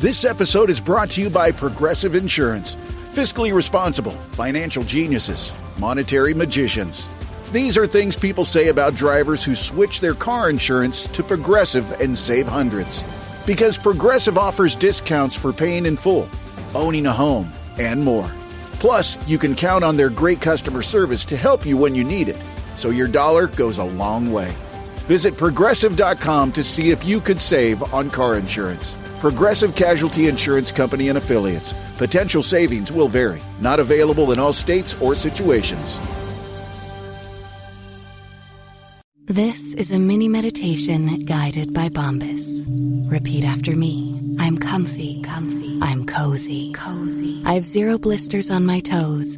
This episode is brought to you by Progressive Insurance. Fiscally responsible, financial geniuses, monetary magicians. These are things people say about drivers who switch their car insurance to Progressive and save hundreds. Because Progressive offers discounts for paying in full, owning a home, and more. Plus, you can count on their great customer service to help you when you need it, so your dollar goes a long way. Visit Progressive.com to see if you could save on car insurance. Progressive Casualty Insurance Company and Affiliates. Potential savings will vary. Not available in all states or situations. This is a mini meditation guided by Bombas. Repeat after me. I'm comfy. I'm cozy. I have 0 blisters on my toes.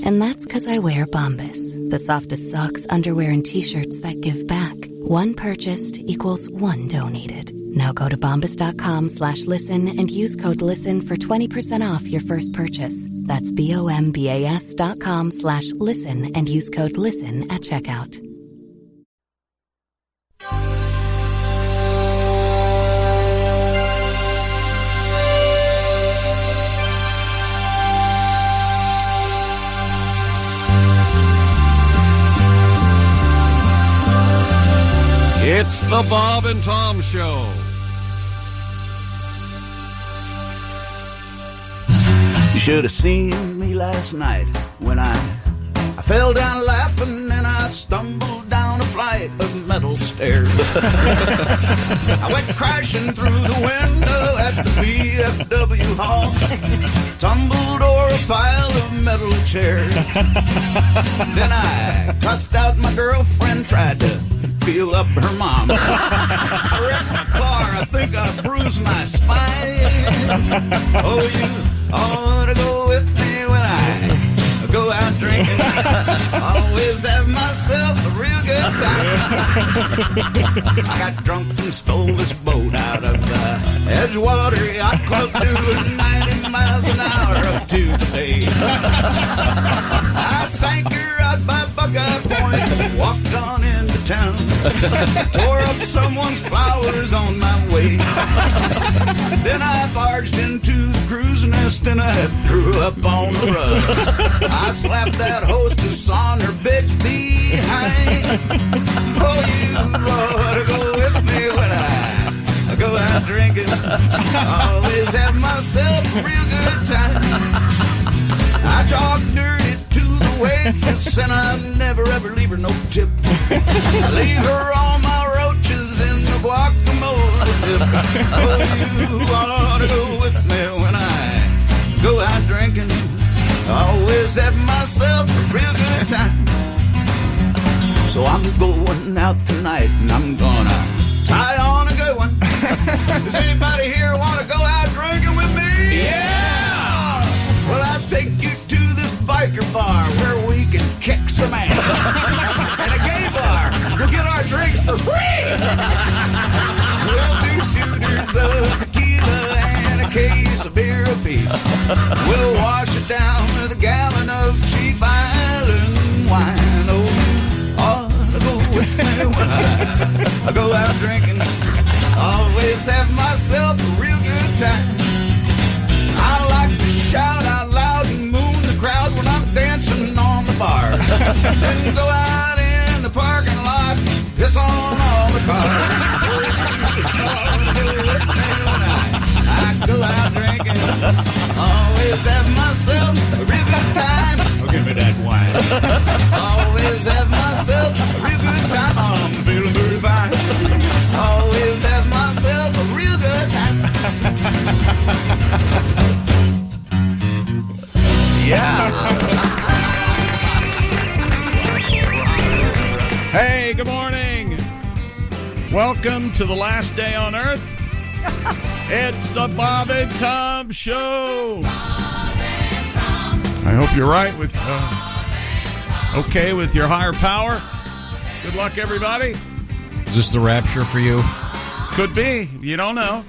And that's because I wear Bombas, the softest socks, underwear, and T-shirts that give back. One purchased equals one donated. Now go to bombas.com/listen and use code LISTEN for 20% off your first purchase. That's bombas.com/listen and use code LISTEN at checkout. It's the Bob and Tom Show. You should have seen me last night when I fell down laughing and I stumbled down a flight of metal stairs. I went crashing through the window at the VFW hall, tumbled over a pile of metal chairs. Then I cussed out my girlfriend, tried to feel up her mom. I wrecked my car, I think I bruised my spine. Oh, you ought to go with me when I go out drinking. Always have myself a real good time. I got drunk and stole this boat out of the Edgewater Yacht Club, doing 90 miles an hour up to the bay. I sank her out by Buckeye Point and walked on into town. Tore up someone's flowers on my way. Then I barged into the crow's nest and I threw up on the rug. I slapped that hostess on her big behind. Oh, you ought to go with me when I go out drinking. Always have myself a real good time. I talk dirty to the waitress and I never ever leave her no tip. I leave her all my roaches in the guacamole dip. Oh, you ought to go with me when I go out drinking. Always have myself a real good time. So I'm going out tonight and I'm gonna tie on a good one. Does anybody here want to go out drinking with me? Yeah! Well, I'll take you to this biker bar where we can kick some ass. And a gay bar. We'll get our drinks for free. We'll do shooters of tequila and a case of beer apiece. We'll wash it down with a gallon of cheap island wine. Oh, you ought to go with me when I go out drinking. Always have myself a real good time. I like to shout out loud and moon the crowd when I'm dancing on the bars. Then go out in the parking lot, piss on all the cars. I go out drinking, always have myself a real good time. Oh, give me that wine. Always have myself a real good time. I'm feeling very fine. Always have myself a real good time. Yeah. Hey, good morning. Welcome to the last day on Earth. It's the Bob and Tom Show. I hope you're right with, okay with your higher power. Good luck, everybody. Is this the rapture for you? Could be. You don't know.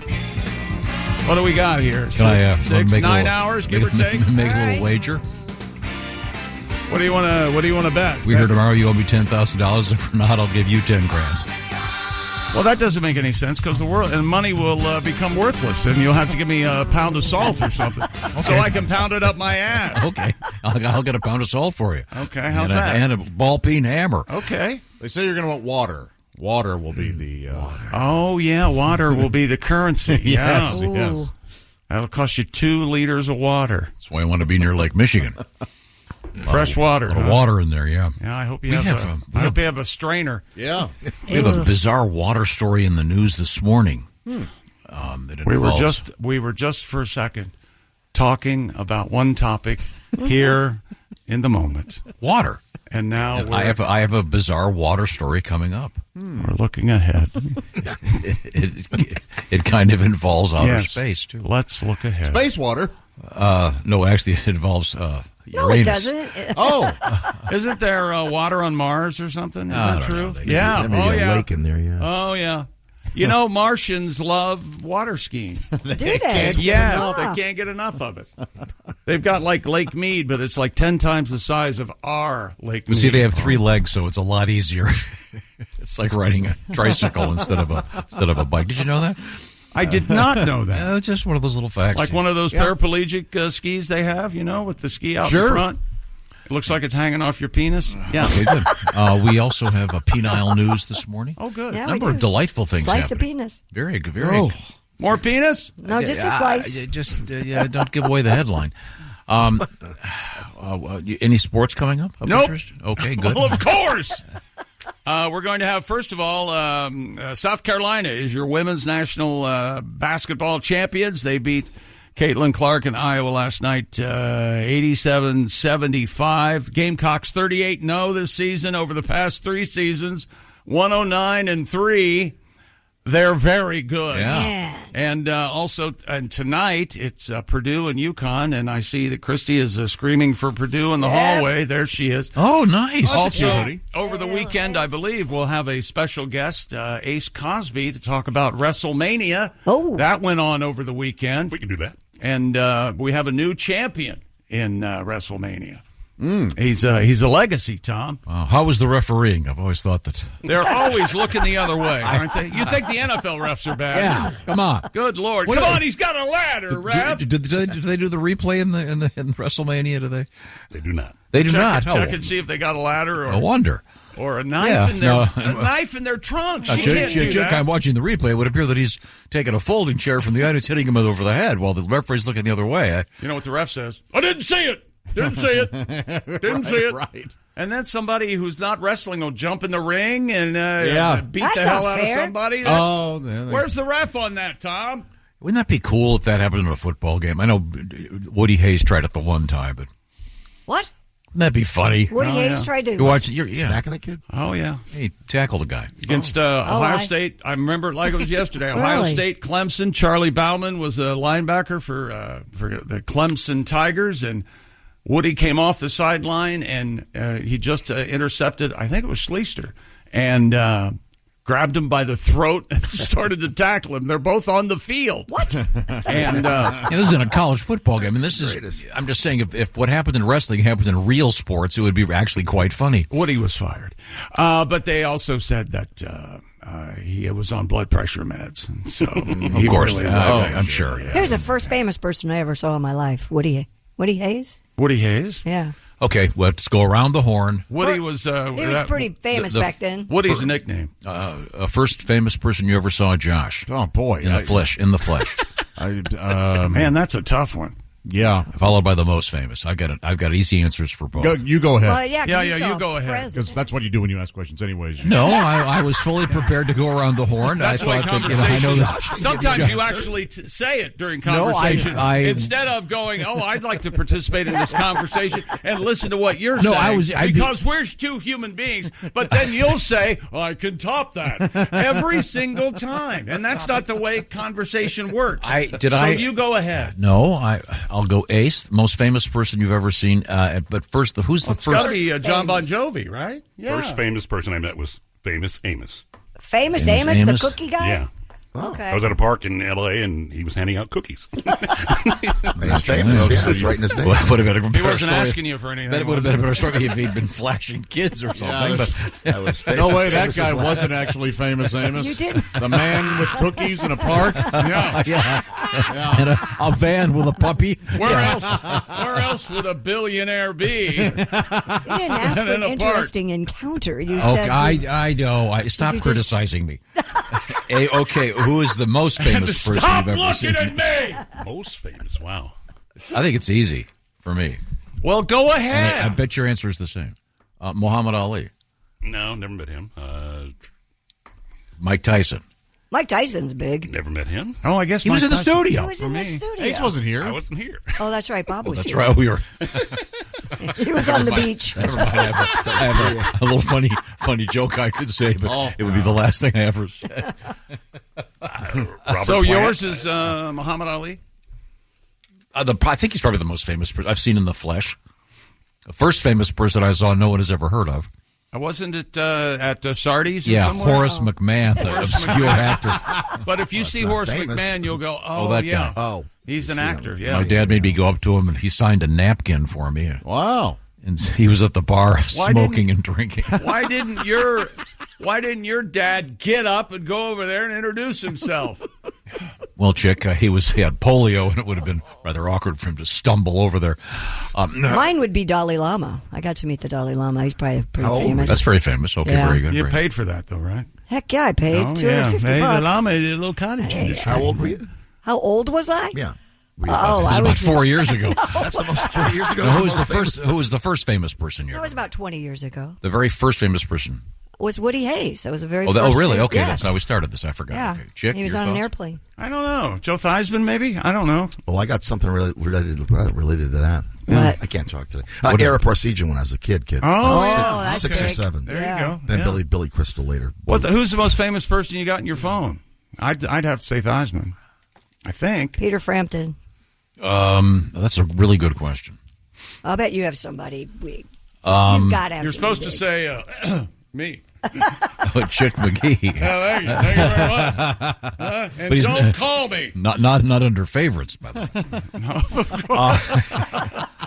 What do we got here? Can Six, 9 hours, give or take. Make a little wager. What do you want to bet? We hear tomorrow you owe me $10,000. If not, I'll give you $10,000. Well, that doesn't make any sense because the world and money will become worthless, and you'll have to give me a pound of salt or something so I can pound it up my ass. Okay, I'll get a pound of salt for you. Okay, how's that? And a ball-peen hammer. Okay. They say you're going to want water. Water will be the... Oh, yeah, water will be the currency. Yes, Yeah. yes. That'll cost you 2 liters of water. That's why I want to be near Lake Michigan. Fresh water. A lot of water in there, yeah. Yeah, I hope you hope you have a strainer. Yeah. We have a bizarre water story in the news this morning. We were just for a second talking about one topic here in the moment. Water. And now I have a bizarre water story coming up. we're looking ahead. It kind of involves outer space, too. Let's look ahead. Space water. No, actually, it involves Uranus. No, it doesn't. Oh. Isn't there water on Mars or something? Is that true? There may be a lake in there, yeah. Oh, yeah. You know, Martians love water skiing. Do they? Yes, they can't get enough of it. They've got like Lake Mead, but it's like 10 times the size of our Lake Mead. See, they have 3 legs, so it's a lot easier. It's like riding a tricycle instead of a bike. Did you know that? I did not know that. Yeah, it's just one of those little facts. Like one of those paraplegic skis they have, you know, with the ski out in front. It looks like it's hanging off your penis. Yeah. Okay, good. We also have a penile news this morning. Oh, good. Yeah, A number of delightful things Slice happening. of penis. Very good. Very good. More penis? No, just a slice. Don't give away the headline. Any sports coming up? Of Nope. interest? Okay, good. Well, of course. We're going to have, first of all, South Carolina is your women's national basketball champions. They beat Caitlin Clark in Iowa last night, 87-75. Gamecocks 38-0 this season. Over the past 3 seasons, 109-3. They're very good. Yeah. And also, and tonight, it's Purdue and UConn, and I see that Christy is screaming for Purdue in the hallway. There she is. Oh, nice. Also, over the weekend, I believe, we'll have a special guest, Ace Cosby, to talk about WrestleMania. Oh. That went on over the weekend. We can do that. And we have a new champion in WrestleMania. He's a legacy, Tom. How was the refereeing? I've always thought that. They're always looking the other way, aren't they? You think the NFL refs are bad? Yeah, come on. Good Lord. Come on, he's got a ladder, ref. Do they do the replay in WrestleMania? Do they? They do not. They do not. Check and see if they got a ladder I wonder. or a knife in their a knife in their trunks. You can't do that. I'm watching the replay. It would appear that he's taking a folding chair from the guy who's hitting him over the head while the referee's looking the other way. You know what the ref says? I didn't see it. Didn't see it. Didn't see it. Right. And then somebody who's not wrestling will jump in the ring and beat That's the hell not out of fair. somebody. Where's the ref on that, Tom? Wouldn't that be cool if that happened in a football game? I know Woody Hayes tried it the one time, but What? wouldn't that be funny? Woody Hayes tried to. You watch, Smacking a kid? Oh, yeah. He tackled a guy. Against Ohio State. I remember it like it was yesterday. Ohio Really? State, Clemson. Charlie Bauman was a linebacker for the Clemson Tigers, and Woody came off the sideline, and he just intercepted, I think it was Schleister, and grabbed him by the throat and started to tackle him. They're both on the field. What? And This isn't a college football game. I mean, this is. I'm just saying, if what happened in wrestling happened in real sports, it would be actually quite funny. Woody was fired. But they also said that he was on blood pressure meds. So Of course, I'm sure. Yeah. Here's the first famous person I ever saw in my life. Woody Hayes? Woody Hayes? Yeah. Okay, let's go around the horn. Woody was... He was pretty famous back then. Woody's a nickname. First famous person you ever saw, Josh. Oh, boy. In the flesh. Man, that's a tough one. Yeah. Followed by the most famous. I've got easy answers for both. You go ahead. Well, yeah, 'cause you go ahead. Because that's what you do when you ask questions anyways. No, I was fully prepared to go around the horn. That's I why thought that, I know that. sometimes you actually say it during conversation instead of going, I'd like to participate in this conversation and listen to what you're saying. Because we're two human beings. But then you'll say, I can top that every single time. And that's not the way conversation works. So you go ahead. No, I'll go Ace, most famous person you've ever seen. But first, who's the first? It's got to be John Bon Jovi, right? Yeah. First famous person I met was Famous Amos. Famous Amos, the cookie guy? Yeah. Okay. I was at a park in L.A. and he was handing out cookies. He's famous. Yeah, that's right in his name. Well, would have been a better He wasn't story. asking you for anything. That would have been a better story if he'd been flashing kids or something. No way, that guy wasn't actually famous, Amos. You didn't. The man with cookies in a park. Yeah. And a van with a puppy. Where else would a billionaire be? You didn't ask for an interesting encounter. You said. I know. Stop criticizing me. Hey, okay, who is the most famous person Stop you've ever seen? looking at me. Most famous. Wow. I think it's easy for me. Well, go ahead. I bet your answer is the same. Muhammad Ali. No, never met him. Mike Tyson. Mike Tyson's big. Never met him. Oh, I guess He was in the studio. He was in the studio. Ace wasn't here. I wasn't here. Oh, that's right. Bob was That's here. right. We were. He was on the beach. Never mind. I have a little funny joke I could say, but it would be the last thing I ever said. So yours is Muhammad Ali? I think he's probably the most famous person I've seen in the flesh. The first famous person I saw no one has ever heard of. Wasn't it at Sardi's? Yeah, somewhere? Horace McMahon, the obscure actor. But if you see Horace McMahon, you'll go, that yeah. guy. Oh. He's an actor, yeah. My dad made me go up to him, and he signed a napkin for me. Wow. And he was at the bar smoking and drinking. Why didn't your dad get up and go over there and introduce himself? Well, Chick, he had polio, and it would have been rather awkward for him to stumble over there. Mine would be Dalai Lama. I got to meet the Dalai Lama. He's probably pretty famous. That's very famous. Okay, Yeah. very good. You very paid for that, though, right? Heck yeah, I paid $250. Hey, the Lama did a little cottage industry. How old were you? How old was I? Yeah. It was about 4 years ago. That's the most 4 years ago. Who was the first famous person you That ever was about 20 years ago. The very first famous person. Was Woody Hayes. That was the very Oh, first. really? Okay, yes. that's how we started this. I forgot. Yeah. Okay. Chick, he was your on an thoughts? airplane. I don't know. Joe Theismann, maybe? I don't know. Well, I got something related to that. What? I can't talk today. Ara Parsegian when I was a kid. Oh, that's six or big. seven. There you go. Then Yeah. Billy Crystal later. Who's the most famous person you got in your phone? I'd have to say Theismann. I think. Peter Frampton. That's a really good question. I'll bet you have somebody. You've got to have You're supposed to somebody say me. Chick McGee. Thank you very much. And he's- don't call me. Not under favorites, by the way.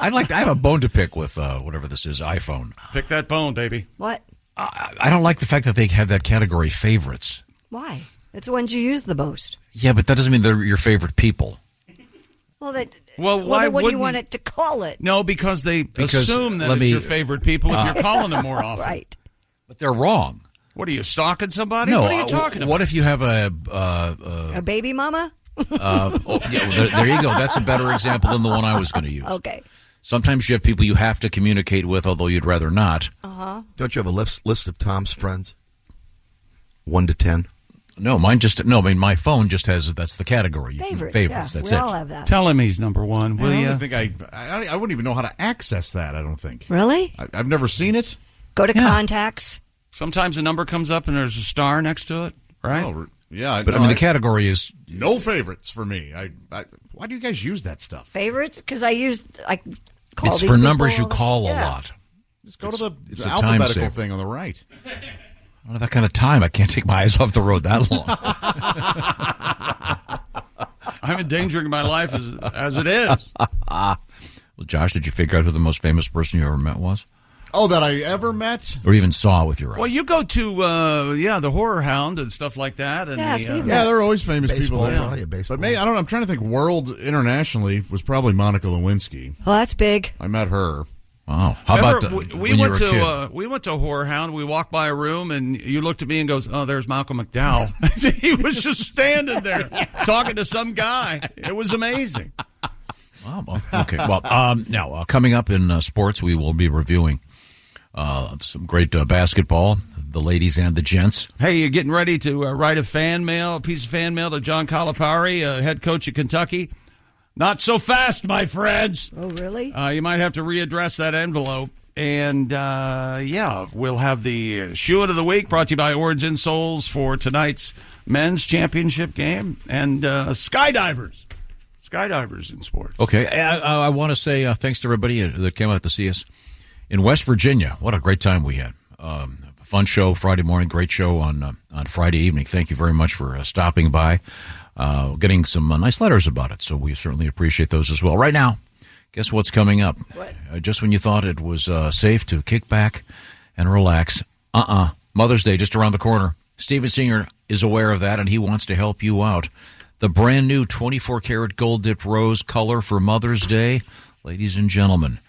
I have a bone to pick with whatever this is, iPhone. Pick that bone, baby. big. What? I don't like the fact that they have that category favorites. Why? It's the ones you use the most. Yeah, but that doesn't mean they're your favorite people. Well, why Well, what do you wouldn't- want it to call it? No, because they assume that it's your favorite people if you're calling them more often. Right. But they're wrong. What are you, stalking somebody? No, What are you talking about? What if you have A baby mama? there you go. That's a better example than the one I was going to use. Okay. Sometimes you have people you have to communicate with, although you'd rather not. Don't you have a list of Tom's friends? 1 to 10. No, my phone just has that's the category. Favorites. Favorites. Yeah, That's we it. all have that. Tell him he's number one, will I you? don't think I wouldn't even know how to access that. I don't think. Really? I've never seen it. Go to contacts. Sometimes a number comes up and there's a star next to it, right? Oh, yeah, But the category is no favorites for me. Why do you guys use that stuff? Favorites? Because I call it's these for people numbers you all the- call a yeah. lot. Just go to it's the a time alphabetical saver. thing on the right. I don't have that kind of time. I can't take my eyes off the road that long. I'm endangering my life as it is. Well, Josh, did you figure out who the most famous person you ever met was? Oh, that I ever met? Or even saw with your eyes? Well, you go to, the Horror Hound and stuff like that. And Yeah, Steve. Yeah, there are always famous people there. Probably a baseball. But maybe, I don't know, I'm trying to think world internationally was probably Monica Lewinsky. Well, that's big. I met her. Wow. How about we when you went were a to kid? we went to Horror Hound. We walked by a room, and you looked at me and goes, "Oh, there's Malcolm McDowell." He was just standing there talking to some guy. It was amazing. Wow. Okay. Well, now coming up in sports, we will be reviewing some great basketball, the ladies and the gents. Hey, you're getting ready to write a piece of fan mail to John Calipari, head coach of Kentucky. Not so fast, my friends. Oh, really? You might have to readdress that envelope. And, we'll have the Shoe-It of the Week brought to you by Origin Souls for tonight's men's championship game. And skydivers in sports. Okay. I want to say thanks to everybody that came out to see us in West Virginia. What a great time we had. fun show Friday morning, great show on Friday evening. Thank you very much for stopping by, getting some nice letters about it. So we certainly appreciate those as well. Right now, guess what's coming up? What? Just when you thought it was safe to kick back and relax, Mother's Day just around the corner. Steven Singer is aware of that, and he wants to help you out. The brand new 24-karat gold-dipped rose color for Mother's Day. Ladies and gentlemen,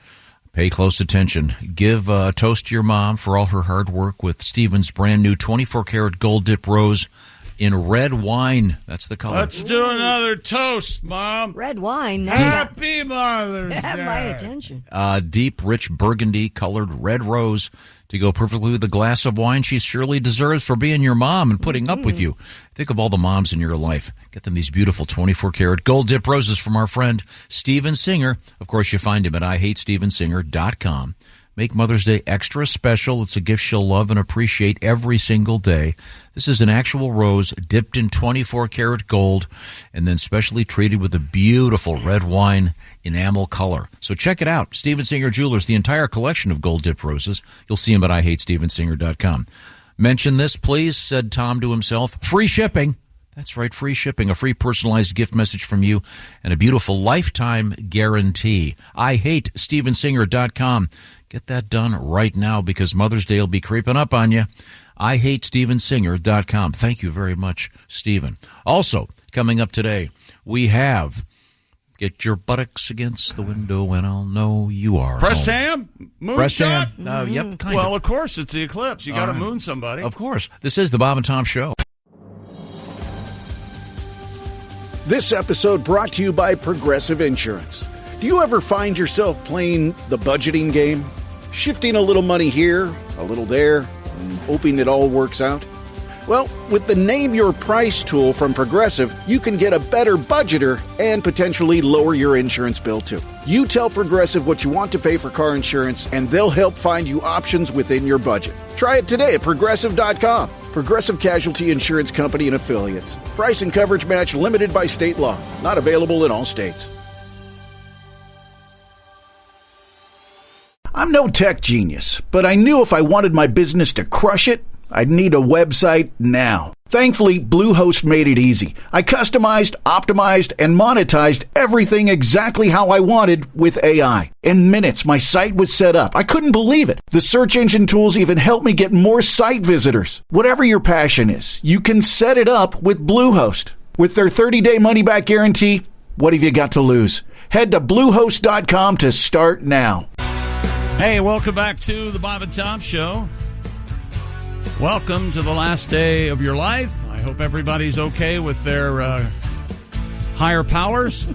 pay close attention. Give a toast to your mom for all her hard work with Steven's brand new 24-karat gold-dipped rose in red wine. That's the color. Let's do another toast, Mom. Red wine. Happy Mother's Day. Have my attention. Deep, rich burgundy-colored red rose to go perfectly with the glass of wine she surely deserves for being your mom and putting up with you. Think of all the moms in your life. Get them these beautiful 24-karat gold-dipped roses from our friend Steven Singer. Of course, you find him at IHateStevenSinger.com. Make Mother's Day extra special. It's a gift she'll love and appreciate every single day. This is an actual rose dipped in 24-karat gold and then specially treated with a beautiful red wine enamel color. So check it out. Steven Singer Jewelers, the entire collection of gold-dipped roses. You'll see him at IHateStevenSinger.com. Mention this, please, said Tom to himself. Free shipping. That's right, free shipping, a free personalized gift message from you, and a beautiful lifetime guarantee. IHateStevenSinger.com. Get that done right now because Mother's Day will be creeping up on you. IHateStevenSinger.com. Thank you very much, Steven. Also, coming up today, we have Get Your Buttocks Against the Window and I'll Know You Are Pressed Home. ham? Moonshot? Pressed ham? Yep, kind of. Of course, it's the Eclipse. You got to moon somebody. Of course. This is the Bob and Tom Show. This episode brought to you by Progressive Insurance. Do you ever find yourself playing the budgeting game? Shifting a little money here, a little there, and hoping it all works out? Well, with the Name Your Price tool from Progressive, you can get a better budgeter and potentially lower your insurance bill too. You tell Progressive what you want to pay for car insurance, and they'll help find you options within your budget. Try it today at Progressive.com. Progressive Casualty Insurance Company and Affiliates. Price and coverage match limited by state law. Not available in all states. I'm no tech genius, but I knew if I wanted my business to crush it, I'd need a website now. Thankfully, Bluehost made it easy. I customized, optimized, and monetized everything exactly how I wanted with AI. In minutes, my site was set up. I couldn't believe it. The search engine tools even helped me get more site visitors. Whatever your passion is, you can set it up with Bluehost. With their 30-day money-back guarantee, what have you got to lose? Head to Bluehost.com to start now. Hey, welcome back to the Bob and Tom Show. Welcome to the last day of your life. I hope everybody's okay with their higher powers.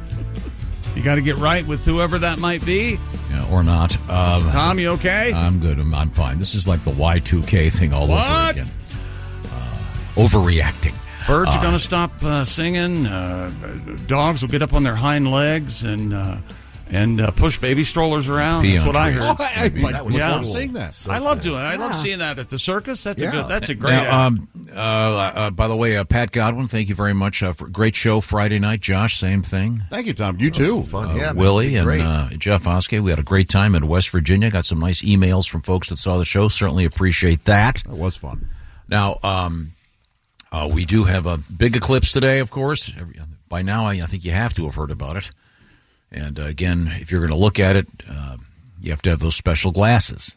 You got to get right with whoever that might be. Yeah, or not. Tom, you okay? I'm good. I'm fine. This is like the Y2K thing all over again. Overreacting. Birds are going to stop singing. Dogs will get up on their hind legs and push baby strollers around. That's what I heard. Oh, I love seeing that. I love doing it. I love seeing that at the circus. That's a great. Now, by the way, Pat Godwin, thank you very much. For great show Friday night. Josh, same thing. Thank you, Tom. You too. Fun. Yeah, Willie and Jeff Oskey. We had a great time in West Virginia. Got some nice emails from folks that saw the show. Certainly appreciate that. That was fun. Now, we do have a big eclipse today, of course. By now, I think you have to have heard about it. And again, if you're going to look at it, you have to have those special glasses.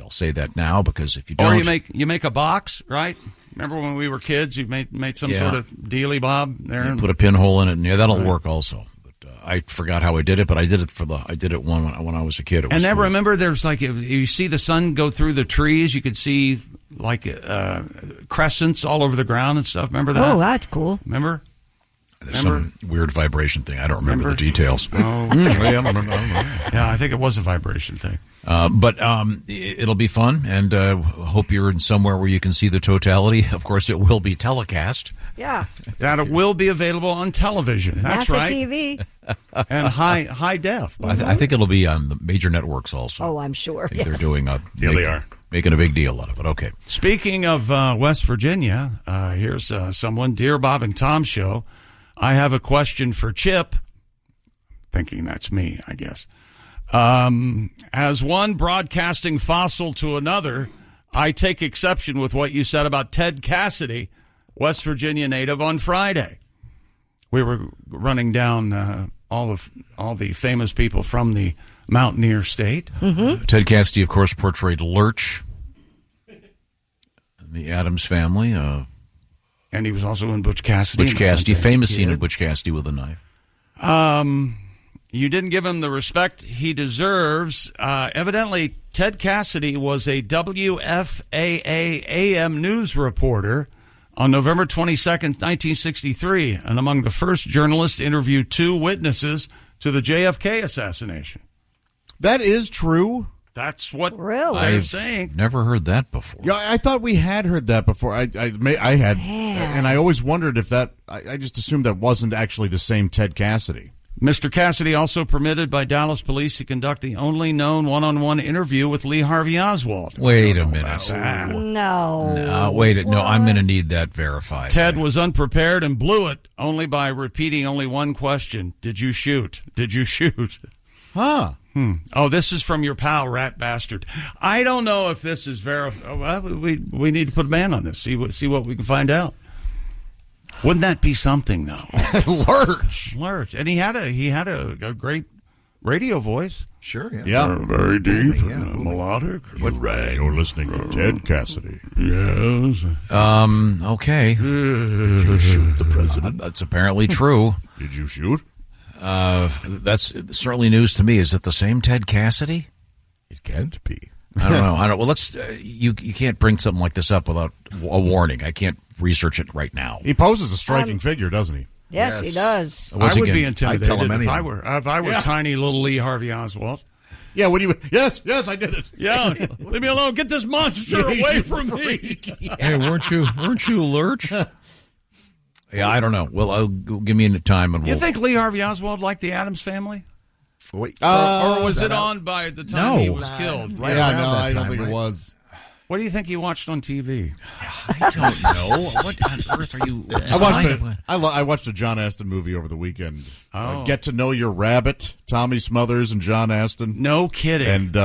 I'll say that now because if you don't, or you make a box, right? Remember when we were kids, you made some sort of dealy bob there. You put a pinhole in it, and that'll work also. But I forgot how I did it, but I did it when I was a kid. And then remember, there's like if you see the sun go through the trees, you could see like crescents all over the ground and stuff. Remember that? Oh, that's cool. Remember? There's some weird vibration thing. I don't remember the details. Oh, yeah, I think it was a vibration thing. But it'll be fun, and hope you're in somewhere where you can see the totality. Of course, it will be telecast. Yeah. That it will be available on television. That's NASA right. TV. And high def. I think it'll be on the major networks also. Oh, I'm sure. They're doing they are. Making a big deal out of it. Okay. Speaking of West Virginia, here's someone, Dear Bob and Tom Show. I have a question for Chip. Thinking that's me, I guess. As one broadcasting fossil to another, I take exception with what you said about Ted Cassidy, West Virginia native, on Friday. We were running down all the famous people from the Mountaineer State. Mm-hmm. Ted Cassidy, of course, portrayed Lurch, the Addams Family. And he was also in Butch Cassidy. Butch Cassidy, famous scene of Butch Cassidy with a knife. You didn't give him the respect he deserves. Evidently, Ted Cassidy was a WFAA AM news reporter on November 22nd, 1963, and among the first journalists to interview 2 witnesses to the JFK assassination. That is true. That's what really? they're saying. Never heard that before. Yeah, I thought we had heard that before. I had, and I always wondered if that. I just assumed that wasn't actually the same Ted Cassidy. Mr. Cassidy also permitted by Dallas police to conduct the only known one-on-one interview with Lee Harvey Oswald. Wait a minute. No. Wait. No, I'm going to need that verified. Ted was unprepared and blew it only by repeating only one question. Did you shoot? Did you shoot? Huh. Oh, this is from your pal, Rat Bastard. I don't know if this is verified. Well, we need to put a ban on this. See what we can find out. Wouldn't that be something, though? Lurch, and he had a great radio voice. Sure, yeah. Very deep, melodic. You're listening to Ted Cassidy. Yes. Okay. Did you shoot the president? That's apparently true. Did you shoot? That's certainly news to me. Is it the same Ted Cassidy? It can't be. I don't know. Well, let's. You can't bring something like this up without a warning. I can't research it right now. He poses a striking figure, doesn't he? Yes, he does. I would be intimidated I'd tell him if I were tiny little Lee Harvey Oswald. Yeah, when you yes, I did it. Yeah, leave me alone. Get this monster away from me. Hey, weren't you Lurch? Yeah, I don't know. Well, give me time and You think Lee Harvey Oswald liked the Addams Family? Wait, or was it on by the time he was killed? Right I don't think it was. What do you think he watched on TV? I don't know. What on earth are you? I watched a John Aston movie over the weekend. Get to Know Your Rabbit. Tommy Smothers and John Aston. No kidding. And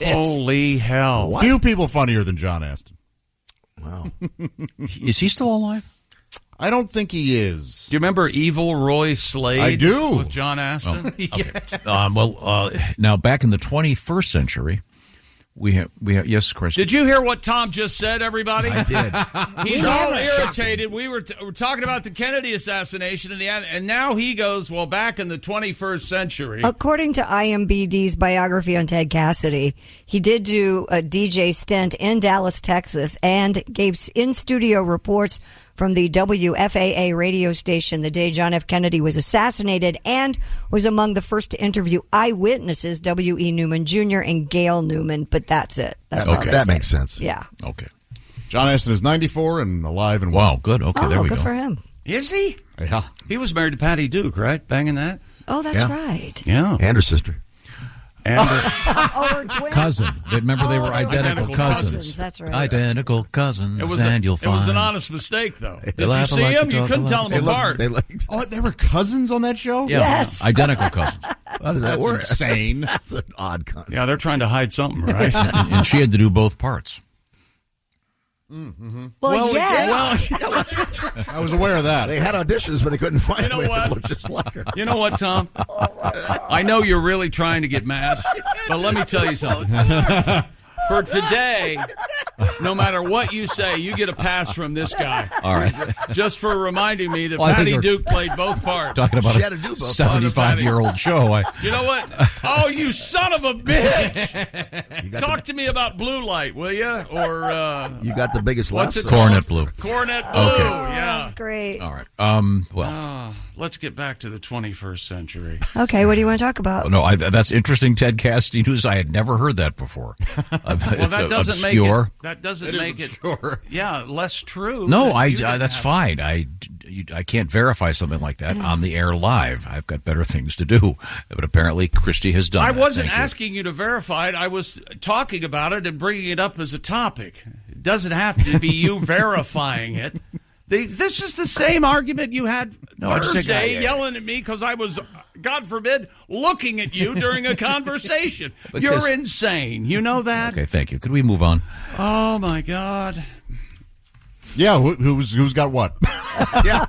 holy hell! Few people funnier than John Aston. Wow. Is he still alive? I don't think he is. Do you remember Evil Roy Slade? I do. With John Aston. Okay. Now back in the 21st century. We have yes, Chris. Did you hear what Tom just said, everybody? I did. He's all irritated. We were talking about the Kennedy assassination and now he goes, well, back in the 21st century. According to IMDb's biography on Ted Cassidy, he did do a DJ stint in Dallas, Texas, and gave in-studio reports from the WFAA radio station the day John F. Kennedy was assassinated, and was among the first to interview eyewitnesses, W.E. Newman Jr. and Gail Newman, but that's it. That's all that makes sense. Yeah. Okay. John Aston is 94 and alive and well. Wow, good. Okay, there we go. Good for him. Is he? Yeah. He was married to Patty Duke, right? Banging that? Oh, that's right. Yeah. And her sister. And her twin cousin. Remember they were identical cousins. That's right. Identical cousins. You'll find. It was an honest mistake, though. Did you see him? You couldn't tell them apart. They were cousins on that show? Yeah, yes. Identical cousins. How does that work? Insane. That's an odd concept. Yeah, they're trying to hide something, right? and she had to do both parts. Mm-hmm. Well, yes. I was aware of that. They had auditions, but they couldn't find a way to look just like her. You know what, Tom? I know you're really trying to get mad, but let me tell you something. For today, no matter what you say, you get a pass from this guy. All right. Just for reminding me that Patty Duke played both parts. Talking about a 75-year-old show. You know what? Oh, you son of a bitch! Talk to me about Blue Light, will you? Or you got the biggest laugh. What's it Cornet Blue. Cornet Blue. Okay. Yeah. That's great. All right. Let's get back to the 21st century. Okay, what do you want to talk about? No, that's interesting. Ted Cassidy news. I had never heard that before. Well, that doesn't obscure. make it. Yeah, less true. No, that's fine. I can't verify something like that on the air live. I've got better things to do. But apparently, Christy has done. I wasn't asking you to verify it. I was talking about it and bringing it up as a topic. It doesn't have to be you verifying it. This is the same argument you had Thursday yelling at me because I was, God forbid, looking at you during a conversation. You're insane. You know that? Okay, thank you. Could we move on? Oh, my God. Yeah, who's got what? Yeah.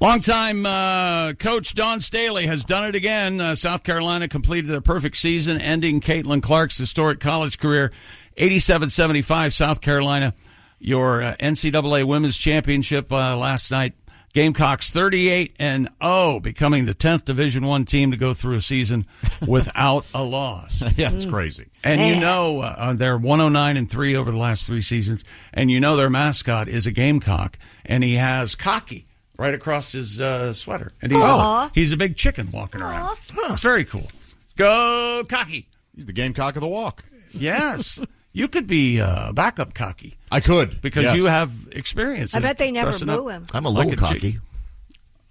Longtime coach Don Staley has done it again. South Carolina completed a perfect season, ending Caitlin Clark's historic college career. 87-75, South Carolina, your NCAA Women's Championship last night. Gamecocks 38-0, becoming the 10th Division I team to go through a season without a loss. Yeah, it's crazy. And you know they're 109-3 over the last 3 seasons, and you know their mascot is a gamecock, and he has cocky right across his sweater, and he's a big chicken walking around. It's very cool. Go cocky! He's the gamecock of the walk. Yes. You could be backup cocky. I could. Because you have experience. I bet they never boo him. I'm a little cocky.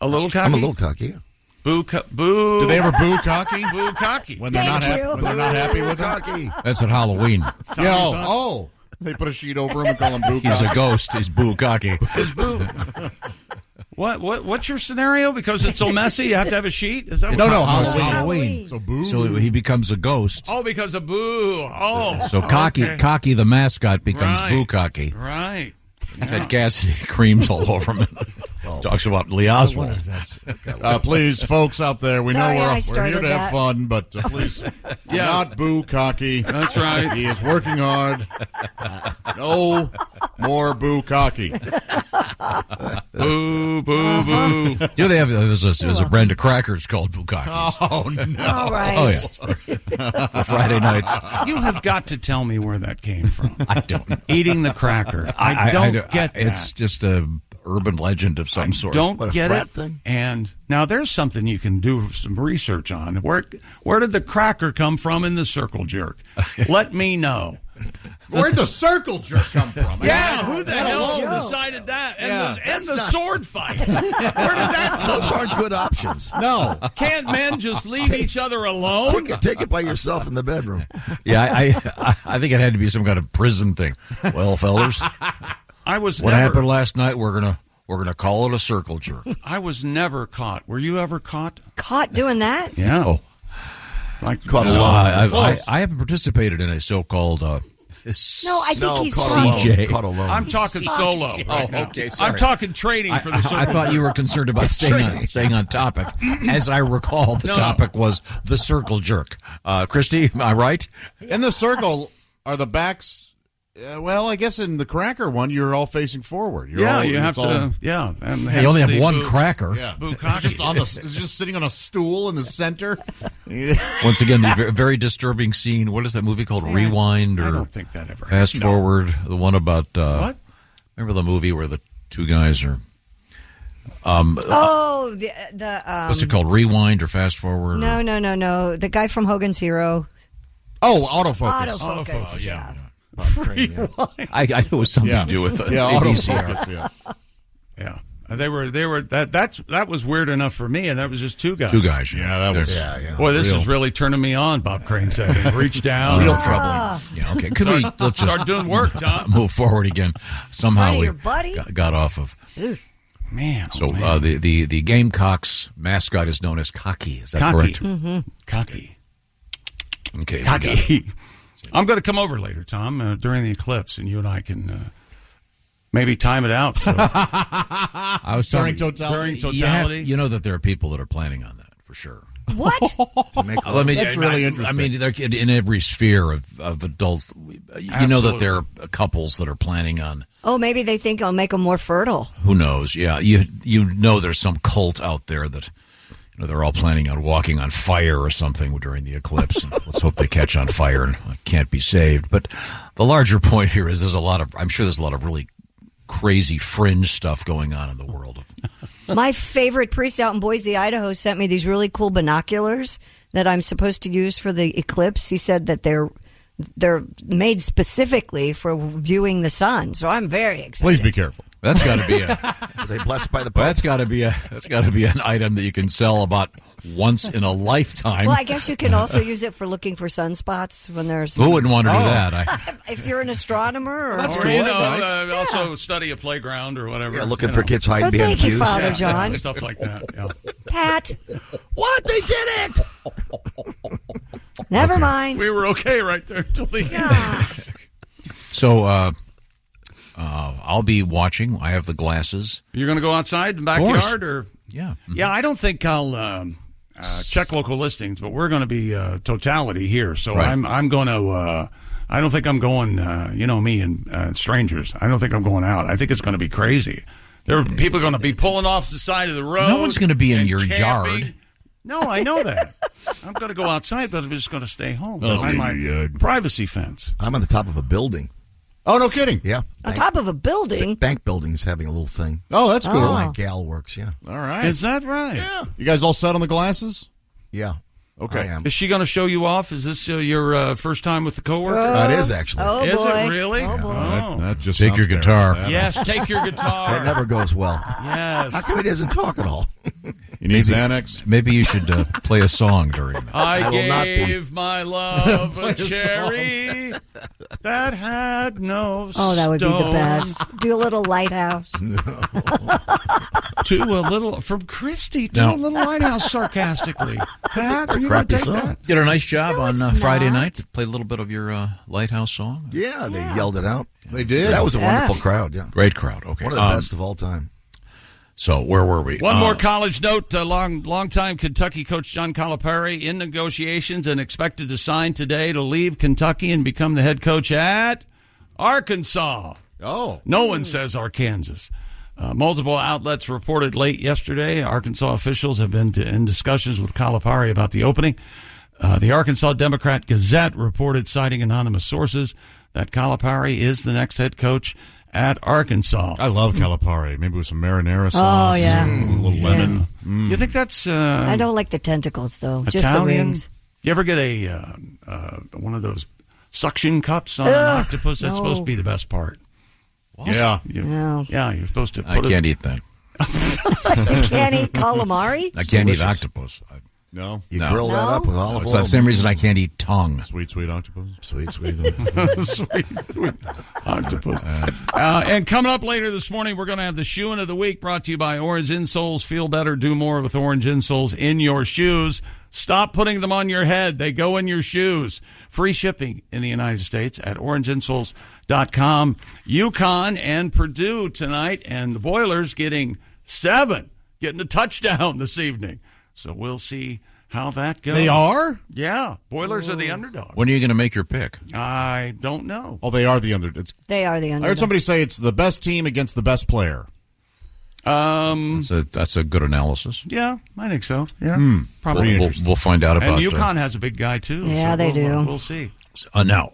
A little cocky? I'm a little cocky. Boo. Do they ever boo cocky? Boo cocky. When they're not happy with cocky. That's at Halloween. Yeah. They put a sheet over him and call him boo cocky. He's a ghost. He's boo cocky. He's boo. What's your scenario? Because it's so messy, you have to have a sheet? Is that Halloween. So boo. So he becomes a ghost. Oh, because of boo. Oh. So cocky the mascot becomes boo cocky. Right. Ted Cassidy creams all over him. Talks about Lee Oswald. Please, folks out there, we know we're here to have that. fun, but please, not boo cocky. That's right. He is working hard. No more boo cocky. Boo, boo, boo. You know, there's a brand of crackers called Bukkakis. Oh, no. All right. Oh, yeah. For Friday nights. You have got to tell me where that came from. I don't. Eating the cracker. I don't get that. It's just a urban legend of some sort. Don't what, a get frat it. Thing? And now there's something you can do some research on. Where did the cracker come from in the circle jerk? Let me know. Where'd the circle jerk come from? Yeah, who the hell decided that? And the sword fight. Where did that come Those aren't good options. No. Can't men just leave each other alone? Take it by yourself in the bedroom. Yeah, I think it had to be some kind of prison thing. Well, fellas, what happened last night? We're gonna call it a circle jerk. I was never caught. Were you ever caught? Caught doing that? Yeah. Oh. Caught I haven't participated in a so-called I think he's CJ. Caught alone. I'm talking solo. Okay, sorry. I'm talking training for the circle. I thought you were concerned about staying on topic. As I recall, the topic was the circle jerk. Christy, am I right? In the circle, are the backs... well, I guess in the cracker one, you're all facing forward. You have to. Yeah, and you only have one cracker. Yeah, it's just sitting on a stool in the center. Once again, the very disturbing scene. What is that movie called? Rewind or I don't think that ever. Fast Forward. The one about what? Remember the movie where the two guys are. What's it called? Rewind or Fast Forward? No. The guy from Hogan's Hero. Oh, autofocus. Autofocus. Yeah. I knew it was something to do with it. Yeah, autofocus. Yeah. They were that was weird enough for me, and that was just two guys. Yeah, that was. Yeah. Boy, this is really turning me on. Bob Crane said, "Reach down." Real troubling. Yeah. Okay. Could let's just start doing work, Tom? Move forward again. Somehow we got off of. Man. So the Gamecocks mascot is known as Cocky. Is that correct? Mm-hmm. Cocky. Okay. Cocky. I'm going to come over later, Tom, during the eclipse, and you and I can maybe time it out. So. I was during totality. You know that there are people that are planning on that for sure. What? That's really interesting. I mean, they're in every sphere of adult. You know that there are couples that are planning on. Oh, maybe they think I'll make them more fertile. Who knows? Yeah, you know there's some cult out there that. They're all planning on walking on fire or something during the eclipse. And let's hope they catch on fire and can't be saved. But the larger point here is I'm sure there's a lot of really crazy fringe stuff going on in the world. My favorite priest out in Boise, Idaho, sent me these really cool binoculars that I'm supposed to use for the eclipse. He said that they're made specifically for viewing the sun. So I'm very excited. Please be careful. That's got to be Are they blessed by the Pope? That's got to be an item that you can sell about once in a lifetime. Well, I guess you can also use it for looking for sunspots when there's. Who wouldn't want to do that? If you're an astronomer, or that's or cool. you That's know, also study a playground or whatever. Yeah, looking for kids hiding behind thank you, pews. Father John. Stuff like that. Yeah. Pat. What? They did it! Never mind. We were okay right there until the end. So I'll be watching. I have the glasses. You're going to go outside in the backyard, or yeah, mm-hmm. Yeah. I don't think I'll check local listings, but we're going to be totality here. So right. I'm going to. I don't think I'm going. Me and strangers. I don't think I'm going out. I think it's going to be crazy. There are people going to be pulling off the side of the road. No one's going to be in your camping. yard. No, I know that. I'm going to go outside, but I'm just going to stay home in behind my your yard. privacy fence. I'm on the top of a building. Oh, no kidding. Yeah. On top of a building? Bank building's having a little thing. Oh, that's cool. Where my gal works, yeah. All right. Is that right? Yeah. You guys all set on the glasses? Yeah. Okay. I am. Is she going to show you off? Is this your first time with the coworker? It is, actually. Oh, Is boy. it really? Oh, boy. That just Take sounds your guitar. terrible. Yes, take your guitar. That never goes well. Yes. How come he doesn't talk at all? You need Xanax? Maybe you should play a song during that. I will not be. gave my love a cherry that had no Oh, that would be the stones. best. Do a little lighthouse. To a little from Christy to No. a little lighthouse sarcastically. Pat, are you going crappy to take song. that? Did a nice job No, on it's Friday not. night. Played a little bit of your Lighthouse song. Yeah, they yelled it out. They did? That was a wonderful crowd, yeah. Great crowd. Okay. One of the best of all time. So where were we? One more college note. Long-time Kentucky coach John Calipari in negotiations and expected to sign today to leave Kentucky and become the head coach at Arkansas. Oh. No one says Arkansas. Multiple outlets reported late yesterday Arkansas officials have been in discussions with Calipari about the opening. The Arkansas Democrat Gazette reported, citing anonymous sources, that Calipari is the next head coach at Arkansas. I love Calipari. Maybe with some marinara sauce. Oh, yeah. A little lemon. You think that's I don't like the tentacles, though. Just the Italian? rings. You ever get a one of those suction cups on an octopus? That's supposed to be the best part. Yeah. No. Yeah, you're supposed to put I can't eat that. You can't eat calamari? I can't eat octopus. No? You No. grill that up with olive It's oil. the same reason I can't eat tongue. Sweet, sweet octopus. Sweet. sweet octopus. And coming up later this morning, we're going to have the Shoeing of the Week, brought to you by Orange Insoles. Feel better, do more with Orange Insoles in your shoes. Stop putting them on your head. They go in your shoes. Free shipping in the United States at orangeinsoles.com. UConn and Purdue tonight, and the Boilers getting a touchdown this evening. So we'll see how that goes. They are? Yeah. Boilers are the underdog. When are you going to make your pick? I don't know. Oh, they are the underdog. They are the I underdog. heard somebody say it's the best team against the best player. That's a good analysis. Yeah, I think so. Yeah. Probably interesting. We'll find out about And UConn has a big guy, too. Yeah, so they do. We'll see. now.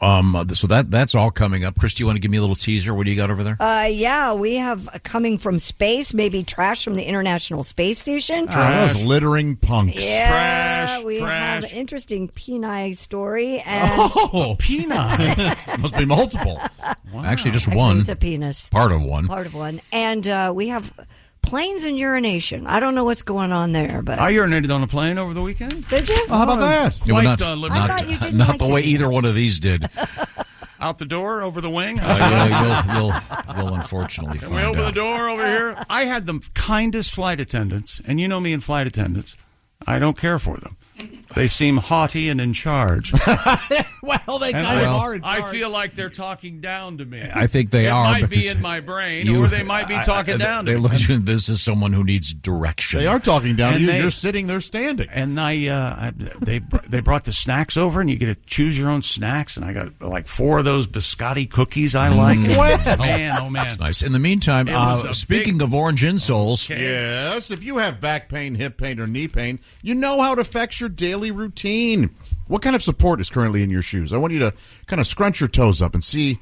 So that's all coming up. Chris, do you want to give me a little teaser? What do you got over there? Yeah, we have coming from space, maybe trash from the International Space Station. Those littering punks. Yeah, we trash. have an interesting Peni story. And Oh, peanut. Must be multiple. Actually, just Actually, one. it's a penis. Part of one. Part of one. And we have planes and urination. I don't know what's going on there, but I urinated on a plane over the weekend. did you? How about that? Yeah, but Quite, not, I thought you didn't not like the to way eat. either one of these did. Out the door, over the wing. You'll unfortunately Can we find open the out. door over here? I had the kindest flight attendants, and you know me and flight attendants. I don't care for them. They seem haughty and in charge. Well, they And kind of are in charge. I feel like they're talking down to me. I think they are. It might be because in my brain, you- or they might be talking down to They me. look at you, this is someone who needs direction. They are talking down to And you. they- You're sitting there standing. And they brought the snacks over, and you get to choose your own snacks. And I got like 4 of those biscotti cookies I like. Well. Man, oh man, That's nice. In the meantime, It was a speaking of orange insoles, Yes, if you have back pain, hip pain, or knee pain, you know how it affects your daily routine. What kind of support is currently in your shoes? I want you to kind of scrunch your toes up and see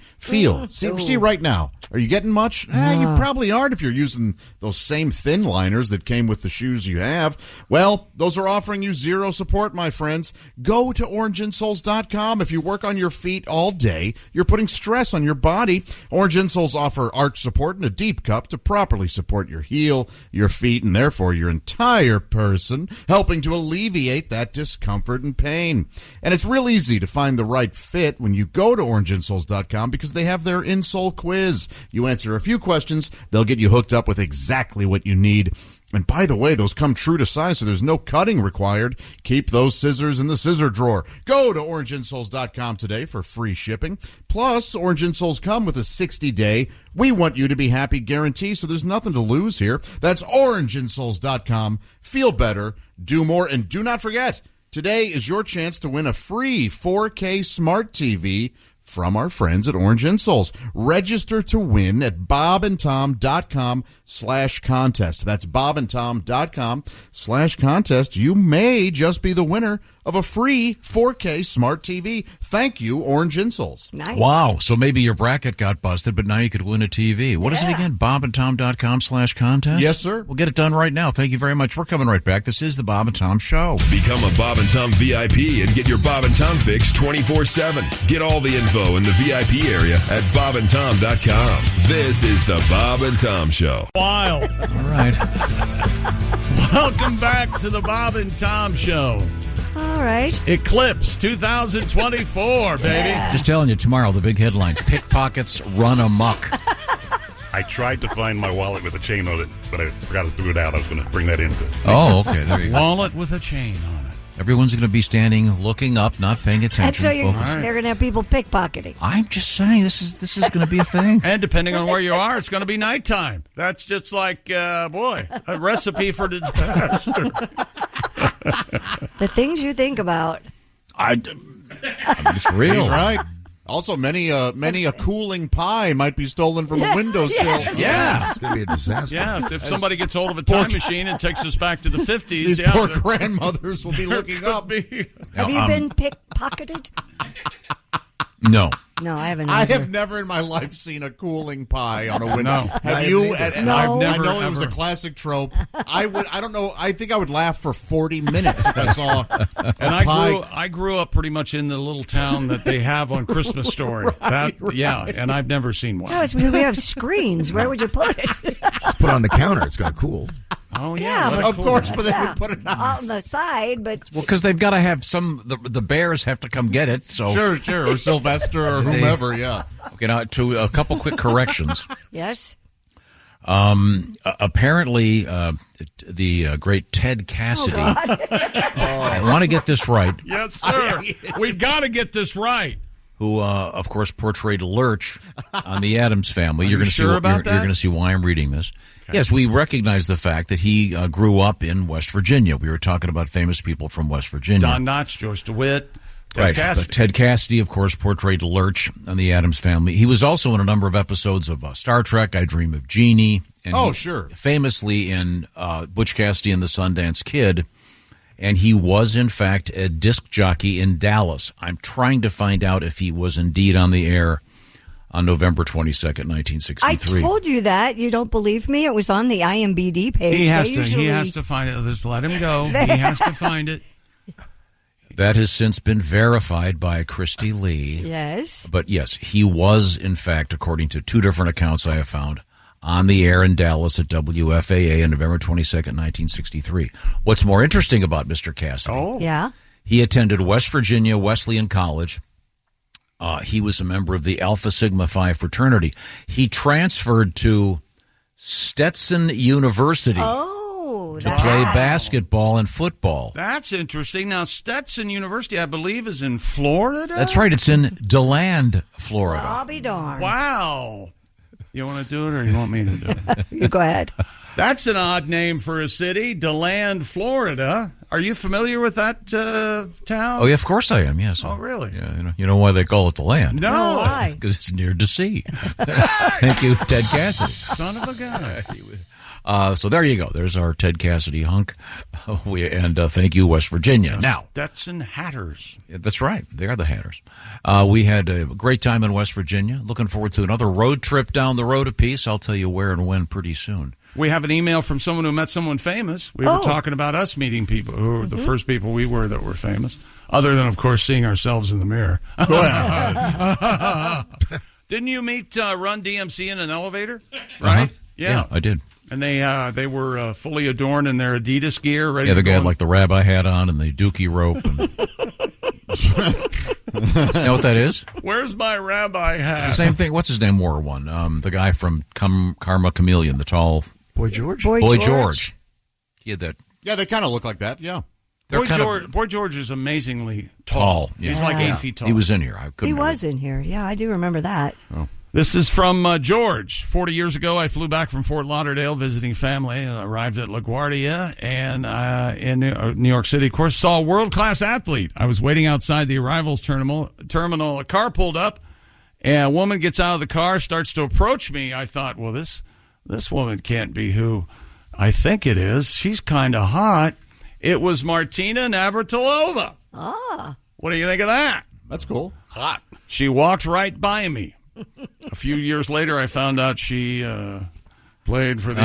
right now. Are you getting much? You probably aren't if you're using those same thin liners that came with the shoes you have. Well, those are offering you zero support, my friends. Go to orangeinsoles.com. If you work on your feet all day, you're putting stress on your body. Orange Insoles offer arch support and a deep cup to properly support your heel, your feet, and therefore your entire person, helping to alleviate that discomfort and pain. And it's real easy to find the right fit when you go to orangeinsoles.com because they have their insole quiz. You answer a few questions, they'll get you hooked up with exactly what you need. And by the way, those come true to size, so there's no cutting required. Keep those scissors in the scissor drawer. Go to orangeinsoles.com today for free shipping. Plus, Orange Insoles come with a 60-day "we want you to be happy" guarantee, so there's nothing to lose here. That's orangeinsoles.com. Feel better, do more, and do not forget, today is your chance to win a free 4K smart TV from our friends at Orange Insoles. Register to win at bobandtom.com/contest. That's bobandtom.com/contest. You may just be the winner of a free 4K smart TV. Thank you, Orange Insoles. Nice. Wow. So maybe your bracket got busted, but now you could win a TV. What is it again? bobandtom.com/contest? Yes, sir. We'll get it done right now. Thank you very much. We're coming right back. This is the Bob and Tom Show. Become a Bob and Tom VIP and get your Bob and Tom fix 24/7. Get all the info in the VIP area at bobandtom.com. This is the Bob and Tom Show. Wild. All right. Welcome back to the Bob and Tom Show. All right. Eclipse 2024, baby. Yeah. Just telling you, tomorrow, the big headline, pickpockets run amok. I tried to find my wallet with a chain on it, but I forgot to throw it out. I was going to bring that into it. Oh, okay. There you go. Wallet with a chain on it. Everyone's going to be standing, looking up, not paying attention. And so they're going to have people pickpocketing. I'm just saying, this is going to be a thing. And depending on where you are, it's going to be nighttime. That's just like, a recipe for disaster. The things you think about. It's real. Right. Also, many a cooling pie might be stolen from a windowsill. Yeah. It's going to be a disaster. Yes, if somebody gets hold of a time machine and takes us back to the 50s. These poor grandmothers will be looking up. Have you been pickpocketed? No. No, I haven't. I have never in my life seen a cooling pie on a window. No. Have you? No. I've never, I know it was a classic trope. I don't know. I think I would laugh for 40 minutes if I saw a pie. I grew up pretty much in the little town that they have on Christmas Story. Right. Yeah, and I've never seen one. No, it's because we have screens. Where would you put it? Just put it on the counter. It's going to cool. Oh, yeah. but Of course, but they would put it on the side. But Well, because they've got to have the bears have to come get it. So Sure, or Sylvester or whomever, yeah. Okay, now to a couple quick corrections. yes. Apparently, the great Ted Cassidy. I want to get this right. Yes, sir. We got to get this right. Who, of course, portrayed Lurch on The Addams Family. You're going to see why I'm reading this. Okay. Yes, we recognize the fact that he grew up in West Virginia. We were talking about famous people from West Virginia. Don Knotts, Joyce DeWitt, Ted Cassidy. But Ted Cassidy, of course, portrayed Lurch on The Addams Family. He was also in a number of episodes of Star Trek, I Dream of Jeannie. And sure. Famously in Butch Cassidy and the Sundance Kid. And he was, in fact, a disc jockey in Dallas. I'm trying to find out if he was indeed on the air on November 22nd, 1963. I told you that. You don't believe me? It was on the IMDb page. He has to find it. Just let him go. He has to find it. That has since been verified by Christy Lee. Yes. But yes, he was, in fact, according to two different accounts I have found, on the air in Dallas at WFAA on November 22nd, 1963. What's more interesting about Mr. Cassidy? Yeah. He attended West Virginia Wesleyan College. He was a member of the Alpha Sigma Phi fraternity. He transferred to Stetson University to play basketball and football. That's interesting. Now, Stetson University, I believe, is in Florida? That's right. It's in DeLand, Florida. I'll be darned. Wow. You want to do it or you want me to do it? You go ahead. That's an odd name for a city, DeLand, Florida. Are you familiar with that town? Oh, yeah, of course I am, yes. Oh, really? Yeah, you know why they call it DeLand? No. Why? Because it's near to sea. Thank you, Ted Cassidy. Son of a gun. So there you go. There's our Ted Cassidy hunk. Thank you, West Virginia. Now, Stetson Hatters. That's right. They are the Hatters. We had a great time in West Virginia. Looking forward to another road trip down the road of peace. I'll tell you where and when pretty soon. We have an email from someone who met someone famous. We were talking about us meeting people who were the first people we were that were famous, other than, of course, seeing ourselves in the mirror. Didn't you meet Run DMC in an elevator? Right? Uh-huh. Yeah, I did. And they were fully adorned in their Adidas gear. Ready the guy had like the rabbi hat on and the dookie rope. And... You know what that is? Where's my rabbi hat? It's the same thing. What's his name wore one? The guy from Karma Chameleon, the tall... Boy George? Boy George. He had that. Yeah, they kind of look like that, yeah. Boy George is amazingly tall. Yeah. He's like 8 feet tall. He was in here. He was in here. Yeah, I do remember that. Oh. This is from George. 40 years ago, I flew back from Fort Lauderdale visiting family. I arrived at LaGuardia and in New York City, of course, saw a world-class athlete. I was waiting outside the arrivals terminal. A car pulled up, and a woman gets out of the car, starts to approach me. I thought, well, this woman can't be who I think it is. She's kind of hot. It was Martina Navratilova. Ah. What do you think of that? That's cool. Hot. She walked right by me. A few years later, I found out she played for the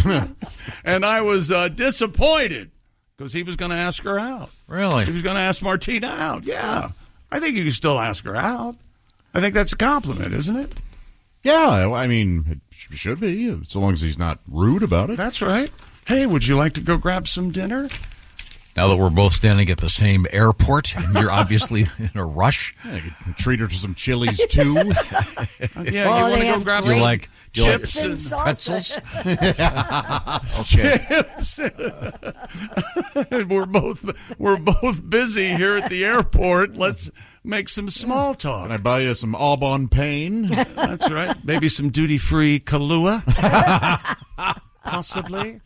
team. And I was disappointed because he was going to ask her out. Really? He was going to ask Martina out. Yeah. I think you can still ask her out. I think that's a compliment, isn't it? Yeah, I mean, it should be, so long as he's not rude about it. That's right. Hey, would you like to go grab some dinner? Now that we're both standing at the same airport, and you're obviously in a rush. Yeah, you can treat her to some Chili's, too. You want to go grab some chips and pretzels? Chips. We're both busy here at the airport. Let's make some small talk. Can I buy you some Aubon Pain? That's right. Maybe some duty-free Kahlua. Possibly.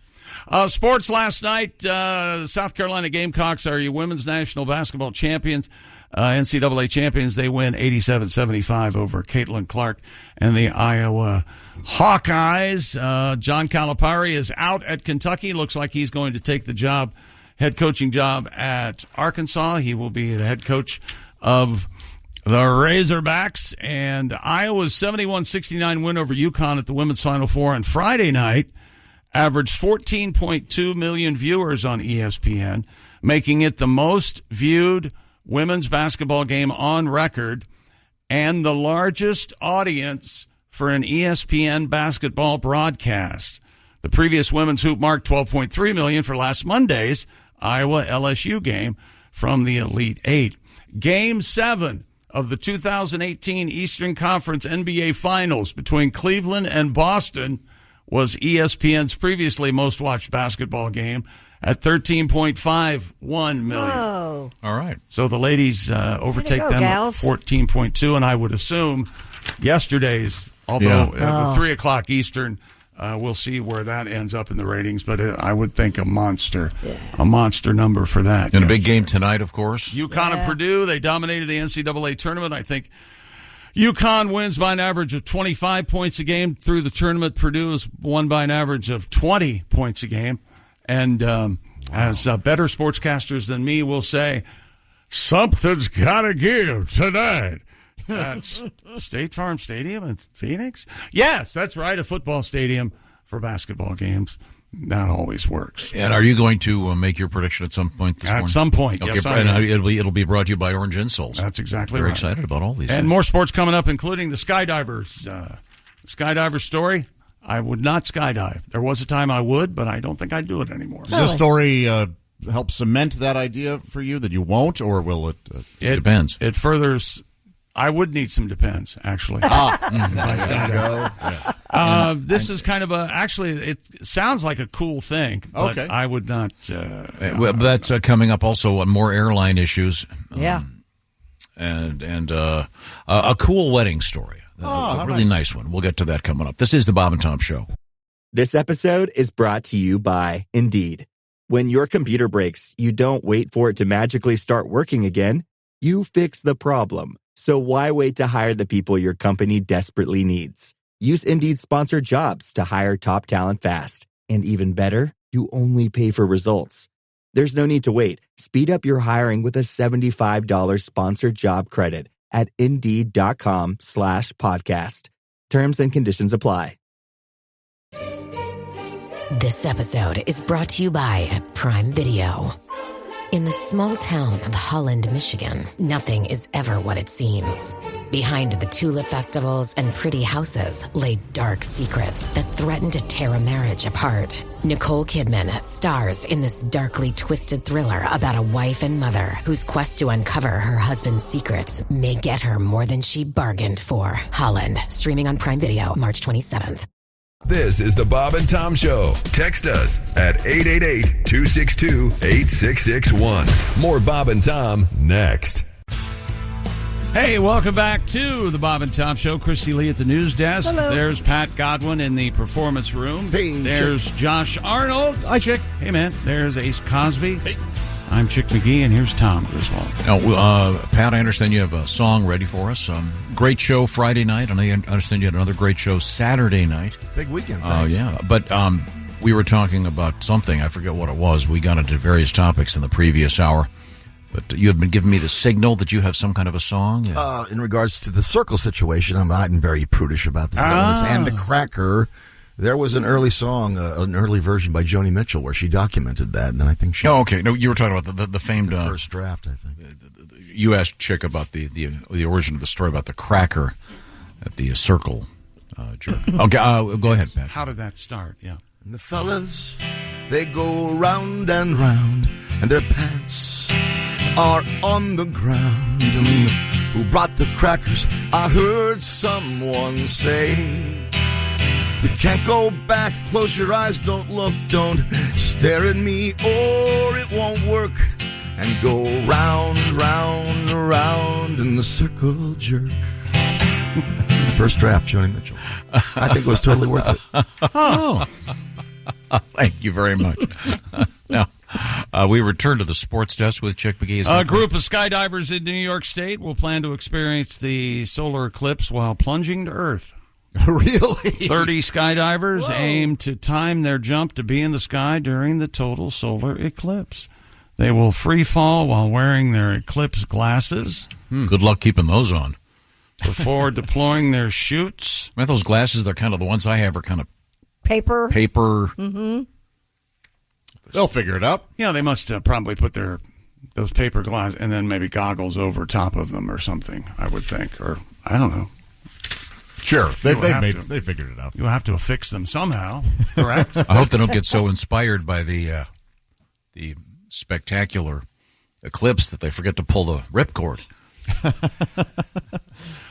Sports last night, the South Carolina Gamecocks are your women's national basketball champions, NCAA champions. They win 87-75 over Caitlin Clark and the Iowa Hawkeyes. John Calipari is out at Kentucky. Looks like he's going to take the head coaching job at Arkansas. He will be the head coach of the Razorbacks. And Iowa's 71-69 win over UConn at the Women's Final Four on Friday night averaged 14.2 million viewers on ESPN, making it the most viewed women's basketball game on record and the largest audience for an ESPN basketball broadcast. The previous women's hoop marked 12.3 million for last Monday's Iowa LSU game from the Elite Eight. Game 7 of the 2018 Eastern Conference NBA Finals between Cleveland and Boston was ESPN's previously most watched basketball game at 13.51 million. Whoa. All right. So the ladies overtake them at 14.2, and I would assume yesterday's, although 3 o'clock Eastern, we'll see where that ends up in the ratings, but I would think a monster number for that. And a big game tonight, of course. UConn and Purdue, they dominated the NCAA tournament. I think UConn wins by an average of 25 points a game through the tournament. Purdue has won by an average of 20 points a game. And as better sportscasters than me will say, something's got to give tonight at State Farm Stadium in Phoenix. Yes, that's right, a football stadium for basketball games. That always works. And are you going to make your prediction at some point this morning? At some point, okay, yes. And it'll be brought to you by Orange Insoles. That's exactly Very right. excited about all these and things. More sports coming up, including the skydivers. Skydiver story. I would not skydive. There was a time I would, but I don't think I'd do it anymore. Does this story help cement that idea for you that you won't, or will it? It depends. It furthers. I would need some depends, actually. This is kind of actually, it sounds like a cool thing, but I would not. That's coming up also on more airline issues. Yeah. And a cool wedding story. A really nice one. We'll get to that coming up. This is the Bob and Tom Show. This episode is brought to you by Indeed. When your computer breaks, you don't wait for it to magically start working again. You fix the problem. So why wait to hire the people your company desperately needs? Use Indeed's sponsored jobs to hire top talent fast. And even better, you only pay for results. There's no need to wait. Speed up your hiring with a $75 sponsored job credit at Indeed.com/podcast. Terms and conditions apply. This episode is brought to you by Prime Video. In the small town of Holland, Michigan, nothing is ever what it seems. Behind the tulip festivals and pretty houses lay dark secrets that threaten to tear a marriage apart. Nicole Kidman stars in this darkly twisted thriller about a wife and mother whose quest to uncover her husband's secrets may get her more than she bargained for. Holland, streaming on Prime Video March 27th. This is the Bob and Tom Show. Text us at 888-262-8661. More Bob and Tom next. Hey, welcome back to the Bob and Tom Show. Christy Lee at the news desk. Hello. There's Pat Godwin in the performance room. Hey, there's Chick. Josh Arnold. Hi, Chick. Hey, man. There's Ace Cosby. Hey. I'm Chick McGee, and here's Tom Griswold. Now, Pat, I understand you have a song ready for us. Great show Friday night, and I understand you had another great show Saturday night. Big weekend. Oh, yeah. But we were talking about something. I forget what it was. We got into various topics in the previous hour. But you have been giving me the signal that you have some kind of a song? In regards to the circle situation, I'm very prudish about this. And the cracker. There was an early song, an early version by Joni Mitchell where she documented that, and then I think she... Oh, okay. No, you were talking about the famed... The first draft, I think. You asked Chick about the origin of the story about the cracker at the circle jerk. Okay, go ahead, Pat. How did that start? Yeah. And the fellas, they go round and round, and their pants are on the ground. And who brought the crackers? I heard someone say... You can't go back, close your eyes, don't look, don't stare at me, or it won't work. And go round, round, round in the circle jerk. First draft, Joni Mitchell. I think it was totally worth it. Oh. Thank you very much. Now, we return to the sports desk with Chick McGee. A group of skydivers in New York State will plan to experience the solar eclipse while plunging to Earth. Really? 30 skydivers aim to time their jump to be in the sky during the total solar eclipse. They will free fall while wearing their eclipse glasses. Good luck keeping those on. Before deploying their chutes. Man, those glasses, they're kind of the ones I have are kind of paper. Mm-hmm. They'll figure it out. Yeah, they must probably put those paper glasses and then maybe goggles over top of them or something, I would think. Or, I don't know. Sure, they figured it out. You'll have to affix them somehow, correct? I hope they don't get so inspired by the spectacular eclipse that they forget to pull the ripcord.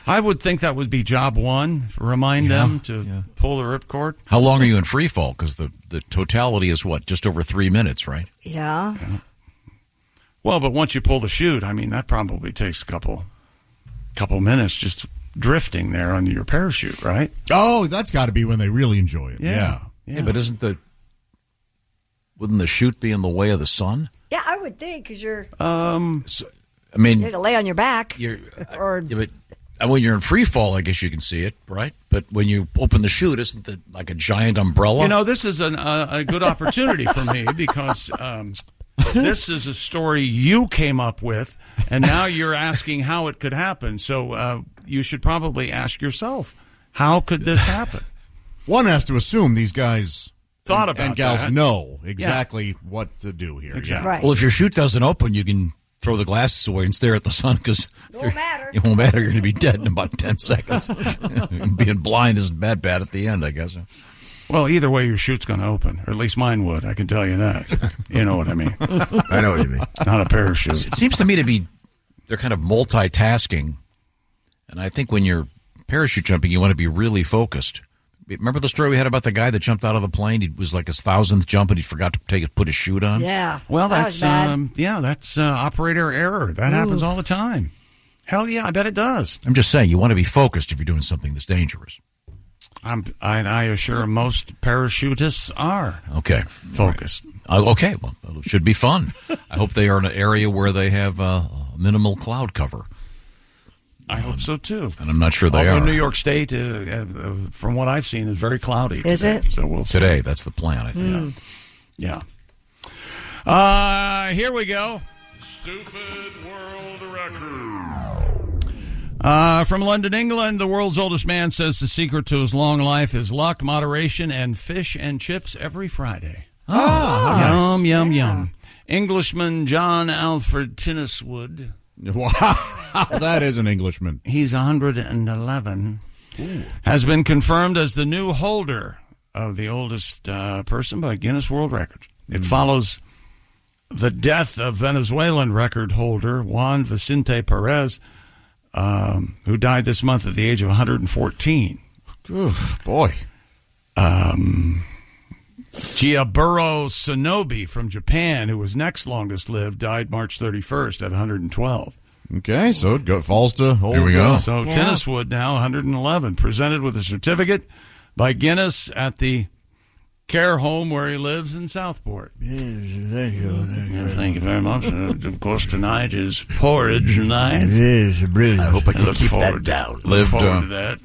I would think that would be job one. Remind them to pull the ripcord. How long are you in free fall? Because the totality is what, just over 3 minutes, right? Yeah. Well, but once you pull the chute, I mean that probably takes a couple minutes just drifting there under your parachute, right? Oh, that's got to be when they really enjoy it. Yeah, but wouldn't the chute be in the way of the sun? Yeah, I would think because you're. You have to lay on your back. But when you're in free fall, I guess you can see it, right? But when you open the chute, isn't it like a giant umbrella? You know, this is a good opportunity for me because this is a story you came up with, and now you're asking how it could happen. So you should probably ask yourself, how could this happen? One has to assume these guys thought about and gals that. know exactly what to do here. Exactly. Yeah. Right. Well, if your chute doesn't open, you can throw the glasses away and stare at the sun because it won't matter. You're going to be dead in about 10 seconds. Being blind isn't that bad at the end, I guess. Well, either way, your chute's going to open, or at least mine would. I can tell you that. You know what I mean? I know what you mean. Not a parachute. It seems to me they're kind of multitasking, and I think when you're parachute jumping, you want to be really focused. Remember the story we had about the guy that jumped out of the plane? It was like his 1,000th jump, and he forgot to put his chute on. Yeah. Well, that's that's operator error. That happens all the time. Hell yeah, I bet it does. I'm just saying, you want to be focused if you're doing something this dangerous. I assure most parachutists are focused. Right. Okay, well, it should be fun. I hope they are in an area where they have minimal cloud cover. I hope so, too. And I'm not sure they are. New York State, from what I've seen, is very cloudy. Is today, it? So we'll see. Today, that's the plan, I think. Yeah. Here we go. Stupid world record. From London, England, the world's oldest man says the secret to his long life is luck, moderation, and fish and chips every Friday. Nice. Yum. Englishman John Alfred Tinniswood. Wow, that is an Englishman. He's 111. Ooh. Has been confirmed as the new holder of the oldest person by Guinness World Records. It follows the death of Venezuelan record holder Juan Vicente Perez, who died this month at the age of 114. Oof, boy. Giaburo Sonobe from Japan, who was next longest lived, died March 31st at 112. Okay, so it falls to old. Here we go. So Tinniswood now 111, presented with a certificate by Guinness at the care home where he lives in Southport. Yes, thank you. Thank you very much. Of course, tonight is porridge night. Yes, brilliant. I hope I can Look keep forward- that down. Look forward to that.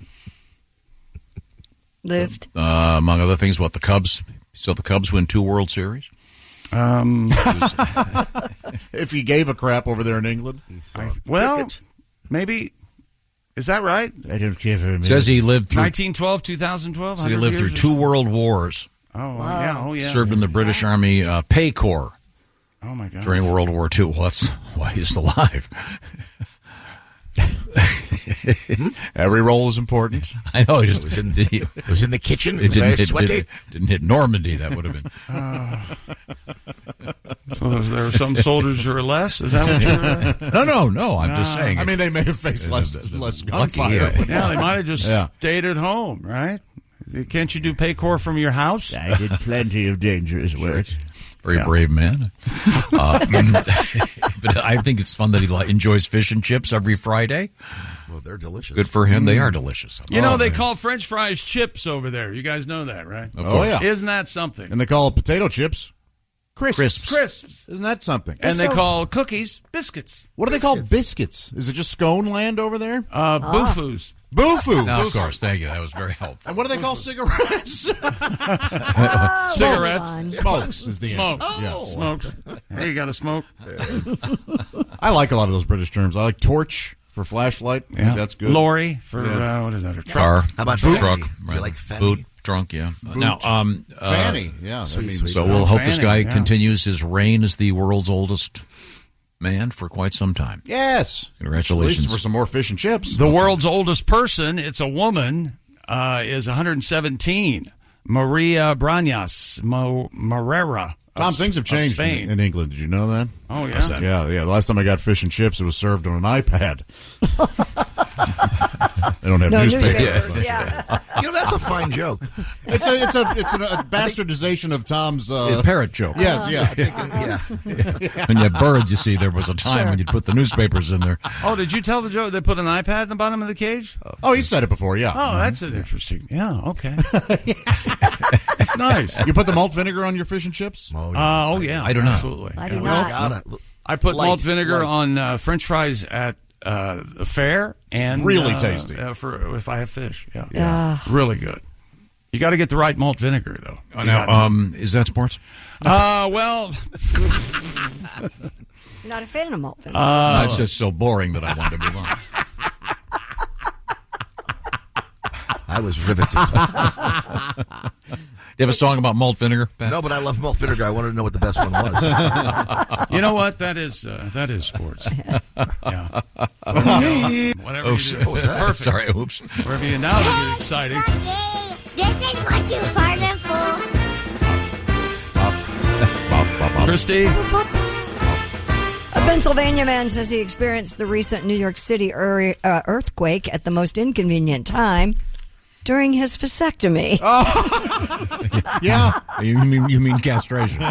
Lived. Among other things, the Cubs. So the Cubs win 2 World Series? If he gave a crap over there in England. Maybe. Is that right? I don't care for him. Says he lived through 1912, 2012? he lived through 2 world wars. Oh, wow. Yeah. Served in the British Army Pay Corps. Oh, my God. During World War II. Well, that's why he's alive. Every role is important. I know. It was in the kitchen. It didn't hit Normandy. That would have been. So there are some soldiers who are less? Is that what you're... No. I'm just saying. I mean, they may have faced less gunfire. Yeah, they might have just stayed at home, right? Can't you do pay corps from your house? I did plenty of dangerous work. Very brave man. But I think it's fun that he enjoys fish and chips every Friday. Well, they're delicious. Good for him. They are delicious. They call French fries chips over there. You guys know that, right? Yeah. Isn't that something? And they call potato chips Crisps. Isn't that something? And they call cookies biscuits. What do they call biscuits? Is it just scone land over there? Boofus. Boo-foo. Of course. Thank you. That was very helpful. And what do they call cigarettes? Cigarettes. Smokes is the answer. Smokes. Hey, you got to smoke? I like a lot of those British terms. I like torch for flashlight. I think that's good. Lorry for, what is that, a truck? Car. How about boot? fanny? Truck. You like fanny? Boot. Trunk, yeah. Now, fanny. Yeah. So we'll hope this guy continues his reign as the world's oldest man for quite some time. Yes. Congratulations. At least for some more fish and chips. The world's oldest person, it's a woman, is 117. Maria Brañas Morera. Tom, things have changed in England. Did you know that? Oh, yeah. Yeah. The last time I got fish and chips, it was served on an iPad. They don't have newspapers. Yeah. That's a fine joke. It's a bastardization of Tom's parrot joke. Yes, When you have birds, you see, there was a time when you'd put the newspapers in there. Oh, did you tell the joke? They put an iPad in the bottom of the cage? Oh, he said it before, yeah. Oh, that's an interesting. Yeah, okay. Nice. You put the malt vinegar on your fish and chips? Oh, yeah. I do not. Absolutely. I do not. I put malt vinegar on French fries at the fair, and really tasty for if I have fish. Yeah. Really good. You got to get the right malt vinegar, though. Now, is that sports? Well, Not a fan of malt vinegar. It's just so boring that I wanted to move on. I was riveted. You have a song about malt vinegar, Pat? No, but I love malt vinegar. I wanted to know what the best one was. You know what? That is sports. Yeah. Whatever Oops. you do. Perfect. Sorry, oops. Wherever you now to get exciting. This is what you farted for. Christy? A Pennsylvania man says he experienced the recent New York City earthquake at the most inconvenient time during his vasectomy. Yeah. You mean castration.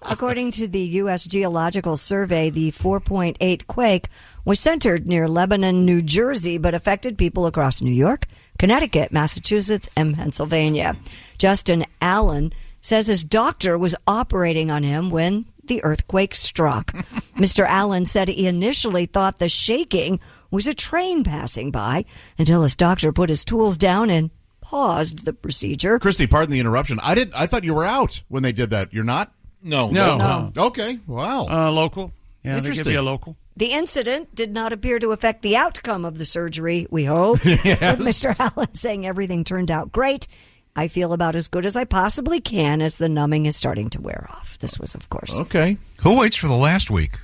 According to the U.S. Geological Survey, the 4.8 quake was centered near Lebanon, New Jersey, but affected people across New York, Connecticut, Massachusetts, and Pennsylvania. Justin Allen says his doctor was operating on him when the earthquake struck. Mr. Allen said he initially thought the shaking was a train passing by until his doctor put his tools down and paused the procedure. Christy, pardon the interruption. I thought you were out when they did that. You're not? No. Okay. Wow. Local. Yeah, they give you a local. The incident did not appear to affect the outcome of the surgery, we hope. Yes. With Mr. Allen saying everything turned out great. I feel about as good as I possibly can as the numbing is starting to wear off. This was, of course. Okay. Who waits for the last week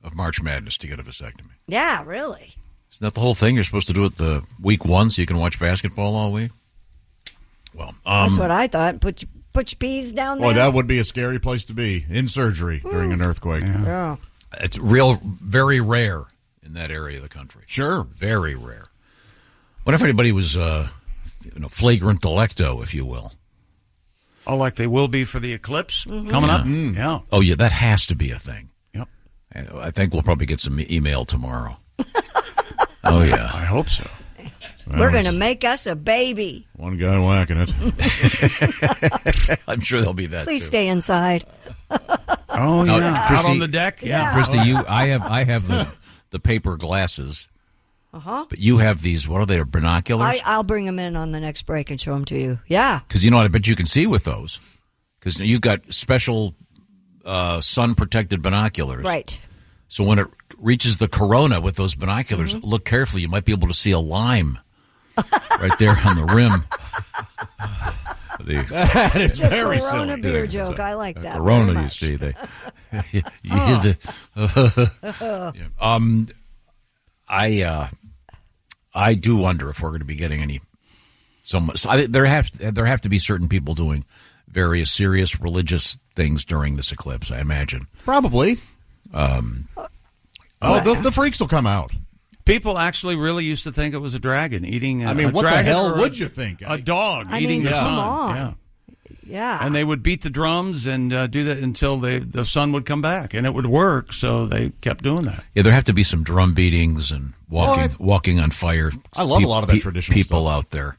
of March Madness to get a vasectomy? Yeah, really. Isn't that the whole thing? You're supposed to do it the week one so you can watch basketball all week? Well, that's what I thought. Put your peas down there. Boy, that would be a scary place to be, in surgery during an earthquake. Yeah. It's very rare in that area of the country. Sure. Very rare. What if anybody was, flagrant delicto, if you will? Oh, like they will be for the Eclipse coming up? Yeah. Oh, yeah, that has to be a thing. Yep. I think we'll probably get some email tomorrow. Oh, yeah. I hope so. We're going to make us a baby. One guy whacking it. I'm sure there'll be that. Please stay inside. Oh, yeah. Christy, out on the deck? Yeah. Christy, I have the paper glasses. Uh-huh. But you have these, what are they, binoculars? I'll bring them in on the next break and show them to you. Yeah. Because you know what, I bet you can see with those. Because you've got special sun-protected binoculars. Right. So when it reaches the corona with those binoculars, look carefully. You might be able to see a lime right there on the rim. That is very silly. Corona beer joke. I like that. Corona, you see. I do wonder if we're going to be getting any. There have to be certain people doing various serious religious things during this eclipse, I imagine. Probably. The freaks will come out. People actually really used to think it was a dragon eating. What the hell would you think? A dog eating the sun. Come on. Yeah. And they would beat the drums and do that until the sun would come back, and it would work. So they kept doing that. Yeah, there have to be some drum beatings and walking on fire. I love a lot of that traditional people stuff. Out there.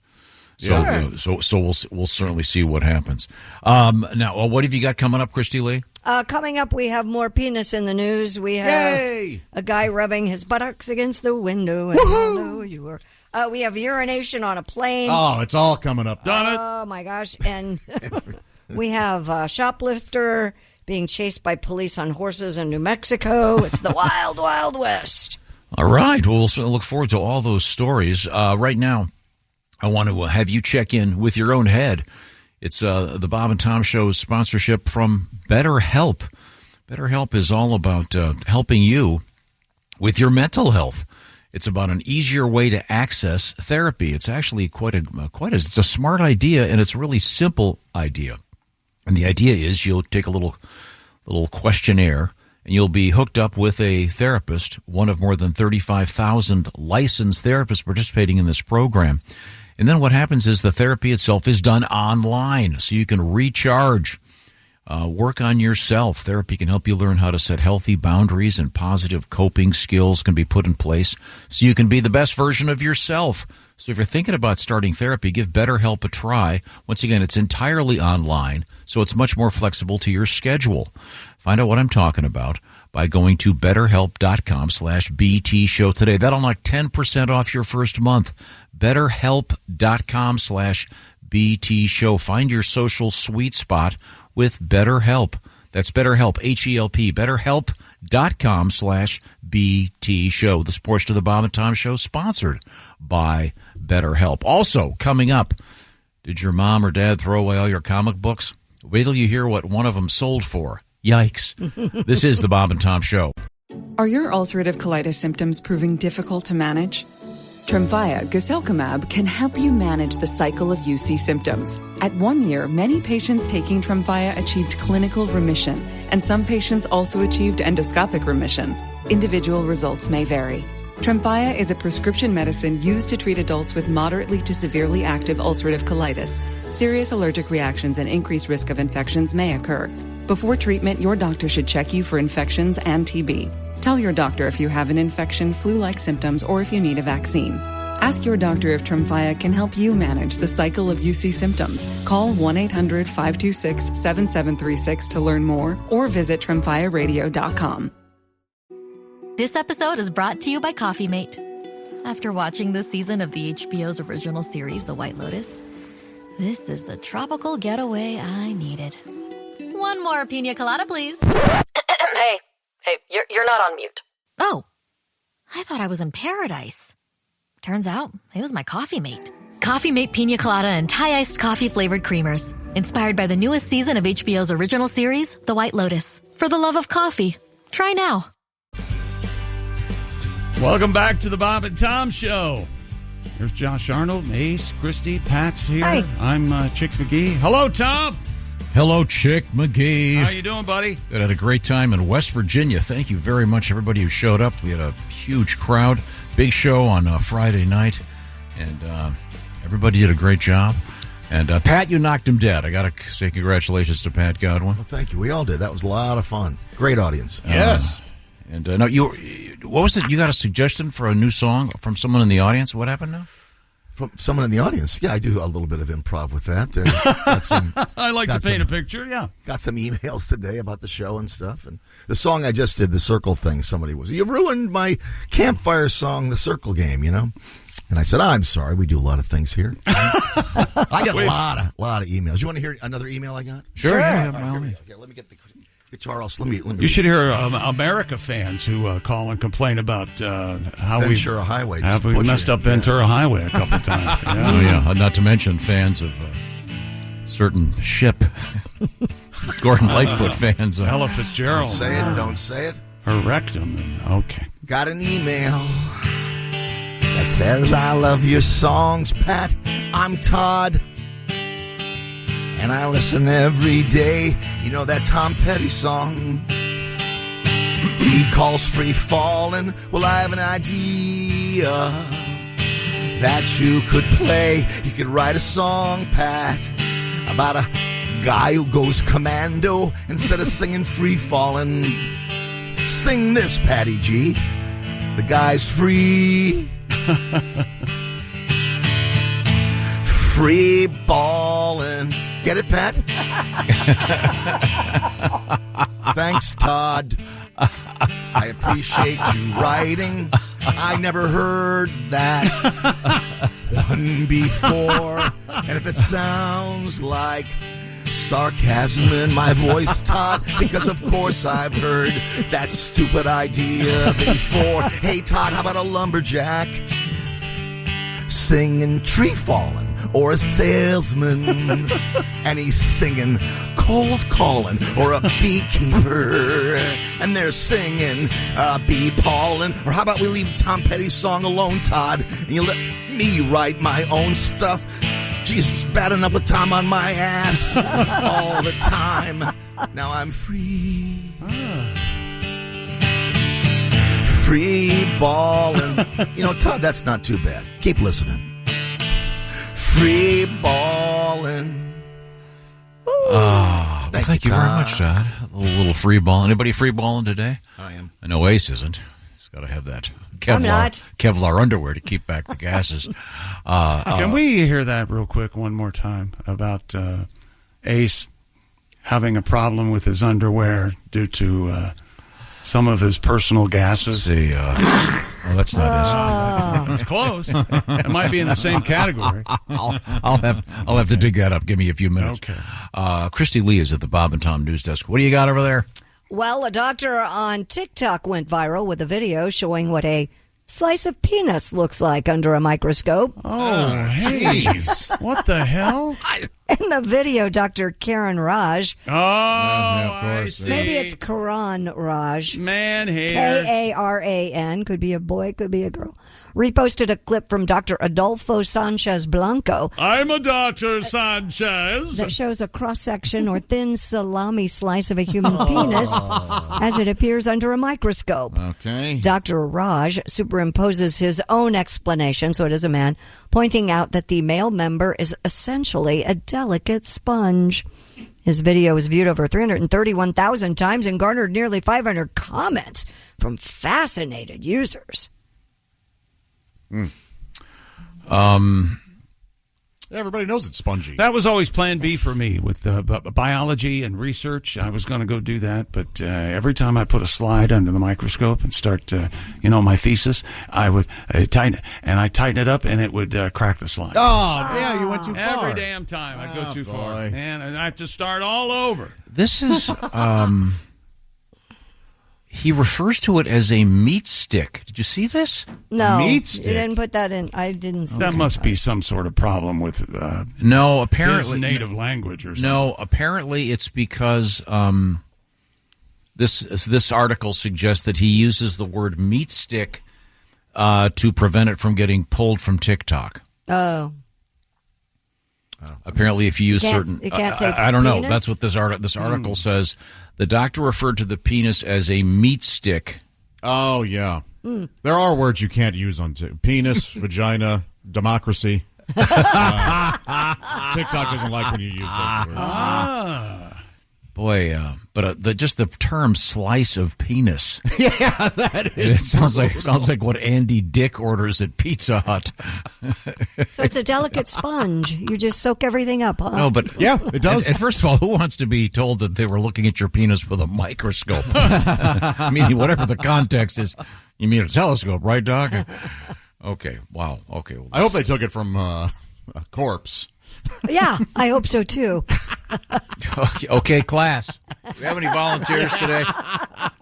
So we'll certainly see what happens. Now, what have you got coming up, Christy Lee? Coming up, we have more penis in the news. We have a guy rubbing his buttocks against the window. And we have urination on a plane. Oh, it's all coming up. Done it. Oh, my gosh. And we have a shoplifter being chased by police on horses in New Mexico. It's the wild, wild west. All right. Well, we'll certainly look forward to all those stories. Right now, I want to have you check in with your own head. It's the Bob and Tom Show's sponsorship from BetterHelp. BetterHelp is all about helping you with your mental health. It's about an easier way to access therapy. It's actually it's a smart idea, and it's a really simple idea. And the idea is you'll take a little questionnaire, and you'll be hooked up with a therapist, one of more than 35,000 licensed therapists participating in this program. And then what happens is the therapy itself is done online, so you can recharge, work on yourself. Therapy can help you learn how to set healthy boundaries, and positive coping skills can be put in place so you can be the best version of yourself. So if you're thinking about starting therapy, give BetterHelp a try. Once again, it's entirely online, so it's much more flexible to your schedule. Find out what I'm talking about by going to BetterHelp.com/BT Show today. That'll knock 10% off your first month. BetterHelp.com/BT Show. Find your social sweet spot with BetterHelp. That's BetterHelp, H-E-L-P, BetterHelp.com/BT Show. This portion of the Bob and Tom Show sponsored by BetterHelp. Also, coming up, did your mom or dad throw away all your comic books? Wait till you hear what one of them sold for. Yikes. This is the Bob and Tom Show. Are your ulcerative colitis symptoms proving difficult to manage? Tremfya guselkumab can help you manage the cycle of UC symptoms. At 1 year, many patients taking Tremfya achieved clinical remission, and some patients also achieved endoscopic remission. Individual results may vary. Tremfya is a prescription medicine used to treat adults with moderately to severely active ulcerative colitis. Serious allergic reactions and increased risk of infections may occur. Before treatment, your doctor should check you for infections and TB. Tell your doctor if you have an infection, flu-like symptoms, or if you need a vaccine. Ask your doctor if Tremfya can help you manage the cycle of UC symptoms. Call 1-800-526-7736 to learn more or visit TremfyaRadio.com. This episode is brought to you by Coffee Mate. After watching this season of the HBO's original series, The White Lotus, this is the tropical getaway I needed. One more pina colada, please. Hey, you're not on mute. Oh, I thought I was in paradise. Turns out it was my Coffee Mate. Coffee Mate pina colada and Thai iced coffee flavored creamers. Inspired by the newest season of HBO's original series, The White Lotus. For the love of coffee. Try now. Welcome back to the Bob and Tom Show. Here's Josh Arnold, Ace, Christy, Pat's here. Hi. I'm Chick McGee. Hello, Tom. Hello, Chick McGee. How you doing, buddy? We had a great time in West Virginia. Thank you very much, everybody who showed up. We had a huge crowd, big show on Friday night, and everybody did a great job. And Pat, you knocked him dead. I got to say congratulations to Pat Godwin. Well, thank you. We all did. That was a lot of fun. Great audience. Yes. And no, what was it? You got a suggestion for a new song from someone in the audience? What happened now? From someone in the audience. Yeah, I do a little bit of improv with that. I like to paint a picture, yeah. Got some emails today about the show and stuff. And the song I just did, the circle thing, you ruined my campfire song, The Circle Game, you know? And I said, I'm sorry. We do a lot of things here. I got a lot of emails. You want to hear another email I got? Sure. Yeah, okay, let me get the guitar. Let me. You should hear America fans who call and complain about how Ventura Highway. We messed up Ventura Highway a couple times. Yeah. Oh, yeah. Not to mention fans of certain ship. Gordon Lightfoot fans. Ella Fitzgerald. Don't say it. Her rectum. Okay. Got an email that says, I love your songs, Pat. I'm Todd. And I listen every day. You know that Tom Petty song? He calls Free Fallin'. Well, I have an idea that you could play. You could write a song, Pat, about a guy who goes commando instead of singing Free Fallin'. Sing this, Patty G. The guy's free. Free ballin'. Get it, Pat? Thanks, Todd. I appreciate you writing. I never heard that one before. And if it sounds like sarcasm in my voice, Todd, because of course I've heard that stupid idea before. Hey, Todd, how about a lumberjack singing Tree Fallin'? Or a salesman, and he's singing Cold Callin', or a beekeeper, and they're singing Bee Paulin'. Or how about we leave Tom Petty's song alone, Todd, and you let me write my own stuff? Jesus, bad enough with Tom on my ass all the time. Now I'm free. Free ballin'. You know, Todd, that's not too bad. Keep listening. Free ballin'. Thank you very much, Todd. A little free ball. Anybody free balling today? I am. I know Ace isn't. He's got to have that Kevlar underwear to keep back the gases. Can we hear that real quick one more time about Ace having a problem with his underwear due to some of his personal gases? Let's see. Well, that's not It's close. It might be in the same category. I'll have to dig that up. Give me a few minutes. Okay. Christy Lee is at the Bob and Tom News Desk. What do you got over there? Well, a doctor on TikTok went viral with a video showing what a slice of penis looks like under a microscope. Oh, Hayes. What the hell? In the video, Dr. Karen Raj. Oh, of course. I see. Maybe it's Karan Raj. Man hair. Karan. Could be a boy, could be a girl. Reposted a clip from Dr. Adolfo Sanchez Blanco. I'm a Dr. Sanchez. That shows a cross-section or thin salami slice of a human penis as it appears under a microscope. Okay. Dr. Raj superimposes his own explanation, so it is a man, pointing out that the male member is essentially a delicate sponge. His video was viewed over 331,000 times and garnered nearly 500 comments from fascinated users. Everybody knows it's spongy. That was always plan B for me with biology and research. I was going to go do that, but every time I put a slide under the microscope and start, my thesis, I would tighten it, and I tighten it up, and it would crack the slide. Oh, yeah, you went too far. Every damn time I'd go too far, and I have to start all over. This is... He refers to it as a meat stick. Did you see this? No, meat stick. You didn't put that in. I didn't see that. Must be some sort of problem with no, apparently his native language or something. No, apparently it's because this article suggests that he uses the word meat stick to prevent it from getting pulled from TikTok. Oh. Apparently, if you use certain, I don't know. Penis? That's what this article says. The doctor referred to the penis as a meat stick. Oh yeah, there are words you can't use on penis, vagina, democracy. TikTok doesn't like when you use those words. Boy, but just the term "slice of penis." Yeah, that is. It sounds like what Andy Dick orders at Pizza Hut. So it's a delicate sponge. You just soak everything up, huh? No, but yeah, it does. And first of all, who wants to be told that they were looking at your penis with a microscope? I mean, whatever the context is, you mean a telescope, right, Doc? Okay. Wow. Okay. Well, I hope they took it from a corpse. Yeah, I hope so too. Okay, class. Do we have any volunteers today? I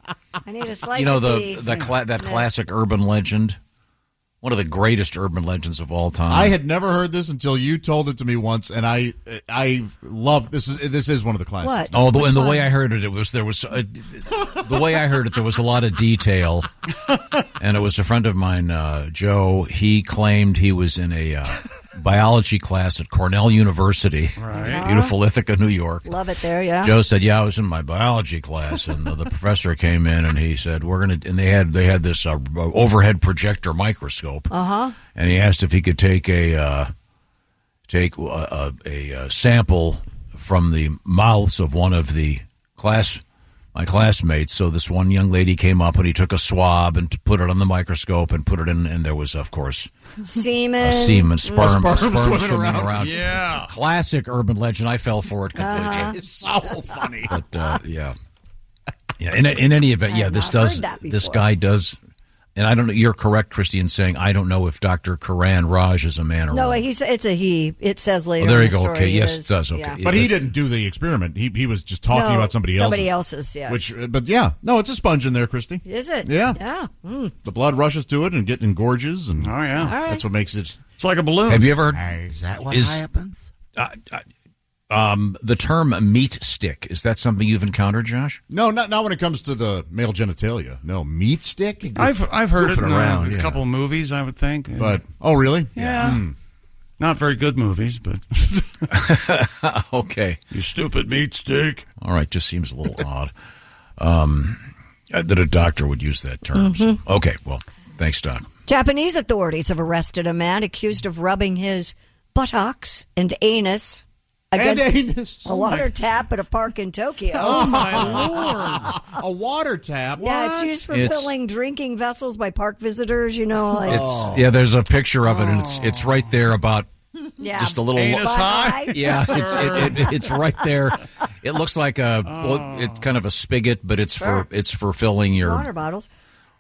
need a slice of beef. That classic urban legend, one of the greatest urban legends of all time. I had never heard this until you told it to me once, and I love this. This is one of the classics. What? Oh, the way I heard it, there was the way I heard it, there was a lot of detail, and it was a friend of mine, Joe. He claimed he was in a biology class at Cornell University, right. Beautiful Ithaca, New York. Love it there, yeah. Joe said, "Yeah, I was in my biology class," and the professor came in and he said, and they had this overhead projector microscope, and he asked if he could take a sample from the mouths of one of my classmates. So this one young lady came up and he took a swab and put it on the microscope and put it in, and there was, of course, sperm swimming around. Yeah, classic urban legend. I fell for it completely. It's so funny. But yeah. In any event, this guy does. And I don't know. You're correct, Christy, in saying I don't know if Dr. Karan Raj is a man or no. woman. It's a he. It says later. Oh, there in you the go. story Okay, yes, is, it does. Okay, yeah. But he didn't do the experiment. He was just talking about somebody else's. Yeah. But yeah, no, it's a sponge in there, Christy. Is it? Yeah. Yeah. The blood rushes to it and engorges, and oh yeah, right. That's what makes it. It's like a balloon. Have you ever heard? Is that what happens? The term meat stick, is that something you've encountered, Josh? No, not when it comes to the male genitalia. No, meat stick? I've heard it in around, a couple of movies, I would think. But, oh, really? Yeah. Not very good movies, but... Okay. You stupid meat stick. All right, just seems a little odd that a doctor would use that term. So. Okay, well, thanks, Doc. Japanese authorities have arrested a man accused of rubbing his buttocks and anus against a water tap at a park in Tokyo. Oh, my Lord. A water tap? Yeah, it's used for filling drinking vessels by park visitors, Yeah, there's a picture of it, and it's right there about just a little... Anus high? Yeah, it's right there. It looks like it's kind of a spigot, but it's for filling your... water bottles.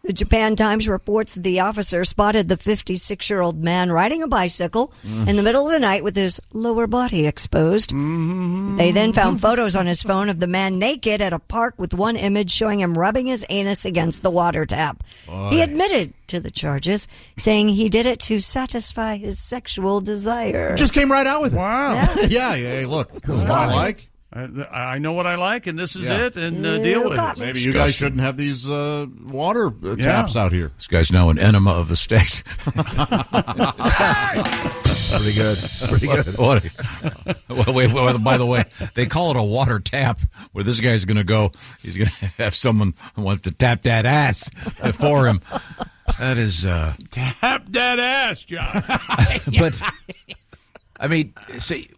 The Japan Times reports the officer spotted the 56-year-old man riding a bicycle in the middle of the night with his lower body exposed. They then found photos on his phone of the man naked at a park with one image showing him rubbing his anus against the water tap. He admitted to the charges, saying he did it to satisfy his sexual desire. Just came right out with it. Wow. Yeah, look. This is what I like. I know what I like, and this is it, and deal with it. Maybe you guys shouldn't have these water taps out here. This guy's now an enema of the state. Pretty good. Pretty good. Wait, by the way, they call it a water tap, where this guy's going to go. He's going to have someone who wants to tap that ass for him. That is... Tap that ass, John. But... I mean, see,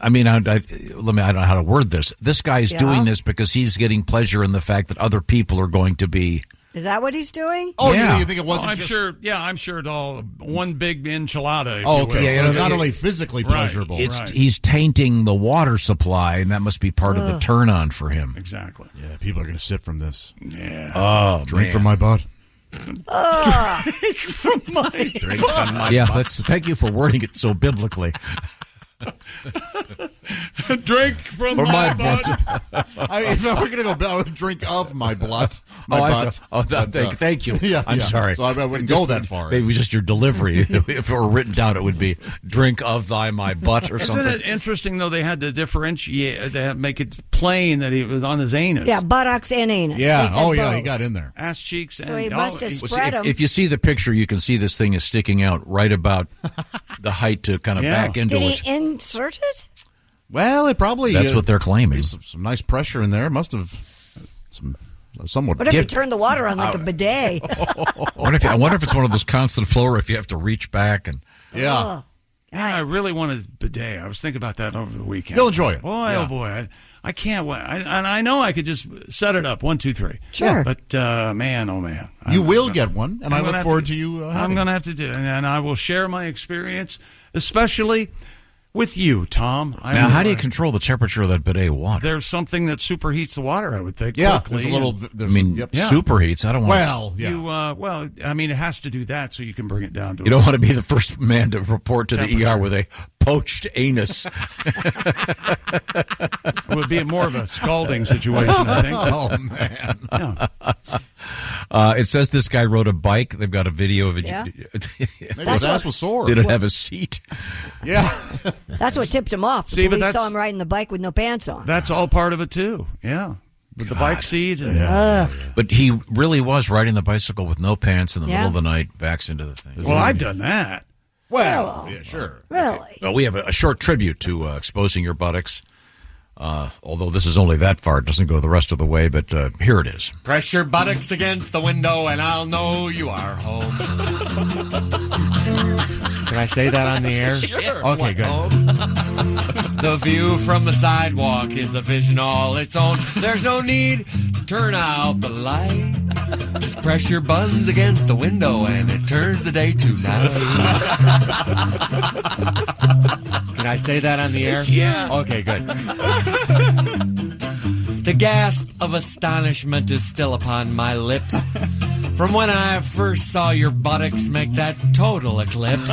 I don't know how to word this. This guy's doing this because he's getting pleasure in the fact that other people are going to be Is that what he's doing? Oh, yeah. You think it wasn't I'm sure. Yeah, I'm sure it's all one big enchilada. Oh, okay. So it's not only physically pleasurable. He's tainting the water supply, and that must be part of the turn-on for him. Exactly. Yeah, people are going to sip from this. Yeah. Oh, drink from my butt. Drink from my butt. Yeah, thank you for wording it so biblically. Drink from my butt. If I were going to go, I would drink of my butt. Butt. Thank you. Yeah, I'm sorry. So I wouldn't go that far. Maybe just your delivery. If it were written down, it would be drink of my butt or something. Isn't it interesting, though, they had to differentiate, they had to make it plain that he was on his anus. Yeah, buttocks and anus. Yeah. Oh, yeah, he got in there. Ass cheeks. So he must have spread them. If you see the picture, you can see this thing is sticking out right about the height to kind of back into Did it. he insert it? Well, it probably... That's what they're claiming. Some nice pressure in there. Must have somewhat... What if you turn the water on like a bidet? I wonder if it's one of those constant flow or if you have to reach back and... Yeah. I really wanted a bidet. I was thinking about that over the weekend. You'll enjoy it. Boy, oh boy. I can't wait. And I know I could just set it up. 1, 2, 3. Sure. But, man, oh, man. You will get one, and I look forward to you having I'm going to have to do it. And I will share my experience, especially... with you, Tom. Now, how do you control the temperature of that bidet water? There's something that superheats the water, I would think. Yeah, quickly. there's a little... superheats. I don't want it has to do that so you can bring it down to... You don't want to be the first man to report to the ER with a poached anus. It would be more of a scalding situation, I think. Oh, man. Yeah. It says this guy rode a bike. They've got a video of it. Yeah. Maybe his ass was sore. Did it have a seat? Yeah. That's what tipped him off. The police saw him riding the bike with no pants on. That's all part of it, too. Yeah. With the bike seat. But he really was riding the bicycle with no pants in the middle of the night, backs into the thing. Well, I've done that. Well, yeah, sure. Really? Well, we have a short tribute to exposing your buttocks. Although this is only that far, it doesn't go the rest of the way, but here it is. Press your buttocks against the window and I'll know you are home. Can I say that on the air? Sure. Okay, good. The view from the sidewalk is a vision all its own. There's no need to turn out the light. Just press your buns against the window and it turns the day to night. Can I say that on the air? Yeah. Okay, good. The gasp of astonishment is still upon my lips from when I first saw your buttocks make that total eclipse.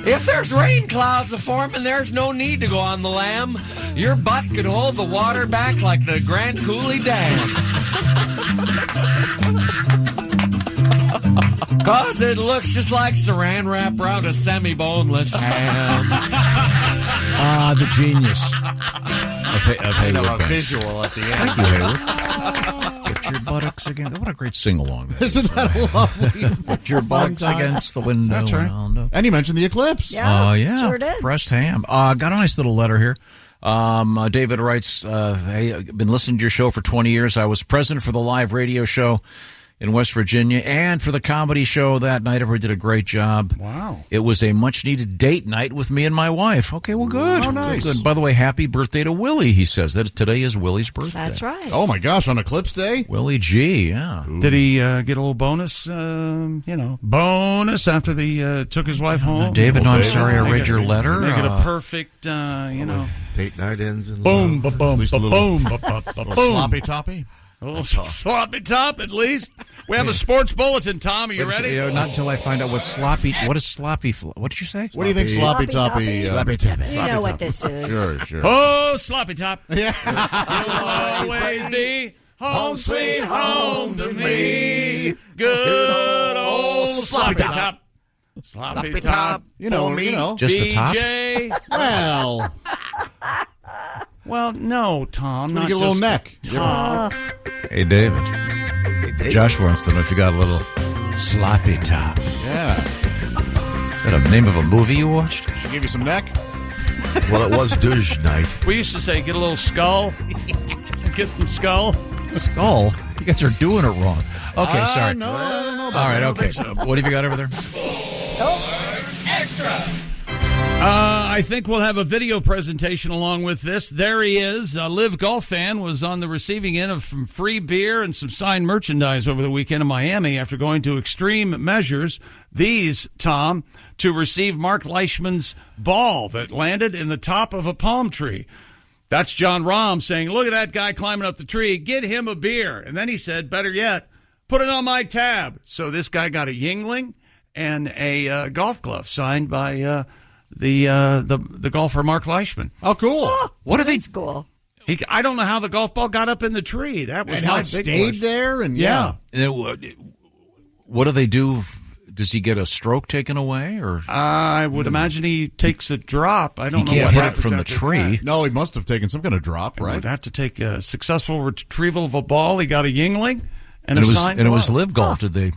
If there's rain clouds a-forming, there's no need to go on the lam. Your butt could hold the water back like the Grand Coulee Dam. 'Cause it looks just like saran wrap around a semi-boneless ham. The genius. Of Hayward a visual at the end. Thank you, Hayward. Put your buttocks against... What a great sing-along. Isn't that lovely? Put your buttocks against the window. That's right. And he mentioned the eclipse. Yeah, sure did. Pressed ham. Got a nice little letter here. David writes, hey, I've been listening to your show for 20 years. I was president for the live radio show in West Virginia and for the comedy show that night. Everybody did a great job. Wow. It was a much-needed date night with me and my wife. Okay, well, good. Oh, nice. Good. By the way, happy birthday to Willie. He says that today is Willie's birthday. That's right. Oh, my gosh, on Eclipse Day? Willie G, yeah. Ooh. Did he get a little bonus, bonus after he took his wife home? David, no, I'm sorry I read your letter. Make it a perfect, Date night ends in boom, love. boom, boom, boom, sloppy toppy. A little sloppy top, at least. We have a sports bulletin, Tom. Are you ready? Not until I find out what is sloppy. What did you say? What do you think sloppy toppy? Sloppy toppy. You know what this is. Sure. Oh, sloppy top. Yeah. You'll always be home sweet home to me. Good old sloppy top. Sloppy top. You know. Just the top? BJ. Well, no, Tom. Not get a little neck. Top. Hey, David. Josh wants to know if you got a little sloppy top. Yeah. Is that a name of a movie you watched? She gave you some neck? Well, it was douche night. We used to say, get a little skull. Get some skull. Skull? You guys are doing it wrong. Okay, sorry. No, I don't know about All right, that. okay. What have you got over there? Extra. I think we'll have a video presentation along with this. There he is. A Live Golf fan was on the receiving end of some free beer and some signed merchandise over the weekend in Miami after going to extreme measures. These, Tom, to receive Mark Leishman's ball that landed in the top of a palm tree. That's John Rahm saying, look at that guy climbing up the tree. Get him a beer. And then he said, better yet, put it on my tab. So this guy got a Yingling and a golf glove signed by the golfer Mark Leishman. Oh, cool! What are they? Cool. I don't know how the golf ball got up in the tree. That was and how it stayed there, and yeah. What do they do? Does he get a stroke taken away, or I would imagine he takes a drop. I don't know. He can't what hit it from the tree. No, he must have taken some kind of drop, right? Would have to take a successful retrieval of a ball. He got a Yingling and a signed glove. It was Live Golf. Did they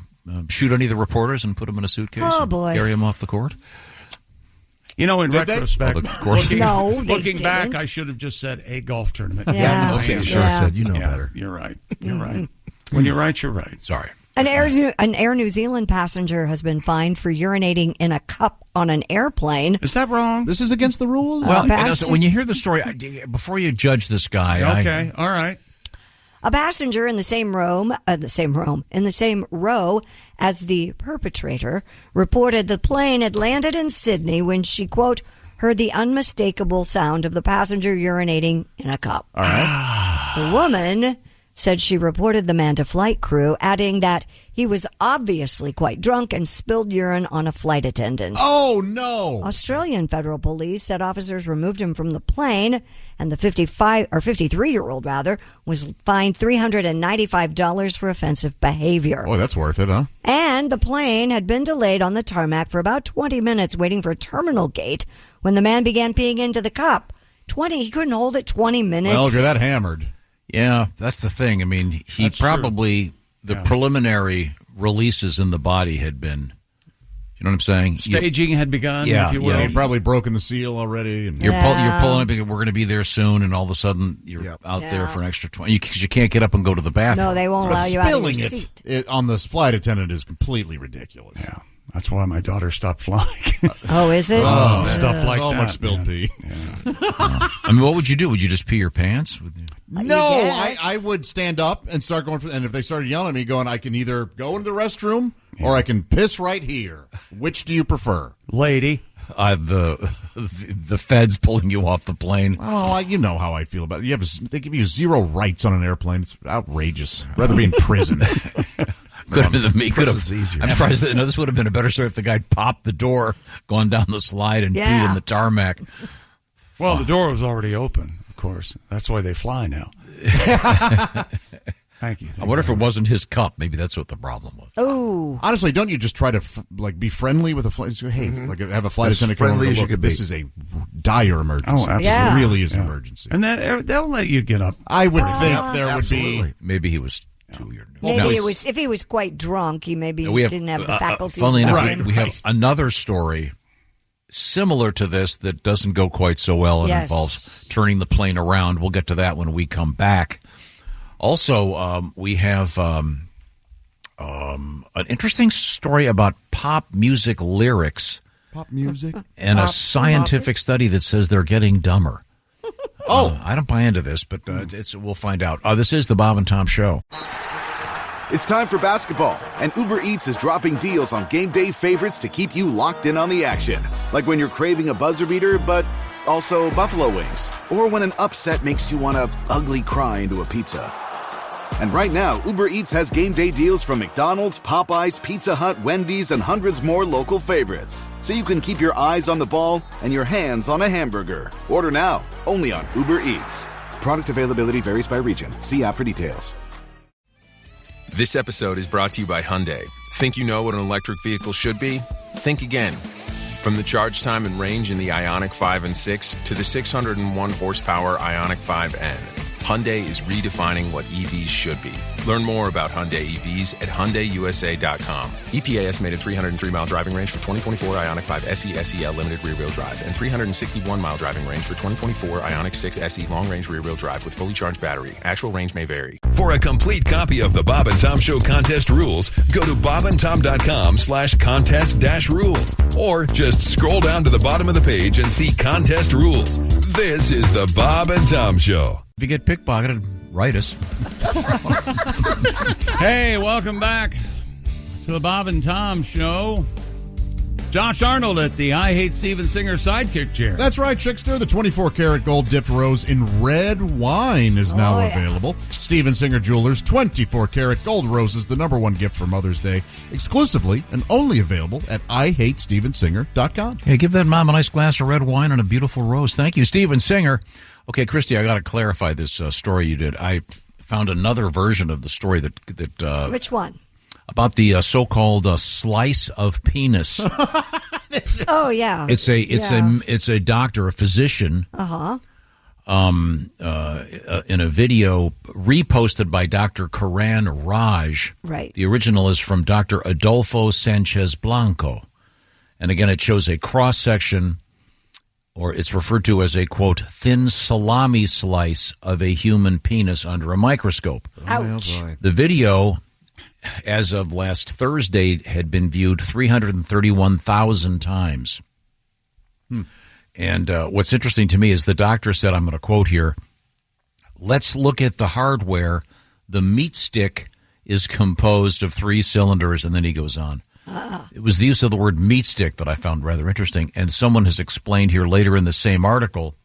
shoot any of the reporters and put them in a suitcase? Oh boy! Carry them off the court. You know, in retrospect, looking back, didn't. I should have just said a golf tournament. Yeah. Okay, sure said. You know better. You're right. You're right. When you're right, you're right. Sorry. An Air New Zealand passenger has been fined for urinating in a cup on an airplane. Is that wrong? This is against the rules? Well, so when you hear the story, before you judge this guy... Okay, all right. A passenger in the same row as the perpetrator reported the plane had landed in Sydney when she, quote, heard the unmistakable sound of the passenger urinating in a cup. All right. The woman said she reported the man to flight crew, adding that he was obviously quite drunk and spilled urine on a flight attendant. Oh, no. Australian federal police said officers removed him from the plane, and the 53-year-old was fined $395 for offensive behavior. Oh, that's worth it, huh? And the plane had been delayed on the tarmac for about 20 minutes waiting for terminal gate when the man began peeing into the cup. He couldn't hold it 20 minutes. Well, you're that hammered. Yeah, that's the thing. I mean, That's probably, true. the preliminary releases in the body had been, you know what I'm saying? Staging had begun, if you will. You'd probably broken the seal already. And You're pulling up, we're going to be there soon, and all of a sudden you're out there for an extra 20, because you can't get up and go to the bathroom. No, they won't allow you out of your seat. It on the flight attendant is completely ridiculous. Yeah. That's why my daughter stopped flying. Oh, is it? Stuff like so that. much spilled pee. Yeah. I mean, what would you do? Would you just pee your pants? No, I would stand up and start going and if they started yelling at me, going, I can either go into the restroom or I can piss right here. Which do you prefer? Lady. The feds pulling you off the plane. Oh, you know how I feel about it. They give you zero rights on an airplane. It's outrageous. I'd rather be in prison. Could have been me. Could have. Easier. I'm surprised that this would have been a better story if the guy popped the door, gone down the slide, and peed in the tarmac. Well, the door was already open, of course. That's why they fly now. Thank you. I wonder if it wasn't his cup. Maybe that's what the problem was. Oh, honestly, don't you just try to be friendly with a flight? Hey, have a flight attendant come over and look. This is a dire emergency. Oh, absolutely. It really is an emergency. And they'll let you get up. I would think there would be. Maybe he was. Maybe if he was quite drunk, he didn't have the faculties. Funnily enough, we have another story similar to this that doesn't go quite so well. It involves turning the plane around. We'll get to that when we come back. Also, we have an interesting story about pop music lyrics. Pop music? And a scientific study that says they're getting dumber. I don't buy into this, but we'll find out. This is the Bob and Tom Show. It's time for basketball, and Uber Eats is dropping deals on game day favorites to keep you locked in on the action. Like when you're craving a buzzer beater, but also buffalo wings. Or when an upset makes you want to ugly cry into a pizza. And right now, Uber Eats has game day deals from McDonald's, Popeyes, Pizza Hut, Wendy's, and hundreds more local favorites. So you can keep your eyes on the ball and your hands on a hamburger. Order now, only on Uber Eats. Product availability varies by region. See app for details. This episode is brought to you by Hyundai. Think you know what an electric vehicle should be? Think again. From the charge time and range in the Ioniq 5 and 6 to the 601 horsepower Ioniq 5N. Hyundai is redefining what EVs should be. Learn more about Hyundai EVs at HyundaiUSA.com. EPA estimated 303-mile driving range for 2024 Ioniq 5 SE SEL limited rear-wheel drive and 361-mile driving range for 2024 Ioniq 6 SE long-range rear-wheel drive with fully charged battery. Actual range may vary. For a complete copy of the Bob and Tom Show contest rules, go to bobandtom.com/contest-rules or just scroll down to the bottom of the page and see contest rules. This is the Bob and Tom Show. If you get pickpocketed, write us. Hey, welcome back to the Bob and Tom Show. Josh Arnold at the I Hate Steven Singer sidekick chair. That's right, Chickster. The 24-karat gold dipped rose in red wine is now available. Steven Singer Jewelers 24-karat gold roses, the #1 gift for Mother's Day, exclusively and only available at IHateStevenSinger.com. Hey, give that mom a nice glass of red wine and a beautiful rose. Thank you, Steven Singer. Okay, Christy, I got to clarify this story you did. I found another version of the story that Which one? About the so-called slice of penis. Oh yeah, it's a doctor, a physician. In a video reposted by Dr. Karan Raj. Right. The original is from Dr. Adolfo Sanchez Blanco, and again, it shows a cross section. Or it's referred to as a, quote, thin salami slice of a human penis under a microscope. Ouch. The video, as of last Thursday, had been viewed 331,000 times. And what's interesting to me is the doctor said, I'm going to quote here, "Let's look at the hardware. The meat stick is composed of 3 cylinders," and then he goes on. It was the use of the word meat stick that I found rather interesting, and someone has explained here later in the same article,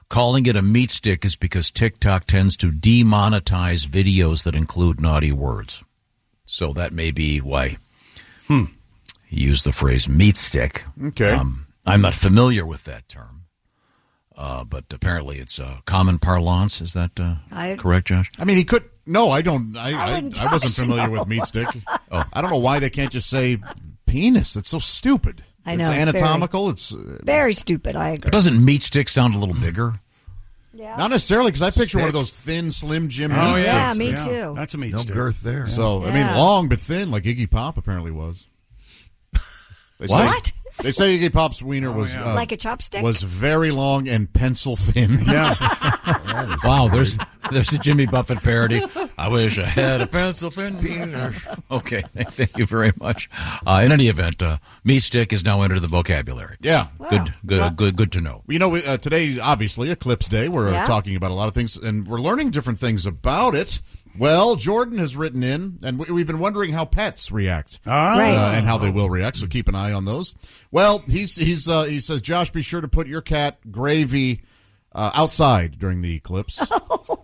calling it a meat stick is because TikTok tends to demonetize videos that include naughty words. So that may be why he used the phrase meat stick. Okay. I'm not familiar with that term, but apparently it's common parlance. Is that correct, Josh? I mean, he could... No, I don't. I wasn't familiar with meat stick. I don't know why they can't just say penis. That's so stupid. I know. It's anatomical. It's very stupid. I agree. But doesn't meat stick sound a little bigger? Yeah. Not necessarily, because I picture one of those thin, Slim Jim meat sticks. Yeah, me too. That's a meat no stick. girth there. So, I mean, long but thin, like Iggy Pop apparently was. What? They say Iggy Pop's wiener was like a chopstick. Was very long and pencil thin. Yeah. Wow, there's a Jimmy Buffett parody. I wish I had a pencil thin penis. Okay, thank you very much. In any event, meat stick is now entered the vocabulary. Yeah, wow. Good to know. You know, today obviously Eclipse Day. We're talking about a lot of things, and we're learning different things about it. Well, Jordan has written in, and we've been wondering how pets react, and how they will react. So keep an eye on those. Well, he says, Josh, be sure to put your cat Gravy outside during the eclipse.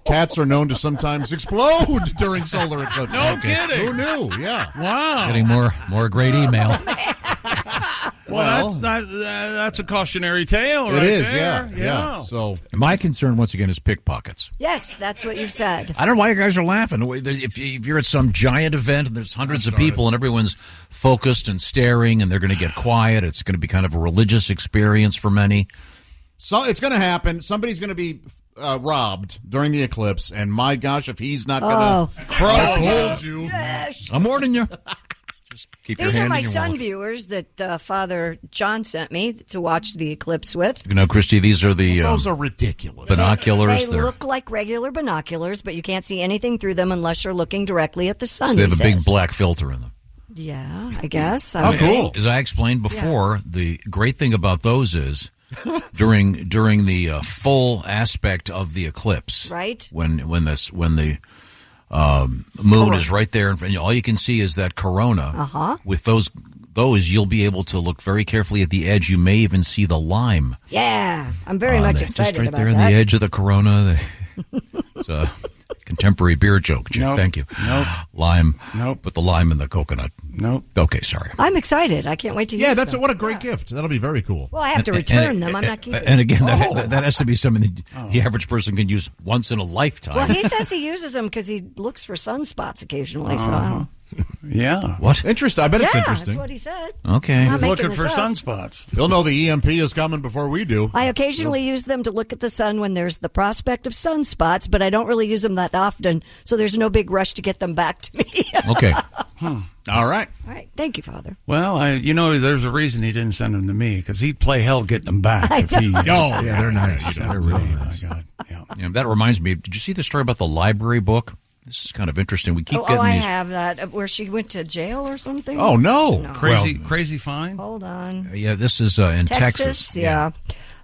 Cats are known to sometimes explode during solar eclipse. No kidding. Who knew? Yeah. Wow. Getting more great email. Well, that's a cautionary tale, right? It is, there. Yeah. So my concern once again is pickpockets. Yes, that's what you said. I don't know why you guys are laughing. If you're at some giant event and there's hundreds of people and everyone's focused and staring and they're going to get quiet, it's going to be kind of a religious experience for many. So it's going to happen. Somebody's going to be robbed during the eclipse, and my gosh, if he's not going to... I told you. Yes. I'm warning you. Keep These your are hand my in your sun wallet. viewers that Father John sent me to watch the eclipse with. You know, Christy, these are the those are ridiculous binoculars. They look like regular binoculars, but you can't see anything through them unless you're looking directly at the sun. So they have a big black filter in them. Yeah, I guess. Cool! As I explained before, the great thing about those is during the full aspect of the eclipse, right? When the moon is right there in front, all you can see is that corona. With those you'll be able to look very carefully at the edge. You may even see the lime. Yeah, I'm very much excited just right about there that. in the edge of the corona. It's a contemporary beer joke, Jim. Nope. Thank you. Nope. Lime. Nope. But the lime and the coconut. Nope. Okay, sorry. I'm excited. I can't wait to use them. What a great gift. That'll be very cool. Well, I have to return them. I'm not keeping them. And again, that has to be something that the average person can use once in a lifetime. Well, he says he uses them because he looks for sunspots occasionally. So I don't. Yeah. What? Interesting. I bet it's Yeah, interesting. that's what he said. Okay. He's looking for sunspots. He'll know the EMP is coming before we do. I occasionally use them to look at the sun when there's the prospect of sunspots, but I don't really use them that often, so there's no big rush to get them back to me. Okay. All right. All right. Thank you, Father. Well, there's a reason he didn't send them to me, because he'd play hell getting them back. If he, yeah, they're nice. They're really nice. Yeah, that reminds me. Did you see the story about the library book? This is kind of interesting. We keep getting I these. have that. Where she went to jail or something? Oh, no. Crazy fine? Hold on. Yeah, this is in Texas. Yeah.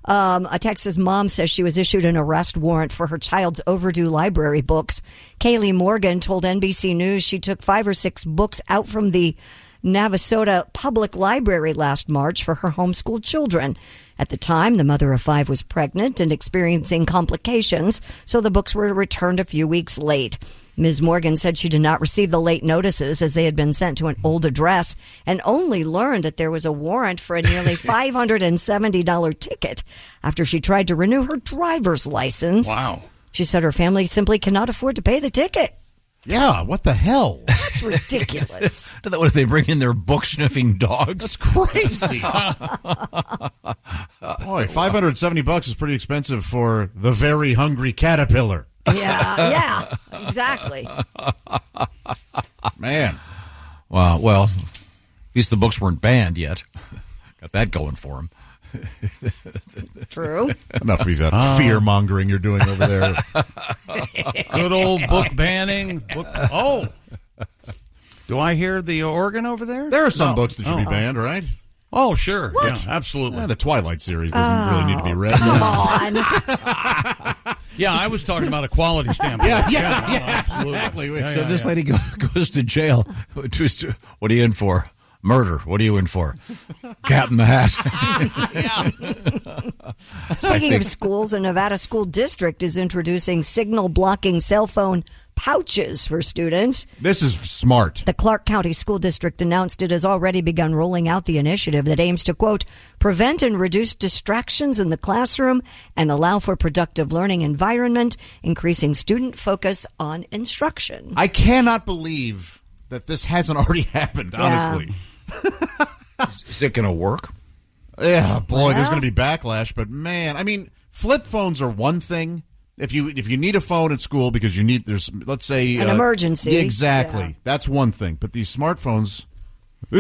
A Texas mom says she was issued an arrest warrant for her child's overdue library books. Kaylee Morgan told NBC News she took 5 or 6 books out from the Navasota Public Library last March for her homeschooled children. At the time, the mother of 5 was pregnant and experiencing complications, so the books were returned a few weeks late. Ms. Morgan said she did not receive the late notices as they had been sent to an old address and only learned that there was a warrant for a nearly $570 ticket after she tried to renew her driver's license. Wow. She said her family simply cannot afford to pay the ticket. Yeah, what the hell? That's ridiculous. What if they bring in their book-sniffing dogs? That's crazy. Boy, $570 is pretty expensive for the very hungry caterpillar. Yeah, exactly. Man. Wow, well, at least the books weren't banned yet. Got that going for them. True. Enough of that fear-mongering you're doing over there. Good old book banning. Oh. Do I hear the organ over there? There are some books that should be banned, right? Oh, sure. What? Yeah, absolutely. The Twilight series doesn't really need to be read. Come on. Yeah, I was talking about a quality standpoint. Yeah, exactly. So this lady goes to jail. What are you in for? Murder. What are you in for? Cat in the Hat. Speaking of schools, the Nevada School District is introducing signal-blocking cell phone pouches for students. This is smart. The Clark County School District announced it has already begun rolling out the initiative that aims to, quote, prevent and reduce distractions in the classroom and allow for productive learning environment, increasing student focus on instruction. I cannot believe that this hasn't already happened, honestly. Is it going to work? Yeah, boy, there's going to be backlash. But, man, I mean, flip phones are one thing. If you need a phone at school because let's say an emergency. Exactly. Yeah. That's one thing. But these smartphones. On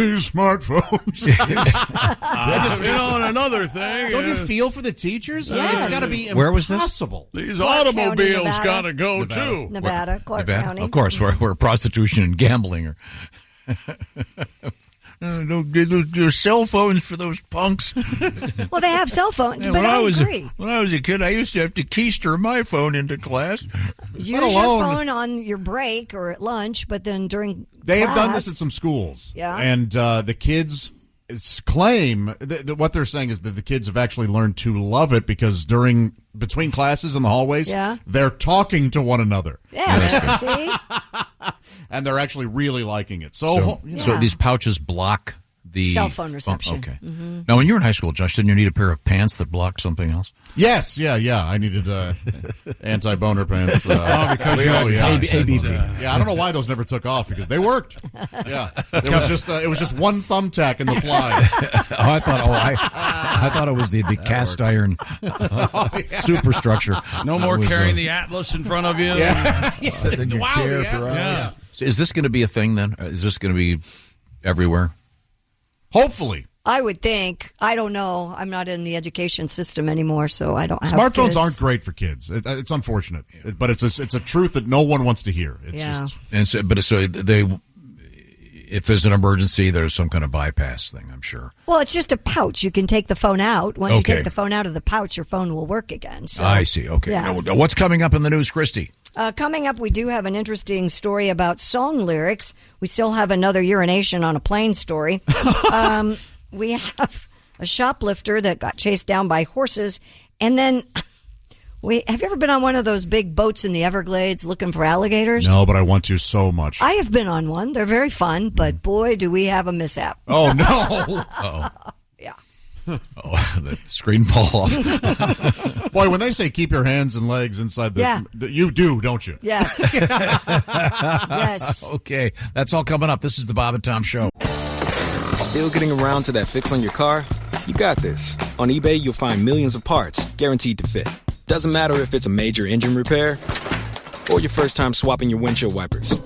another thing. Don't you feel for the teachers? Yes. It's got to be impossible. Where was this? These Clark automobiles County, got to go, too. Nevada, Clark County. Of course, where prostitution and gambling are. Don't get those cell phones for those punks. Well, they have cell phones, but I agree. When I was a kid, I used to have to keyster my phone into class. Use your phone on your break or at lunch, but then during They class, have done this at some schools. Yeah. And the kids claim that what they're saying is that the kids have actually learned to love it because between classes in the hallways, they're talking to one another. Yeah, see? And they're actually really liking it. So these pouches block the cell phone reception. Okay. Mm-hmm. Now, when you were in high school, Josh, didn't you need a pair of pants that blocked something else? Yes, yeah. I needed anti-boner pants. Because ABP. Yeah, I don't know why those never took off because they worked. Yeah, it was just one thumbtack in the fly. I thought it was the cast iron superstructure. No more carrying the Atlas in front of you. Yeah. So is this going to be a thing then? Is this going to be everywhere? Hopefully. I would think. I don't know. I'm not in the education system anymore, so I don't have Smartphones kids. aren't great for kids. It's unfortunate, but it's a truth that no one wants to hear. If there's an emergency, there's some kind of bypass thing, I'm sure. Well, it's just a pouch. You can take the phone out. Once you take the phone out of the pouch, your phone will work again. So, I see. Okay. Yes. Now, what's coming up in the news, Christy? Coming up, we do have an interesting story about song lyrics. We still have another urination on a plane story. We have a shoplifter that got chased down by horses. And then, have you ever been on one of those big boats in the Everglades looking for alligators? No, but I want to so much. I have been on one. They're very fun, but boy, do we have a mishap. Oh, no. Yeah. The screen fall off. Boy, when they say keep your hands and legs inside you do, don't you? Yes. Yes. Okay, that's all coming up. This is the Bob and Tom Show. Still getting around to that fix on your car? You got this. On eBay, you'll find millions of parts guaranteed to fit. Doesn't matter if it's a major engine repair or your first time swapping your windshield wipers.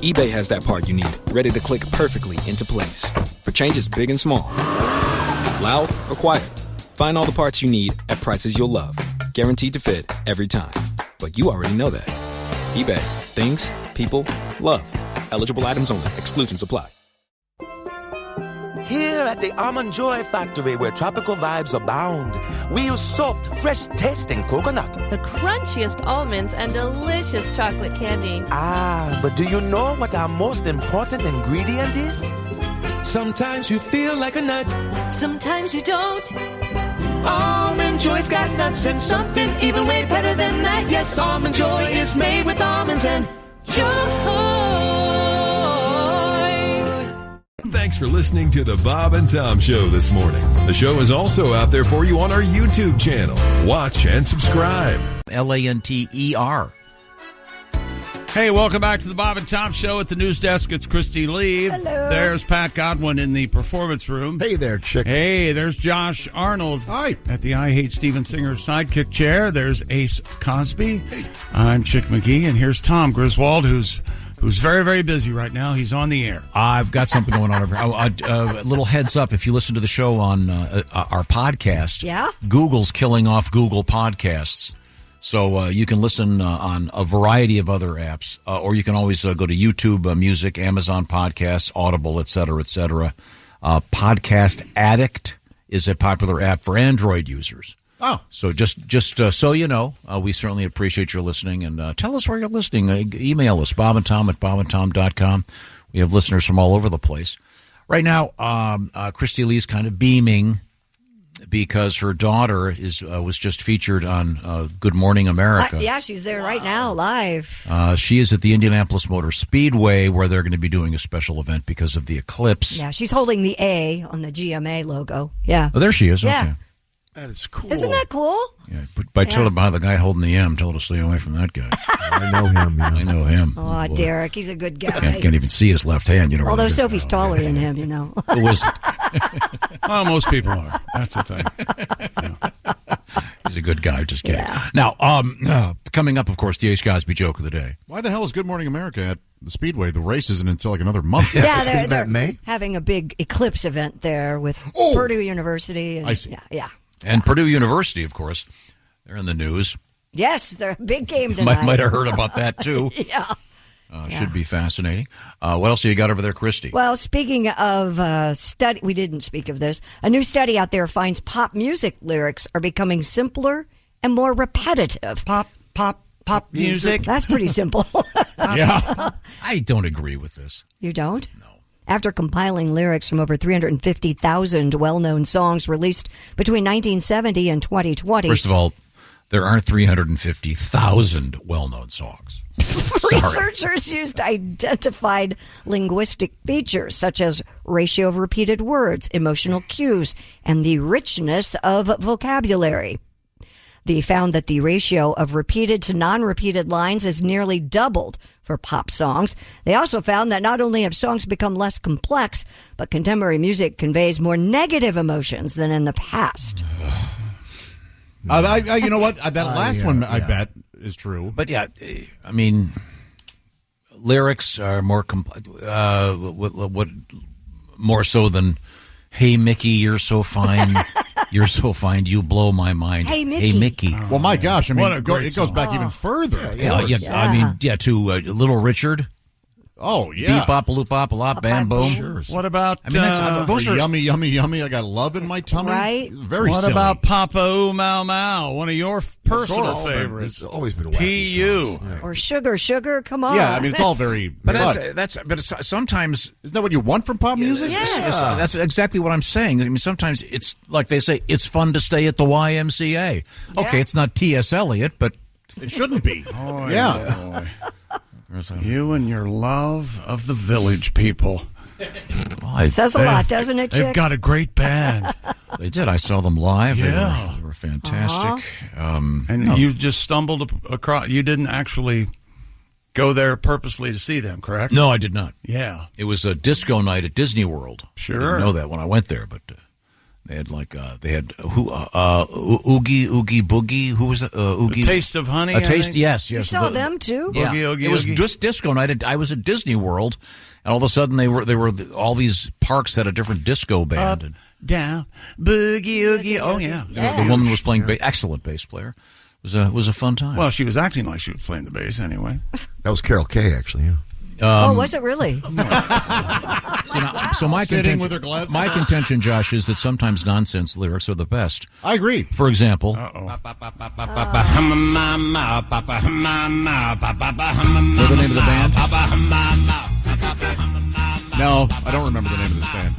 eBay has that part you need, ready to click perfectly into place for changes big and small. Loud or quiet, find all the parts you need at prices you'll love. Guaranteed to fit every time. But you already know that. eBay. Things, people, love. Eligible items only. Exclusions apply. Here at the Almond Joy Factory, where tropical vibes abound, we use soft, fresh-tasting coconut. The crunchiest almonds and delicious chocolate candy. Ah, but do you know what our most important ingredient is? Sometimes you feel like a nut. Sometimes you don't. Almond Joy's got nuts and something even way better than that. Yes, Almond Joy is made with almonds and joy. Thanks for listening to the Bob and Tom Show this morning. The show is also out there for you on our YouTube channel. Watch and subscribe. LANTER. Hey, welcome back to the Bob and Tom Show at the news desk. It's Christy Lee. Hello. There's Pat Godwin in the performance room. Hey there, chick. Hey, there's Josh Arnold. Hi. At the I Hate Steven Singer sidekick chair. There's Ace Cosby. Hey. I'm Chick McGee, and here's Tom Griswold, who's very, very busy right now. He's on the air. I've got something going on over here. A little heads up, if you listen to the show on our podcast, Google's killing off Google Podcasts. So you can listen on a variety of other apps, or you can always go to YouTube Music, Amazon Podcasts, Audible, et cetera, et cetera. Podcast Addict is a popular app for Android users. Oh. So just so you know, we certainly appreciate your listening, and tell us where you're listening. Email us, bobandtom@bobandtom.com. We have listeners from all over the place. Right now, Christy Lee's kind of beaming because her daughter was just featured on Good Morning America. Yeah, she's there right now, live. She is at the Indianapolis Motor Speedway, where they're going to be doing a special event because of the Eclipse. Yeah, she's holding the A on the GMA logo. Yeah. Oh, there she is. Yeah. Okay. That is cool. Isn't that cool? Yeah, but tell about the guy holding the M. Tell her to stay away from that guy. I know him. Yeah. I know him. Oh, Derek, he's a good guy. Can't even see his left hand. Although Sophie's taller than him, you know. Who is it? Well, most people are. That's the thing. Yeah. He's a good guy. Just kidding. Yeah. Now, coming up, of course, the Ace Cosby joke of the day. Why the hell is Good Morning America at the Speedway? The race isn't until like another month. Yeah, they're having a big Eclipse event there with Purdue University. And, I see. Yeah. And Purdue University, of course, they're in the news. Yes, they're a big game tonight. Might have heard about that, too. Yeah. Should be fascinating. What else have you got over there, Christy? Well, speaking of study, we didn't speak of this. A new study out there finds pop music lyrics are becoming simpler and more repetitive. Pop music. That's pretty simple. Yeah. I don't agree with this. You don't? No. After compiling lyrics from over 350,000 well-known songs released between 1970 and 2020. First of all, there aren't 350,000 well-known songs. Researchers used identified linguistic features such as ratio of repeated words, emotional cues, and the richness of vocabulary. They found that the ratio of repeated to non-repeated lines is nearly doubled for pop songs. They also found that not only have songs become less complex, but contemporary music conveys more negative emotions than in the past. You know what? That last one, I bet, is true. But yeah, I mean, lyrics are more what more so than "Hey Mickey, you're so fine, you're so fine, you blow my mind." Hey Mickey. Hey Mickey. Well, my gosh, I mean, What a great it goes back song. even further. Yeah, I mean, to Little Richard. Oh, yeah. Beep, bop, a loop, bop, a lop, bam, boom. Sure. What about I mean, those are yummy, yummy, yummy. I got love in my tummy. Right. Very What silly. about Papa Ooh Mau Mau? One of your personal all been- favorites. it's always been wacky P.U. songs. Or sugar, come on. Yeah, I mean, it's all very. But sometimes isn't that what you want from pop music? Yes. That's exactly what I'm saying. I mean, sometimes it's like they say, it's fun to stay at the YMCA. Okay, it's not T.S. Eliot, but it shouldn't be. Oh, yeah. Boy. You and your love of the Village People. It says a lot, doesn't it, Chick? They've got a great band. They did. I saw them live. Yeah. They were fantastic. And you just stumbled across. You didn't actually go there purposely to see them, correct? No, I did not. Yeah. It was a disco night at Disney World. Sure. I didn't know that when I went there, but they had Oogie Boogie. Who was it? Oogie. A Taste of Honey. A Taste. Yes. You saw them too. Yeah. Oogie, it was just disco night. I was at Disney World, and all of a sudden they were all these parks had a different disco band. Up, down, boogie oogie. Oh yeah. The woman was playing excellent bass player. It was a fun time. Well, she was acting like she was playing the bass anyway. That was Carol Kay, actually. Yeah. Was it really? So my Sitting with her glasses. My contention, Josh, is that sometimes nonsense lyrics are the best. I agree. For example, what's the name of the band? No, I don't remember the name of this band.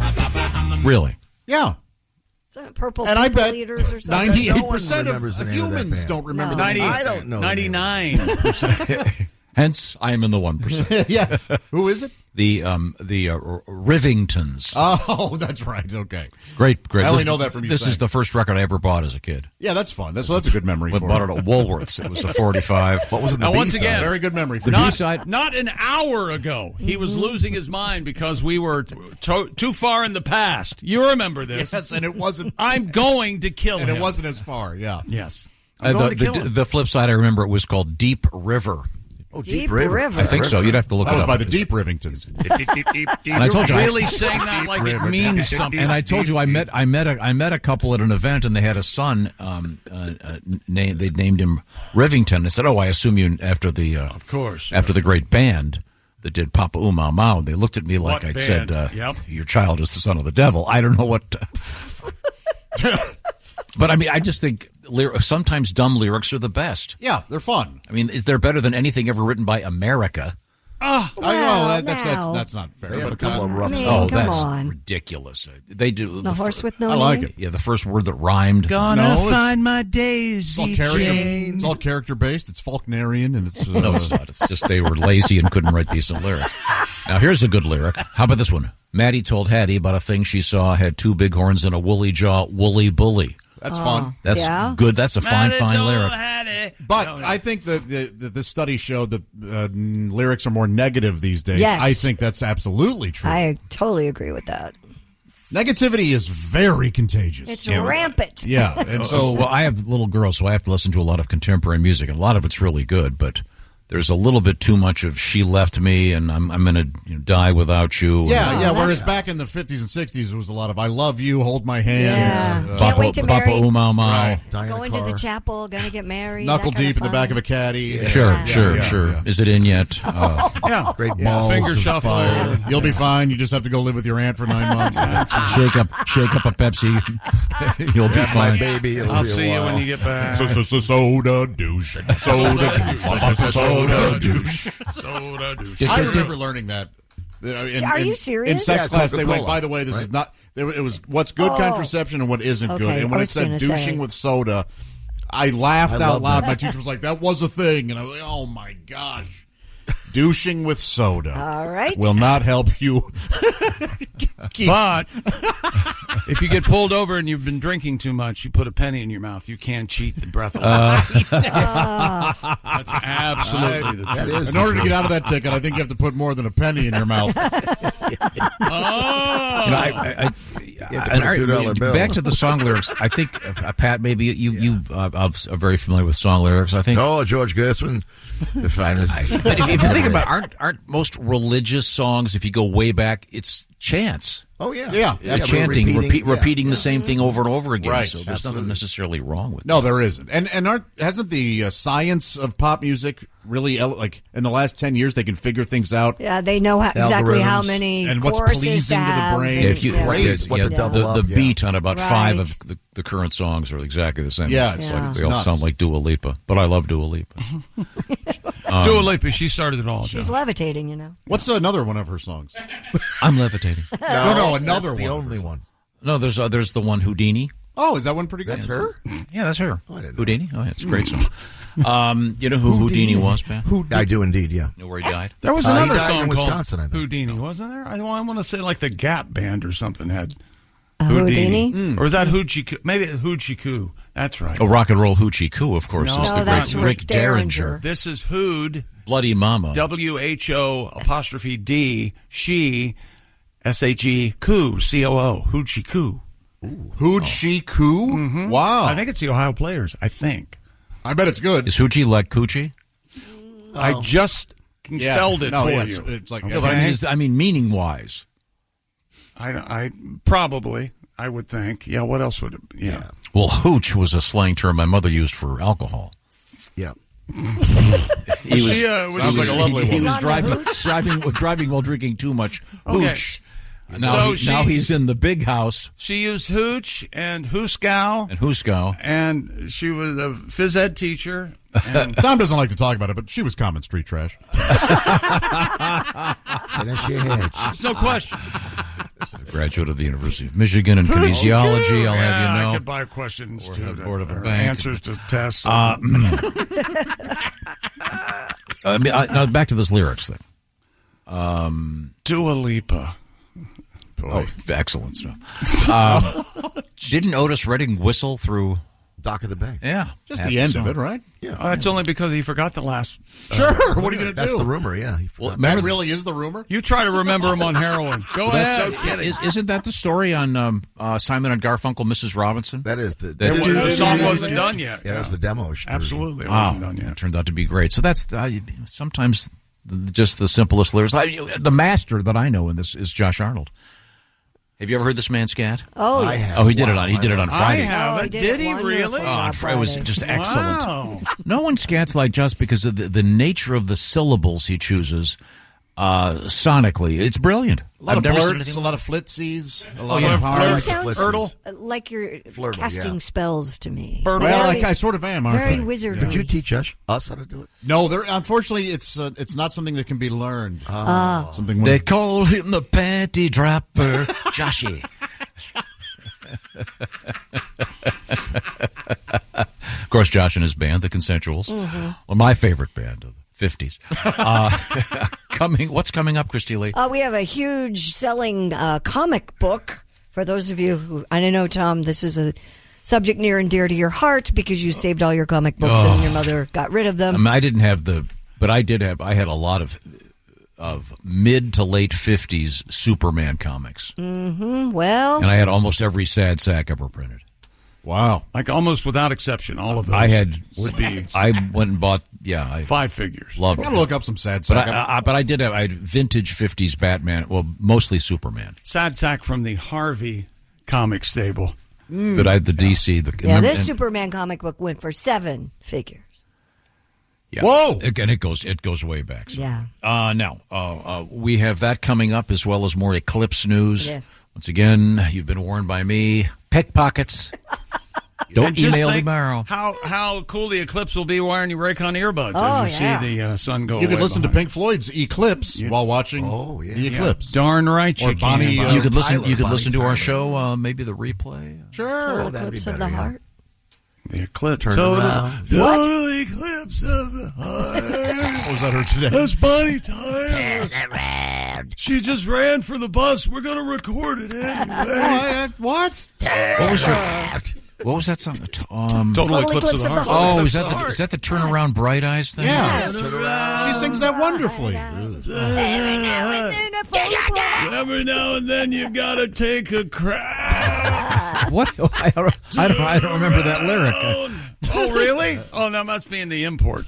Really? Yeah. Purple and I bet Leaders or something. 98% of humans don't remember that. I don't know. 99%. Hence, I am in the 1%. Yes. Who is it? The Rivingtons. Oh, that's right. Okay. Great. I only know that from you. This is the first record I ever bought as a kid. Yeah, that's fun. That's a good memory. I bought it at Woolworths. It was a 45. What was it? Now, once again, very good memory. The B-side. Not an hour ago, he was losing his mind because we were too far in the past. You remember this? Yes, and it wasn't. I'm going to kill him. And it wasn't as far. Yeah. Yes. The flip side, I remember it was called Deep River. Oh, Deep River. I think so. You'd have to look that it was up. by the Deep Rivingtons. And I told you, really saying that like it means something. And I told you, I met a couple at an event, and they had a son. They named him Rivington. I said, "Oh, I assume you after the of course after the great band that did Papa Oom Mau Mau." They looked at me like I'd said, "Your child is the son of the devil." I don't know what. But I mean, I just think sometimes dumb lyrics are the best. Yeah, they're fun. I mean, they're better than anything ever written by America. I know that's not fair. They have a couple of rough. That's ridiculous. They do the horse with no name. I like name? it. Yeah, the first word that rhymed. Gonna find my daisy chain. It's all character based. It's Faulknerian, and it's no, it's not. It's just they were lazy and couldn't write decent lyrics. Now here's a good lyric. How about this one? Maddie told Hattie about a thing she saw had two big horns and a woolly jaw, woolly bully. That's fun. That's good. That's a fine lyric. But I think that the study showed that lyrics are more negative these days. Yes. I think that's absolutely true. I totally agree with that. Negativity is very contagious. It's rampant. Yeah, and so well, I have little girls, so I have to listen to a lot of contemporary music, and a lot of it's really good, but there's a little bit too much of "she left me" and "I'm going to die without you." Yeah. Whereas back in the 50s and 60s, it was a lot of "I love you," "hold my hand," can't wait to marry. Papa Oom Mau Mau. Right. Going to the chapel, gonna get married. Knuckle deep in the back of a caddy. Sure. Is it in yet? Great balls. Finger shuffle. Fire. You'll be fine. You just have to go live with your aunt for 9 months. Shake up a Pepsi. You'll be fine, baby. I'll see you when you get back. Soda douche. Soda douche. I remember learning that. Are you serious? In sex class, they went, by the way, this is not, it was what's good contraception and what isn't good. And when it said douching with soda, I laughed out loud. My teacher was like, that was a thing. And I was like, oh my gosh. Douching with soda. All right. Will not help you. But if you get pulled over and you've been drinking too much, you put a penny in your mouth. You can't cheat the breath away. That's absolutely the truth. In order to get out of that ticket, I think you have to put more than a penny in your mouth. Back to the song lyrics. I think, Pat, maybe you are very familiar with song lyrics. I think. Oh, George Gershwin, the finest. If you think about it, aren't most religious songs, if you go way back, it's chants. Oh, yeah. Chanting, repeating the same thing over and over again. Right. So there's nothing necessarily wrong with it. No, there isn't. And hasn't the science of pop music really, like, in the last 10 years, they can figure things out? Yeah, they know exactly how many and what's pleasing to the brain. The beat on about 5 of the current songs are exactly the same. Yeah, it's like, they all sound like Dua Lipa, but I love Dua Lipa. Dua Lipa, she started it all. She's levitating, you know. What's another one of her songs? I'm levitating. No, another one. The only one. No, there's the one Houdini. Oh, is that one pretty good? That's her? Yeah, that's her. Oh, I didn't know. Houdini? Oh, yeah, it's a great song. You know who Houdini was, Ben? I do indeed, yeah. You know where he died? There was another he died song in called Wisconsin, I think. Houdini, wasn't there? I want to say like the Gap Band or something had Houdini? Or is that Hoochie Coo? Maybe Hoochie Coo. That's right. Oh, rock and roll Hoochie Coo, of course, is the great Rick Derringer. This is Hood. Bloody Mama. WHO''D, she, SHE, Coo, COO, Hoochie Coo. Hoochie Coo? Mm-hmm. Wow. I think it's the Ohio Players, I think. I bet it's good. Is Hoochie like Coochie? I just spelled it for you. It's like, I mean, meaning-wise. I probably, I would think. Yeah, what else would it be? Yeah. Well, hooch was a slang term my mother used for alcohol. Yeah. Sounds like a lovely woman. He was driving while drinking too much hooch. Okay. Now he's in the big house. She used hooch and hooskow. And she was a phys ed teacher. And Tom doesn't like to talk about it, but she was common street trash. There's no question. Graduate of the University of Michigan in kinesiology, I'll have you know. I could buy questions too. Board of a bank. Answers to tests. Now back to this lyrics thing. Dua Lipa. Oh, excellent stuff. Didn't Otis Redding whistle through Dock of the Bay? Yeah. Just the end of it, right? Yeah. That's only because he forgot the last. Sure. What are you going to do? That's the rumor, yeah. That really is the rumor? You try to remember him on heroin. Go ahead. Isn't that the story on Simon and Garfunkel, Mrs. Robinson? That is. The song wasn't done yet. Yeah, that was the demo. Absolutely. It wasn't done yet. It turned out to be great. So that's sometimes just the simplest lyrics. The master that I know in this is Josh Arnold. Have you ever heard this man scat? Oh, I have. Oh, he did it on Friday. I haven't. Did he really? Oh, it was just excellent. Wow. No one scats like Josh because of the nature of the syllables he chooses sonically. It's brilliant. A lot of blurts, a lot of flitsies, a lot of It sounds like you're casting spells to me. Well, I sort of am, aren't very I? wizardly. Could you teach us how to do it? No, unfortunately, it's not something that can be learned. Something they call him the panty dropper, Joshy. Of course, Josh and his band, the Consensuals, well, my favorite band of the 50s. What's coming up, Christy Lee? We have a huge selling comic book. For those of you who, I don't know, Tom, this is a subject near and dear to your heart because you saved all your comic books and your mother got rid of them. I didn't have but I had a lot of mid to late 50s Superman comics. Mm-hmm. Well, and I had almost every sad sack ever printed. Wow. Like almost without exception, all of those I went and bought 5 figures. Love I it. gotta look up some sad sack. But I had vintage 50s Batman, well, mostly Superman. Sad sack from the Harvey comic stable. But I had the DC. This Superman comic book went for 7 figures. Yeah. Whoa! Again, it goes way back. So. Yeah. Now, we have that coming up as well as more Eclipse news. Yeah. Once again, you've been warned by me. Pickpockets. Don't email me tomorrow. How cool the Eclipse will be wearing your Raycon earbuds as you see the sun go. You could listen behind. to Pink Floyd's Eclipse while watching the Eclipse. Darn right, or you Bonnie. can. You could listen to our show, maybe the replay. Sure, Total Eclipse of the Heart. The Eclipse. Turn around. Total Eclipse of the Heart. What was that her today? That's Bonnie Tyler. Turn around. She just ran for the bus. We're going to record it anyway. What? What was that song? Total Eclipse of the Heart. Oh, is that the Turn Around Bright Eyes thing? Yeah. She sings that wonderfully. Every now and then you got to take a crap. What? I don't remember that lyric. Oh, really? Oh, that must be in the import.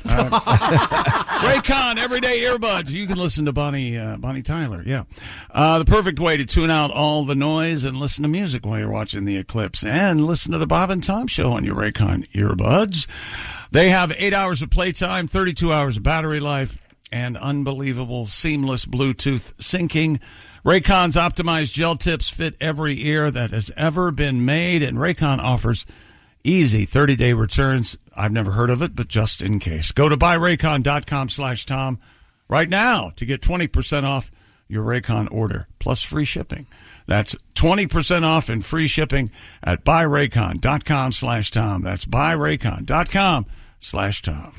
Raycon Everyday Earbuds. You can listen to Bonnie Tyler. Yeah. The perfect way to tune out all the noise and listen to music while you're watching the eclipse. And listen to the Bob and Tom Show on your Raycon earbuds. They have 8 hours of playtime, 32 hours of battery life, and unbelievable seamless Bluetooth syncing. Raycon's optimized gel tips fit every ear that has ever been made, and Raycon offers easy 30-day returns. I've never heard of it, but just in case. Go to buyraycon.com/Tom right now to get 20% off your Raycon order, plus free shipping. That's 20% off and free shipping at buyraycon.com/Tom. That's buyraycon.com/Tom.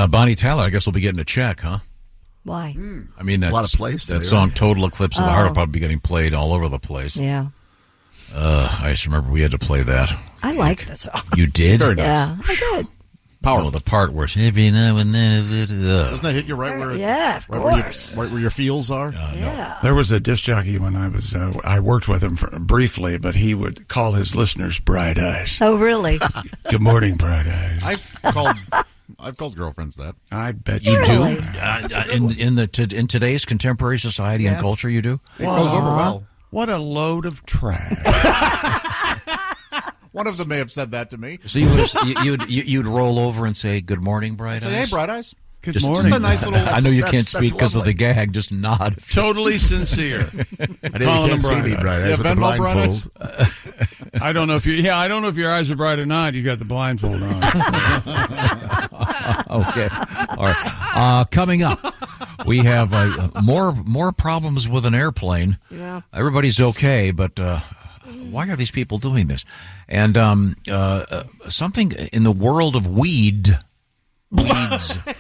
Bonnie Tyler, I guess, will be getting a check, huh? Why? I mean, a lot of plays that song, Total Eclipse of the Heart, will probably be getting played all over the place. Yeah. I just remember we had to play that. I like that song. You did? Very nice. Yeah, I did. Powerful. The part where every now and then. Doesn't that hit you right where? Yeah, of course. Right where your feels are. Yeah. There was a disc jockey when I worked with him briefly, but he would call his listeners Bright Eyes. Oh, really? Good morning, Bright Eyes. I've called girlfriends that. I bet You do. In today's contemporary society and culture, you do? It goes over well. What a load of trash. One of them may have said that to me. So you'd roll over and say, "Good morning, Bright Eyes." Say, "Hey, Bright Eyes." Good morning. Just a nice little. I know you can't speak because of the gag. Just nod. Totally sincere. I know you can't see me, Bright Eyes, with the blindfold. I don't know if your eyes are bright or not. You got the blindfold on. Okay. All right. Coming up, we have more problems with an airplane. Yeah. Everybody's okay, but why are these people doing this? And something in the world of weeds.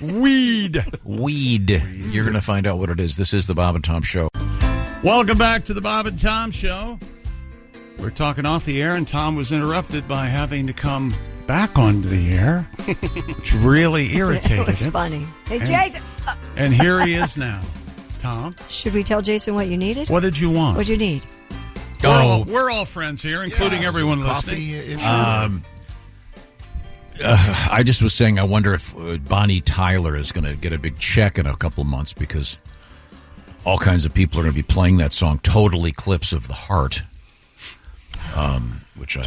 Weed. You're going to find out what it is. This is the Bob and Tom Show. Welcome back to the Bob and Tom Show. We're talking off the air, and Tom was interrupted by having to come back onto the air, which really irritated him. It was funny. Hey, Jason. And here he is now. Tom? Should we tell Jason what you needed? What did you want? What'd you need? We're all friends here, including everyone listening. I just was saying, I wonder if Bonnie Tyler is going to get a big check in a couple of months because all kinds of people are going to be playing that song, "Total Eclipse of the Heart," which I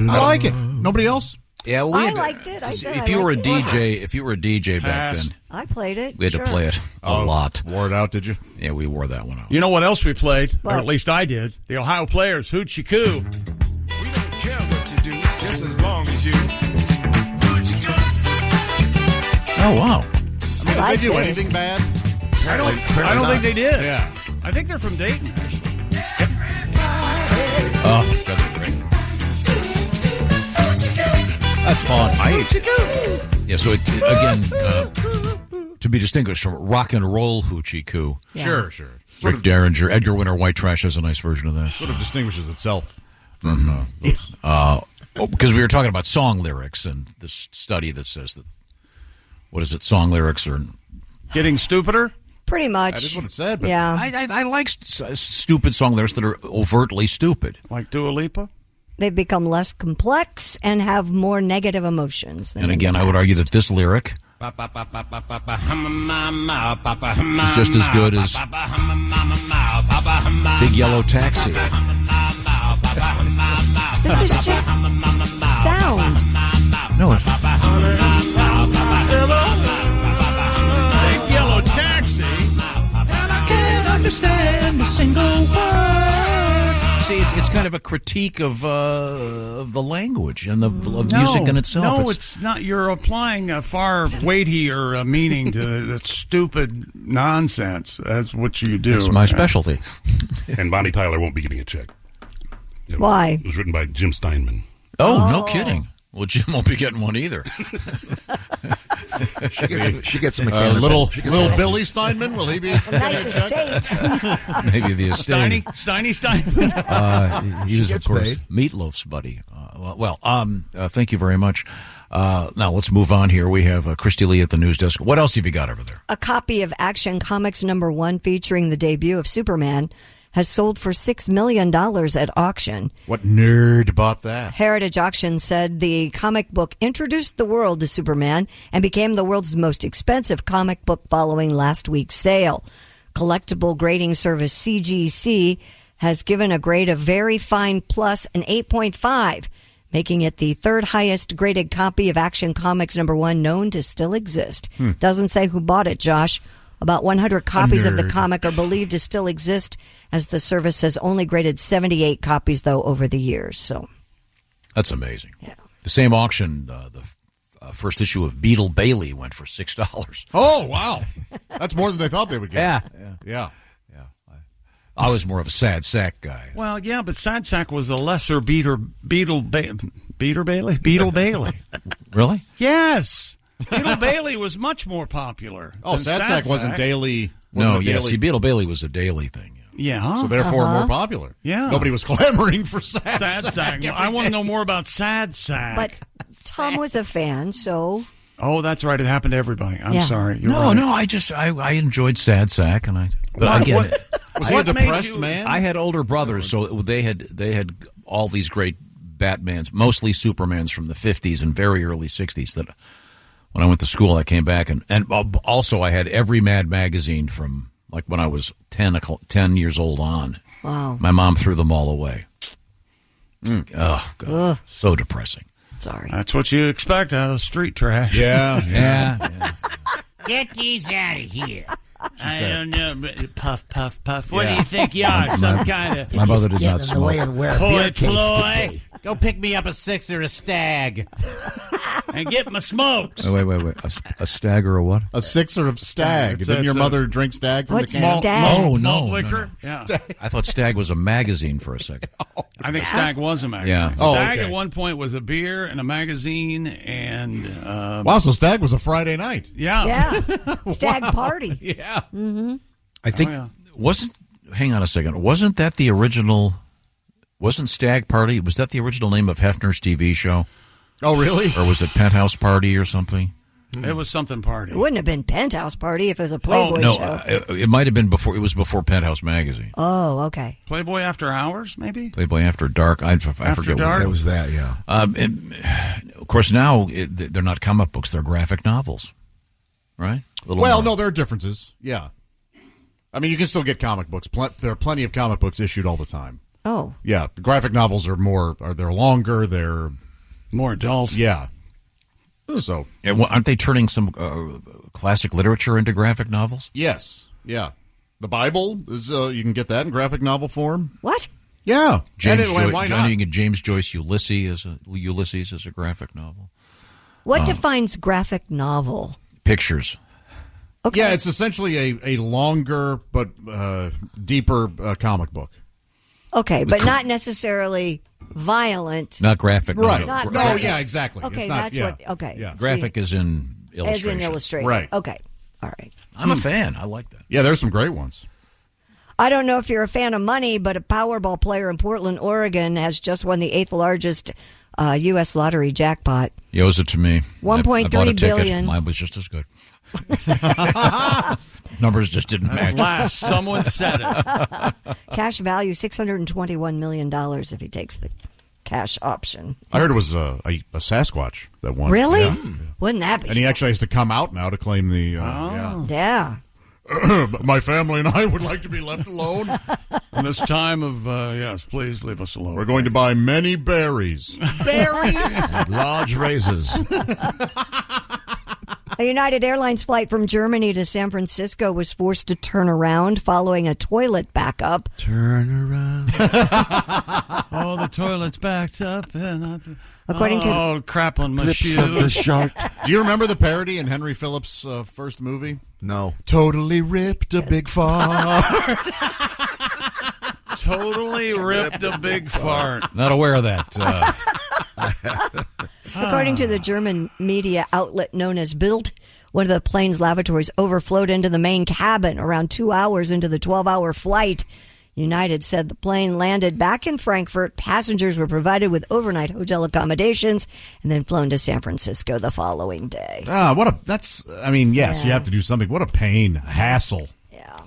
like it. Nobody else? Yeah, I liked it. If you were a DJ back then, I played it. We had to play it a lot. Wore it out, did you? Yeah, we wore that one out. You know what else we played? What? Or at least I did. The Ohio Players, Hoochie Coo. We don't care what you do, just as long as you. Oh, wow. Did they do anything bad? I don't think they did. Yeah. I think they're from Dayton, actually. Oh, that's great. That's fun. Yeah, so again, to be distinguished from rock and roll Hoochie Coo. Yeah. Sure. Rick Derringer, Edgar Winter White Trash has a nice version of that. Sort of distinguishes itself from because we were talking about song lyrics and this study that says that, what is it, song lyrics are getting stupider? Pretty much. That is what it said. But yeah. I like stupid song lyrics that are overtly stupid. Like Dua Lipa? They've become less complex and have more negative emotions. And again, I would argue that this lyric is just as good as Big Yellow Taxi. This is just sound. No. Big Yellow Taxi. And I can't understand a single word. See, it's kind of a critique of the language and of music in itself. No, it's not. You're applying a far weightier meaning to that stupid nonsense. That's what you do. It's my specialty. And Bonnie Tyler won't be getting a check. Why? It was written by Jim Steinman. Oh, no kidding. Well, Jim won't be getting one either. She gets some mechanical. Little Billy Steinman, will he be? A nice estate. Maybe the estate. Steiny Steinman. He was, of course, paid. Meatloaf's buddy. Thank you very much. Now let's move on here. We have Christy Lee at the news desk. What else have you got over there? A copy of Action Comics #1 featuring the debut of Superman has sold for $6 million at auction. What nerd bought that? Heritage Auction said the comic book introduced the world to Superman and became the world's most expensive comic book following last week's sale. Collectible grading service CGC has given a grade of Very Fine Plus an 8.5, making it the third highest graded copy of Action Comics #1 known to still exist. Doesn't say who bought it, Josh. About 100 copies of the comic are believed to still exist, as the service has only graded 78 copies, though, over the years. So that's amazing. Yeah. The same auction, the first issue of Beetle Bailey went for $6. Oh, wow. That's more than they thought they would get. Yeah. I was more of a Sad Sack guy. Well, yeah, but Sad Sack was a lesser Beetle Bailey? Really? Yes. Beetle Bailey was much more popular. Oh, Sad Sack wasn't daily. No, yes. See, Beetle Bailey was a daily thing. Yeah. So therefore more popular. Yeah. Nobody was clamoring for Sad Sack. I want to know more about Sad Sack. But Tom was a fan, so... Oh, that's right. It happened to everybody. I'm sorry. You're no, right. I enjoyed Sad Sack, and was he a depressed man? I had older brothers, so they had all these great Batmans, mostly Supermans from the 50s and very early 60s. That when I went to school, I came back and also I had every Mad magazine from like when I was 10 years old on. Wow. My mom threw them all away. Oh, God. So depressing. Sorry. That's what you expect out of street trash. Yeah. Get these out of here. I don't know, but puff, puff, puff. What do you think you are? Some kind of... My mother did not smoke. Hoi ploy. Go pick me up a six or a stag. And get my smokes. Oh, wait. A stag or a what? A sixer of stag. Didn't your mother drink stag from the can? Oh, no. Liquor? Yeah. I thought Stag was a magazine for a second. I think Stag was a magazine. Yeah. Stag at one point was a beer and a magazine and... wow, so Stag was a Friday night. Yeah. Stag party. Yeah. Mm-hmm. I think... Hang on a second. Wasn't that the original... Wasn't Stag Party? Was that the original name of Hefner's TV show? Oh, really? Or was it Penthouse Party or something? It was something party. It wouldn't have been Penthouse Party if it was a Playboy show. It might have been before. It was before Penthouse Magazine. Oh, okay. Playboy After Hours, maybe? Playboy After Dark. I forget Dark? what It was that, yeah. And, of course, now they're not comic books. They're graphic novels, right? No, there are differences. Yeah. I mean, you can still get comic books. There are plenty of comic books issued all the time. Oh. Yeah. The graphic novels they're longer. They're more adult. Yeah. So, aren't they turning some classic literature into graphic novels? Yes. Yeah. The Bible is you can get that in graphic novel form. What? Yeah. Why not? You can get James Joyce Ulysses as a graphic novel. What defines graphic novel? Pictures. Okay. Yeah, it's essentially a longer but deeper comic book. Okay, but not necessarily violent. Not graphic. Right. Yeah, exactly. Okay, it's not, that's what. Okay. Yeah. Graphic is in illustration. As in illustration. Right. Okay. All right. I'm a fan. I like that. Yeah, there's some great ones. I don't know if you're a fan of money, but a Powerball player in Portland, Oregon has just won the 8th largest U.S. lottery jackpot. He owes it to me. $1.3 billion. Mine was just as good. Numbers just didn't match. Last, someone said it. Cash value $621 million if he takes the cash option. I heard it was a Sasquatch that won. Really? Yeah. Wouldn't that be? And he actually has to come out now to claim the. Yeah. My family and I would like to be left alone. In this time of, yes, please leave us alone. We're going to buy many berries. Berries? Large raisins. A United Airlines flight from Germany to San Francisco was forced to turn around following a toilet backup. Turn around. Oh, the toilet's backed up. And According to crap on my shoe. Of the shark. Do you remember the parody in Henry Phillips' first movie? No. Totally ripped a big fart. Totally ripped a big fart. Not aware of that. According to the German media outlet known as Bild, one of the plane's lavatories overflowed into the main cabin around 2 hours into the 12-hour flight. United said the plane landed back in Frankfurt. Passengers were provided with overnight hotel accommodations and then flown to San Francisco the following day. You have to do something. What a pain, a hassle. Yeah.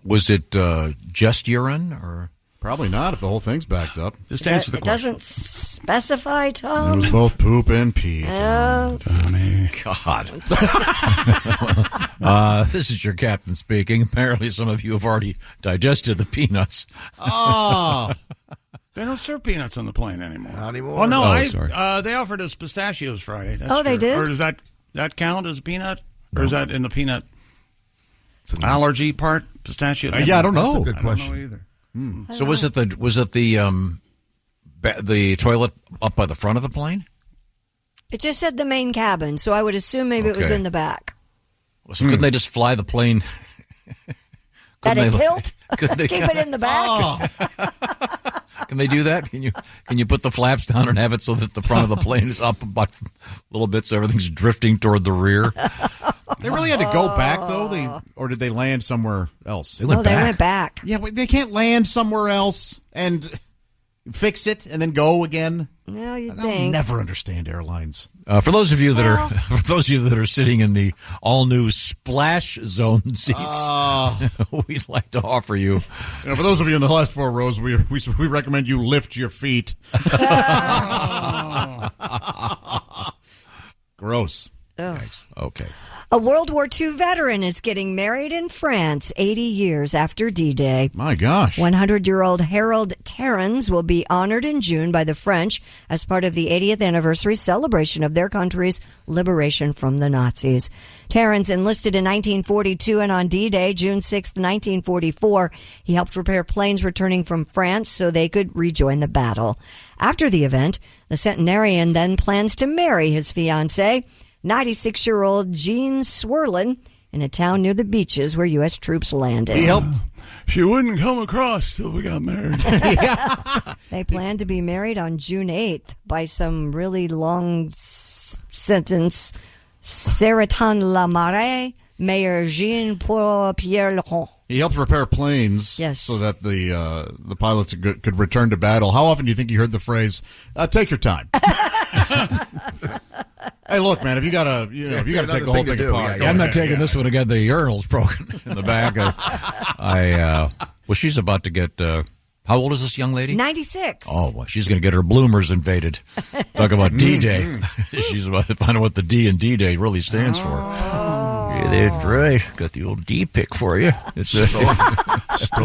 Was it just urine or? Probably not if the whole thing's backed up. Just answer the question. It doesn't specify, Tom. It was both poop and pee. Tommy. God. This is your captain speaking. Apparently some of you have already digested the peanuts. Oh. They don't serve peanuts on the plane anymore. Not anymore. Oh, no. Sorry. They offered us pistachios Friday. That's they true. did? Or does that count as a peanut? Or is that in the peanut allergy part? Pistachio? I don't know. That's a good question. I don't know either. So was it the toilet up by the front of the plane? It just said the main cabin, so I would assume maybe it was in the back. So couldn't they just fly the plane? At a tilt? Keep it in the back? Can they do that? Can you put the flaps down and have it so that the front of the plane is up about a little bit so everything's drifting toward the rear? They really had to go back, though? Or did they land somewhere else? They went back. Yeah, but they can't land somewhere else and fix it and then go again. No, you I'll think. never understand airlines. For those of you that are sitting in the all new Splash Zone seats, we'd like to offer you. For those of you in the last 4 rows, we recommend you lift your feet. Gross. Nice. Okay. A World War II veteran is getting married in France 80 years after D-Day. My gosh. 100-year-old Harold Terrans will be honored in June by the French as part of the 80th anniversary celebration of their country's liberation from the Nazis. Terrans enlisted in 1942, and on D-Day, June 6, 1944, he helped repair planes returning from France so they could rejoin the battle. After the event, the centenarian then plans to marry his fiancée, 96-year-old Jean Swerlin, in a town near the beaches where U.S. troops landed. He helped. She wouldn't come across till we got married. They plan to be married on June 8th by some really long sentence. Serretan-la-Marée, Mayor Jean-Pierre Laurent. He helps repair planes so that the pilots could return to battle. How often do you think you heard the phrase, take your time? Hey, look, man, if you got to take the whole thing apart. I'm not taking this one again. The urinal's broken in the back. Well, she's about to get, how old is this young lady? 96. Oh, well, she's going to get her bloomers invaded. Talk about D-Day. She's about to find out what the D in D-Day really stands for. Yeah, that's right. Got the old D pick for you. It's a Take a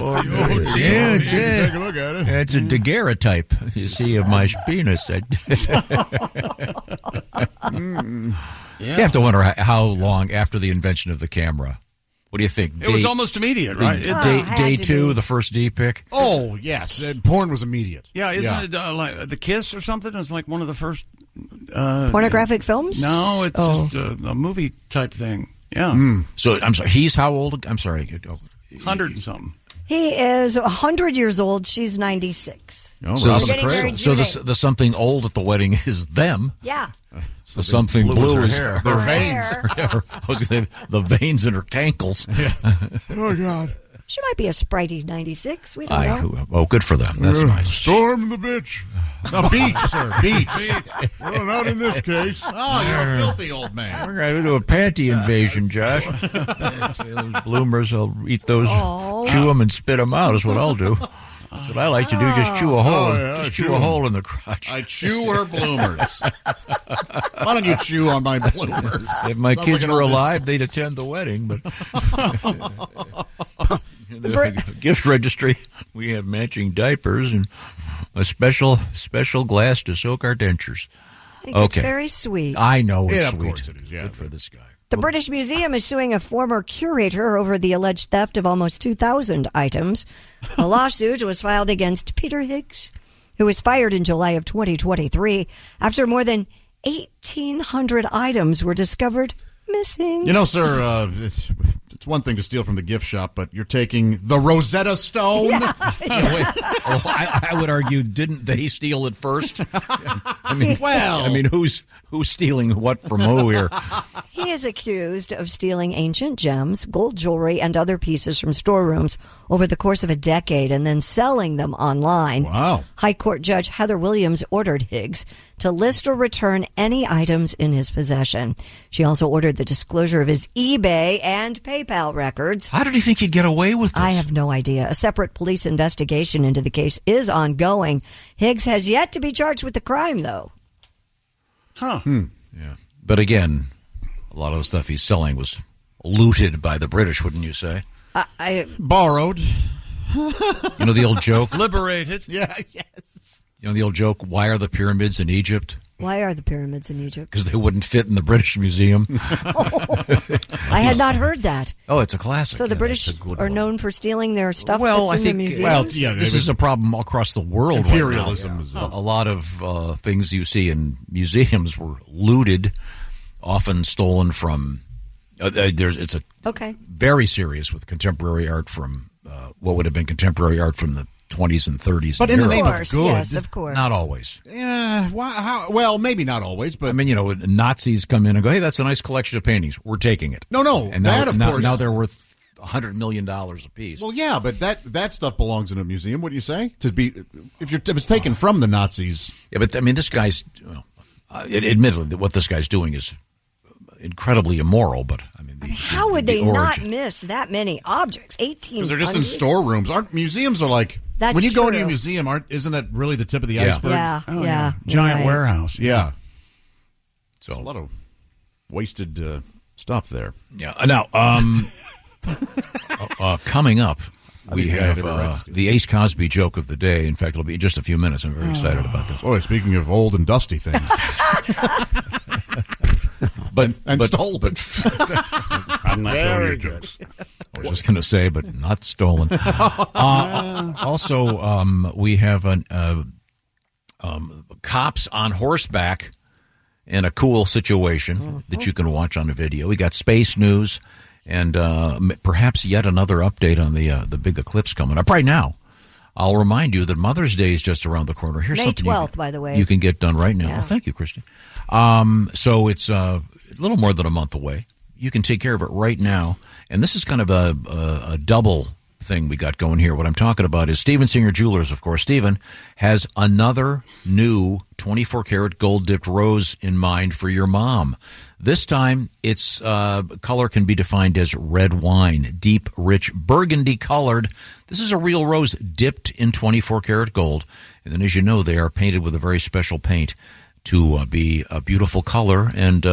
look at it. It's a daguerreotype, you see, of my penis. You have to wonder how long after the invention of the camera. What do you think? It was almost immediate, right? Day 2, the first D pick? Oh, yes. Porn was immediate. Yeah, isn't it like The Kiss or something? It's like one of the first... pornographic films? No, it's just a movie type thing. Yeah. So, I'm sorry, he's how old? I'm sorry. 100 and something. He is 100 years old. She's 96. Oh, so so the something old at the wedding is them. Yeah. The something blue is their veins. I was going to say the veins in her cankles. Oh, God. She might be a spritey 96. We don't know. Oh, good for them. That's nice. Storm the bitch. No, beach, sir. Beach. Well, not in this case. Oh, you're a filthy old man. We're going to do a panty invasion, Josh. Those bloomers, I'll eat those, chew them and spit them out is what I'll do. That's what I like to do, just chew a hole. Chew a hole in the crotch. I chew her bloomers. Why don't you chew on my bloomers? If my kids were alive, they'd attend the wedding, but... The gift registry, we have matching diapers and a special glass to soak our dentures. It's very sweet. I know it's sweet. Of course it is. Yeah, good for this guy. The British Museum is suing a former curator over the alleged theft of almost 2,000 items. A lawsuit was filed against Peter Higgs, who was fired in July of 2023 after more than 1,800 items were discovered missing. You know, sir, it's one thing to steal from the gift shop, but you're taking the Rosetta Stone? Yeah. I would argue, didn't they steal it first? I mean, who's stealing what from who here? He is accused of stealing ancient gems, gold jewelry, and other pieces from storerooms over the course of a decade and then selling them online. Wow. High Court Judge Heather Williams ordered Higgs to list or return any items in his possession. She also ordered the disclosure of his eBay and PayPal records. How did he think he'd get away with this? I have no idea. A separate police investigation into the case is ongoing. Higgs has yet to be charged with the crime, though. Huh. Yeah. But again, a lot of the stuff he's selling was looted by the British, wouldn't you say? I borrowed. You know the old joke? Liberated. Yeah, yes. You know the old joke, why are the pyramids in Egypt? Why are the pyramids in Egypt? Because they wouldn't fit in the British Museum. I had not heard that. Oh, it's a classic. So the British are known for stealing their stuff well, that's I in think, the museums? well, yeah, this is a problem across the world Imperialism right now. is a lot of things you see in museums were looted, often stolen from... it's very serious with contemporary art from what would have been contemporary art from the 20s and 30s. But in the name of good. Yes, of course. Not always. Yeah, well, maybe not always, but... I mean, Nazis come in and go, hey, that's a nice collection of paintings. We're taking it. No, and that, of course. Now they're worth $100 million a piece. Well, yeah, but that stuff belongs in a museum, wouldn't you say? If it's taken from the Nazis... Yeah, but, I mean, this guy's... admittedly, what this guy's doing is incredibly immoral, but, I mean... How would they not miss that many objects? 1800? Because they're just in storerooms. Museums are like... That's when you go into true. a museum, isn't that really the tip of the iceberg? Yeah. Giant warehouse. Yeah. So there's a lot of wasted stuff there. Yeah. Now, coming up, we have the Ace Cosby joke of the day. In fact, it'll be in just a few minutes. I'm very excited about this. Boy, speaking of old and dusty things. but stolen. I'm not telling your jokes. I was just going to say, but not stolen. Also, we have cops on horseback in a cool situation that you can watch on a video. We got space news and perhaps yet another update on the big eclipse coming up right now. I'll remind you that Mother's Day is just around the corner. Here's May something 12th, by the way. You can get done right now. Yeah. Well, thank you, Christy. So it's a little more than a month away. You can take care of it right now. And this is kind of a double thing we got going here. What I'm talking about is Steven Singer Jewelers, of course. Steven has another new 24-karat gold-dipped rose in mind for your mom. This time, its color can be defined as red wine, deep, rich, burgundy-colored. This is a real rose dipped in 24-karat gold. And then, as you know, they are painted with a very special paint to be a beautiful color. And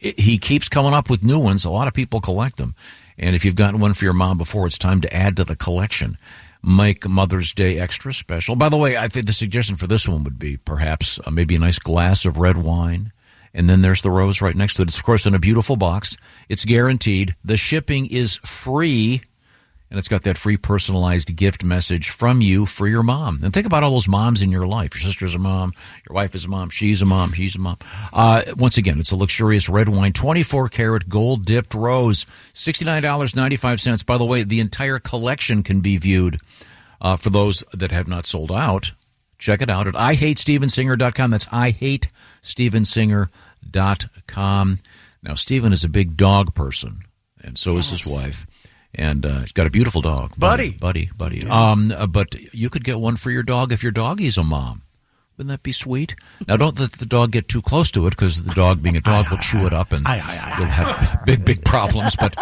he keeps coming up with new ones. A lot of people collect them. And if you've gotten one for your mom before, it's time to add to the collection. Make Mother's Day extra special. By the way, I think the suggestion for this one would be perhaps maybe a nice glass of red wine. And then there's the rose right next to it. It's, of course, in a beautiful box. It's guaranteed. The shipping is free. And it's got that free personalized gift message from you for your mom. And think about all those moms in your life. Your sister's a mom. Your wife is a mom. She's a mom. He's a mom. Once again, it's a luxurious red wine, 24-karat gold-dipped rose, $69.95. By the way, the entire collection can be viewed for those that have not sold out. Check it out at IHateStevenSinger.com. That's IHateStevenSinger.com. Now, Steven is a big dog person, and so is his wife. And he's got a beautiful dog. Buddy. Yeah. But you could get one for your dog if your doggy's a mom. Wouldn't that be sweet? Now, don't let the dog get too close to it, because the dog, being a dog, will chew it up and you'll have big problems. But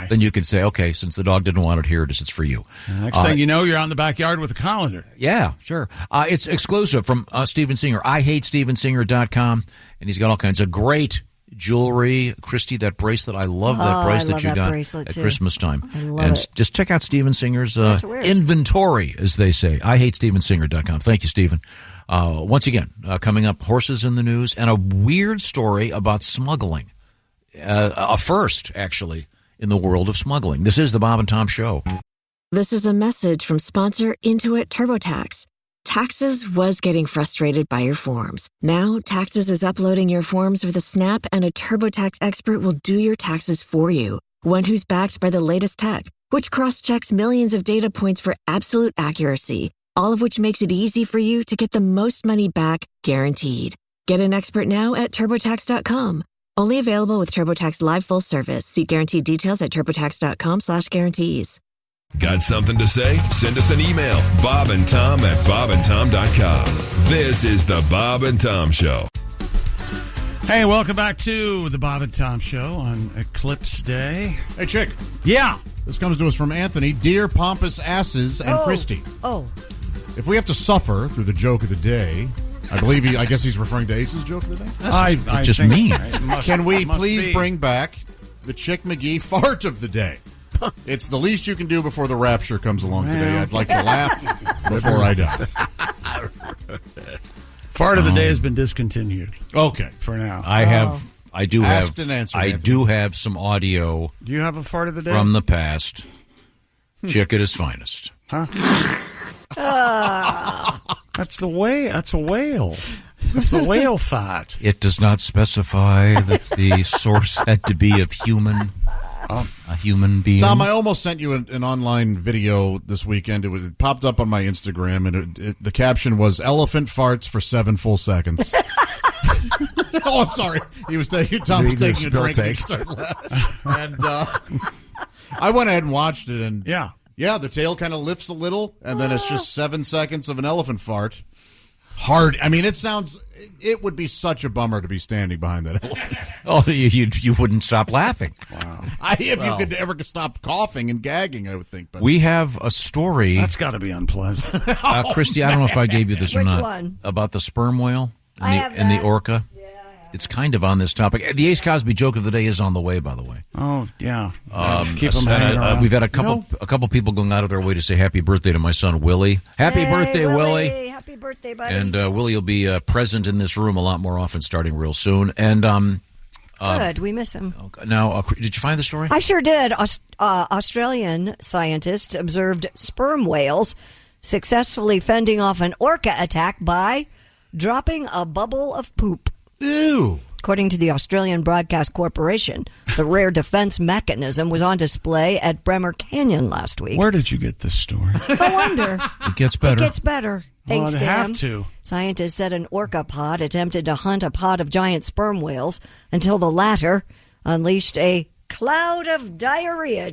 then you can say, okay, since the dog didn't want it, here it is. It's for you. Next thing you know, you're out in the backyard with a colander. Yeah, sure. It's exclusive from Steven Singer. IHateStevenSinger.com. And he's got all kinds of great jewelry. Christy, that bracelet, I love that bracelet you got at Christmas time. I love it. Just check out Steven Singer's inventory, as they say. IHateStevenSinger.com. Thank you, Steven. Once again, coming up, horses in the news and a weird story about smuggling. A first, actually, in the world of smuggling. This is the Bob and Tom Show. This is a message from sponsor Intuit TurboTax. Taxes was getting frustrated by your forms. Now, Taxes is uploading your forms with a snap, and a TurboTax expert will do your taxes for you. One who's backed by the latest tech, which cross-checks millions of data points for absolute accuracy, all of which makes it easy for you to get the most money back, guaranteed. Get an expert now at TurboTax.com. Only available with TurboTax Live Full Service. See guaranteed details at TurboTax.com/guarantees. Got something to say? Send us an email, bobandtom@bobandtom.com. This is the Bob and Tom Show. Hey, welcome back to the Bob and Tom Show on Eclipse Day. Hey, Chick. Yeah. This comes to us from Anthony. Dear Pompous Asses and Christy. If we have to suffer through the joke of the day, I guess he's referring to Ace's joke of the day? That's just mean. Can we please bring back the Chick McGee fart of the day? It's the least you can do before the rapture comes along today. I'd like to laugh before I die. Fart of the day has been discontinued. Okay. For now. I do have some audio. Do you have a fart of the day? From the past. Chick at his finest. Huh? That's a whale. That's a whale fart. It does not specify that the source had to be of human a human being. Tom, I almost sent you an online video this weekend. It popped up on my Instagram, and the caption was "Elephant farts for 7 full seconds." Oh, I'm sorry. Tom was taking a drink and he started laughing. And I went ahead and watched it, and yeah, the tail kind of lifts a little, and then it's just 7 seconds of an elephant fart. Hard. I mean, it would be such a bummer to be standing behind that elephant. Oh, you wouldn't stop laughing. Wow. If you could ever stop coughing and gagging, I would think. But we have a story. That's got to be unpleasant. Christy, I don't know if I gave you this or Which not. one? About the sperm whale and the orca. It's kind of on this topic. The Ace Cosby joke of the day is on the way, by the way. Oh, yeah. Keep them hanging around. We've had a couple people going out of their way to say happy birthday to my son, Willie. Happy birthday, Willie. Happy birthday, buddy. And Willie will be present in this room a lot more often starting real soon. And good. We miss him. Now, did you find the story? I sure did. Australian scientists observed sperm whales successfully fending off an orca attack by dropping a bubble of poop. Ew. According to the Australian Broadcast Corporation, the rare defense mechanism was on display at Bremer Canyon last week. Where did you get this story? No wonder. It gets better. It gets better. Thanks, well, Dan. Have to. Scientists said an orca pod attempted to hunt a pod of giant sperm whales until the latter unleashed a cloud of diarrhea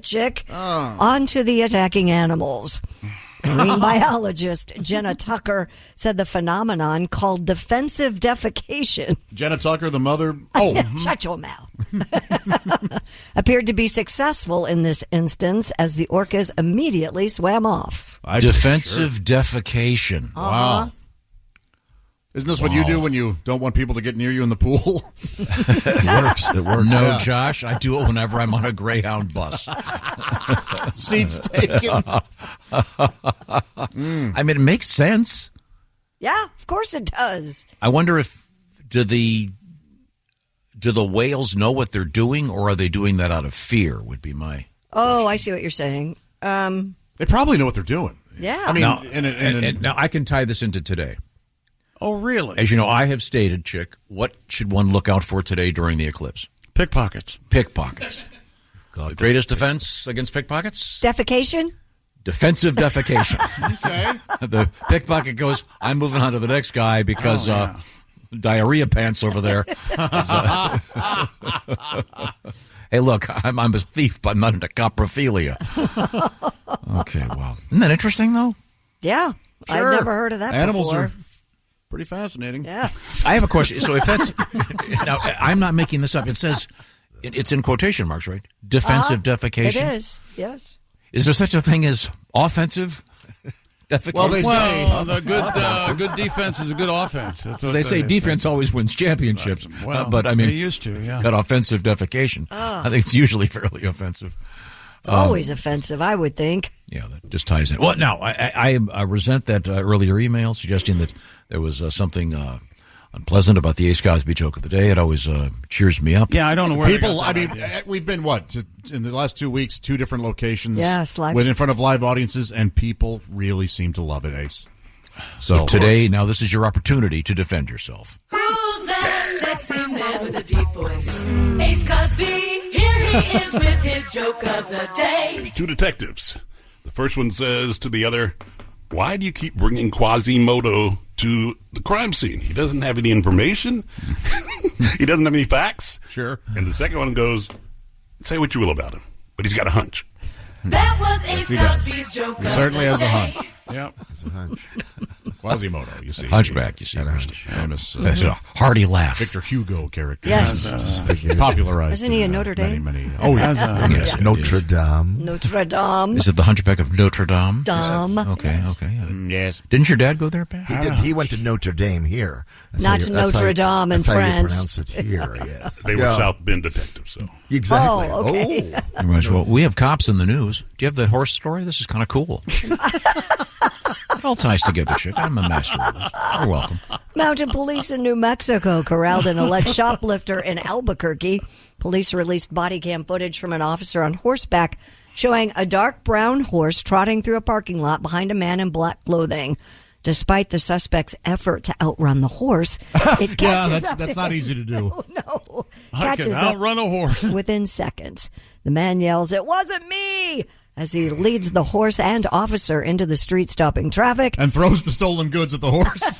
onto the attacking animals. Marine biologist Jenna Tucker said the phenomenon, called defensive defecation. Jenna Tucker, the mother. Shut your mouth. Appeared to be successful in this instance as the orcas immediately swam off. Defensive defecation. Wow. Isn't this what you do when you don't want people to get near you in the pool? It works. No, yeah. Josh, I do it whenever I'm on a Greyhound bus. Seats taken. I mean, it makes sense. Yeah, of course it does. I wonder if do the whales know what they're doing, or are they doing that out of fear? Would be my. Oh, I see what you're saying. They probably know what they're doing. Yeah. I mean, now I can tie this into today. Oh, really? As you know, I have stated, Chick, what should one look out for today during the eclipse? Pickpockets. Pickpockets. The greatest defense against pickpockets? Defecation? Defensive defecation. Okay. The pickpocket goes, I'm moving on to the next guy because diarrhea pants over there. Hey, look, I'm a thief, but I'm not into coprophilia. Okay, well. Isn't that interesting, though? Yeah. Sure. I've never heard of that Animals before. are pretty fascinating. Yeah. I have a question. So if that's now, I'm not making this up. It says it's in quotation marks, right? Defensive defecation. It is. Yes. Is there such a thing as offensive defecation? Well, they say the good defense is a good offense. That's what they say defense always wins championships. Well, but I mean, they used to. Yeah. Got offensive defecation. I think it's usually fairly offensive. It's always offensive, I would think. Yeah, that just ties in. Well, now, I resent that earlier email suggesting that there was something unpleasant about the Ace Cosby joke of the day. It always cheers me up. Yeah, I don't know where people. I mean, we've been in the last 2 weeks, 2 different locations. Yeah, in front of live audiences, and people really seem to love it, Ace. So today, now this is your opportunity to defend yourself. Who's that sexy man with a deep voice? Ace Cosby. Here he is with his joke of the day. There's 2 detectives. The first one says to the other, why do you keep bringing Quasimodo to the crime scene? He doesn't have any information. He doesn't have any facts. Sure. And the second one goes, say what you will about him, but he's got a hunch. That was Ace Cosby's joke of the day. He certainly has a hunch. Yeah. It's a hunch. Quasimodo, you see. Hunchback, you see. Famous hearty laugh. Victor Hugo character. Yes. Popularized. Isn't he in Notre Dame? Many. Oh, yeah. Yes, Notre Dame. Notre Dame. Is it the Hunchback of Notre Dame? Dame. Okay, Yes. okay. Yes. Didn't your dad go there, Pat? He did. He went to Notre Dame here. Not to Notre Dame in France. That's how you pronounce it here, yes. They were South Bend detectives, so. Exactly. Oh, okay. Well, we have cops in the news. Do you have the horse story? This is kind of cool. It all ties together, Chick. I'm a master of this. You're welcome. Mounted police in New Mexico corralled an alleged shoplifter in Albuquerque. Police released body cam footage from an officer on horseback showing a dark brown horse trotting through a parking lot behind a man in black clothing. Despite the suspect's effort to outrun the horse, it catches up that's to not him. easy to do. No. I can outrun a horse. Within seconds. The man yells, "It wasn't me!" as he leads the horse and officer into the street, stopping traffic. And throws the stolen goods at the horse.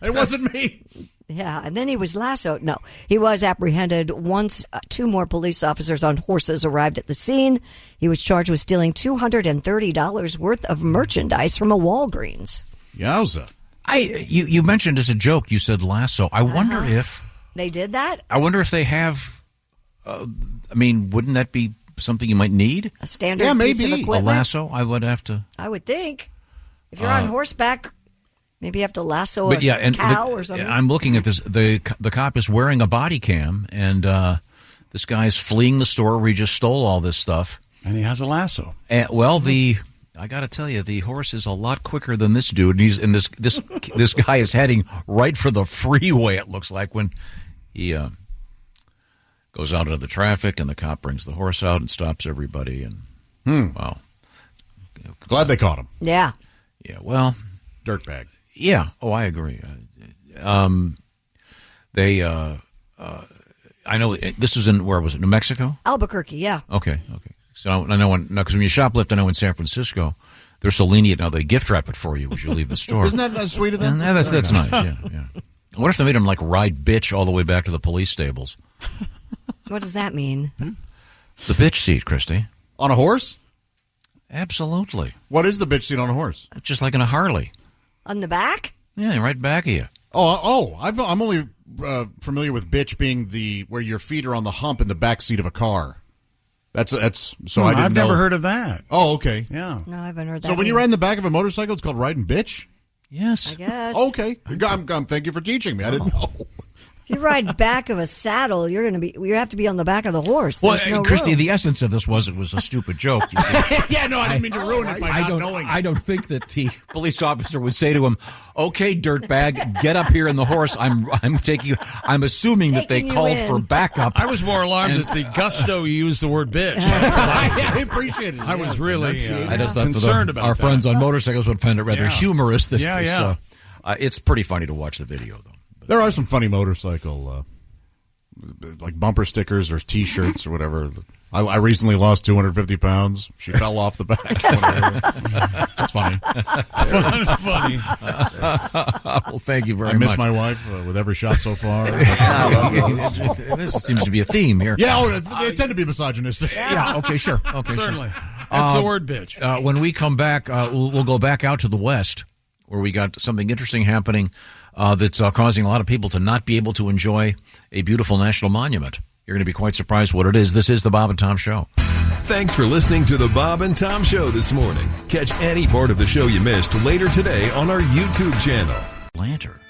It wasn't me. Yeah, and then he was lassoed. No, he was apprehended once 2 more police officers on horses arrived at the scene. He was charged with stealing $230 worth of merchandise from a Walgreens. Yowza. You mentioned as a joke, you said lasso. I wonder if... They did that? I wonder if they have... wouldn't that be something you might need? A standard piece of equipment? A lasso? I would have to... I would think. If you're on horseback... Maybe you have to lasso a cow or something. I'm looking at this. The cop is wearing a body cam, and this guy's fleeing the store where he just stole all this stuff. And he has a lasso. I got to tell you, the horse is a lot quicker than this dude. And this guy is heading right for the freeway, it looks like, when he goes out into the traffic, and the cop brings the horse out and stops everybody. And wow. Glad they caught him. Yeah. Yeah, well. Dirtbag. Yeah. Oh, I agree. I know this was where was it? New Mexico? Albuquerque, yeah. Okay. So I know because when you shoplift, I know in San Francisco, they're so lenient now they gift wrap it for you as you leave the store. Isn't that sweet of them? That's nice. Yeah. What if they made them ride bitch all the way back to the police stables? What does that mean? The bitch seat, Christy. On a horse? Absolutely. What is the bitch seat on a horse? Just like in a Harley. On the back? Yeah, right back of you. I'm only familiar with bitch being where your feet are on the hump in the back seat of a car. That's so I didn't know. I've never heard of that. Oh, okay. Yeah. No, I haven't heard that. So when you ride in the back of a motorcycle, it's called riding bitch? Yes. I guess. Okay. Thank you for teaching me. I didn't know. If you ride back of a saddle, you have to be on the back of the horse. There's no Christy, room. the essence of this was it was a stupid joke. You see. Yeah, no, I didn't mean to ruin it by not knowing. I don't think that the police officer would say to him, "Okay, dirtbag, get up here in the horse. I'm assuming that they called for backup." I was more alarmed at the gusto you used the word bitch. I appreciate it. I was really I just thought concerned about our friends on motorcycles would find it rather humorous. That it's pretty funny to watch the video, though. There are some funny motorcycle, like bumper stickers or T-shirts or whatever. I recently lost 250 pounds. She fell off the back. That's funny. Funny. Well, thank you very much. I miss my wife with every shot so far. This seems to be a theme here. Yeah, they tend to be misogynistic. Yeah, okay, sure. Okay, certainly. Sure. That's the word bitch. When we come back, we'll go back out to the West, where we got something interesting happening that's causing a lot of people to not be able to enjoy a beautiful national monument. You're going to be quite surprised what it is. This is the Bob and Tom Show. Thanks for listening to the Bob and Tom Show this morning. Catch any part of the show you missed later today on our YouTube channel. Lantern.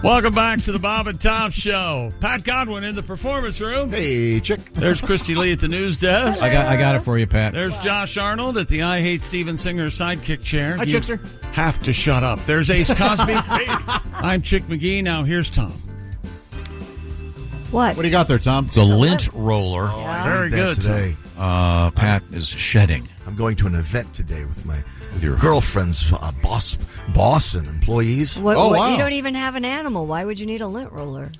Welcome back to the Bob and Tom Show. Pat Godwin in the performance room. Hey, chick. There's Christy Lee at the news desk. I got it for you, Pat. There's Josh Arnold at the I Hate Steven Singer sidekick chair. Hi, Chickster. Have to shut up. There's Ace Cosby. I'm Chick McGee. Now here's Tom. What? What do you got there, Tom? It's a lint roller. Very good today. Pat is shedding. I'm going to an event today with your girlfriend's boss and employees. Wow. You don't even have an animal. Why would you need a lint roller?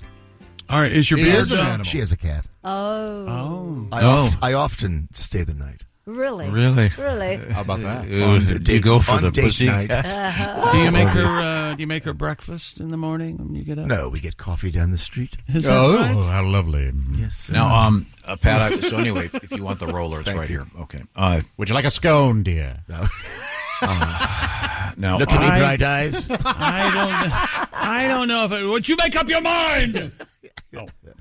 All right, is your beard done? She has a cat. Oh. I often stay the night. Really? How about that? Do you go for the pussy? Night. Do you make her breakfast in the morning when you get up? No, we get coffee down the street. Is that right? How lovely. Yes. Now, Pat, so anyway, if you want the roller, it's right here. Okay. Would you like a scone, dear? No. Now, look at me, bright eyes. I don't know if would you make up your mind?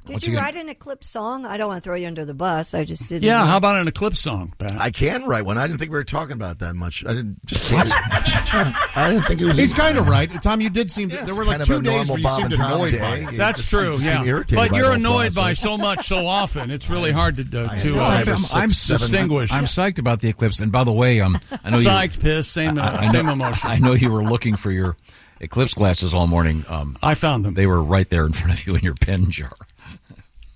Did you write an Eclipse song? I don't want to throw you under the bus. I just didn't. Yeah, how about an Eclipse song, Pat? I can write one. I didn't think we were talking about that much. I didn't think it was. He's kind of right, Tom. You did seem. There were like 2 days where you seemed annoyed by it. That's true. Yeah, but you're annoyed by so much so often. It's really hard to I'm distinguish. I'm psyched about the Eclipse, and by the way, I know psyched, pissed, same emotion. I know you were looking for your Eclipse glasses all morning. I found them. They were right there in front of you in your pen jar.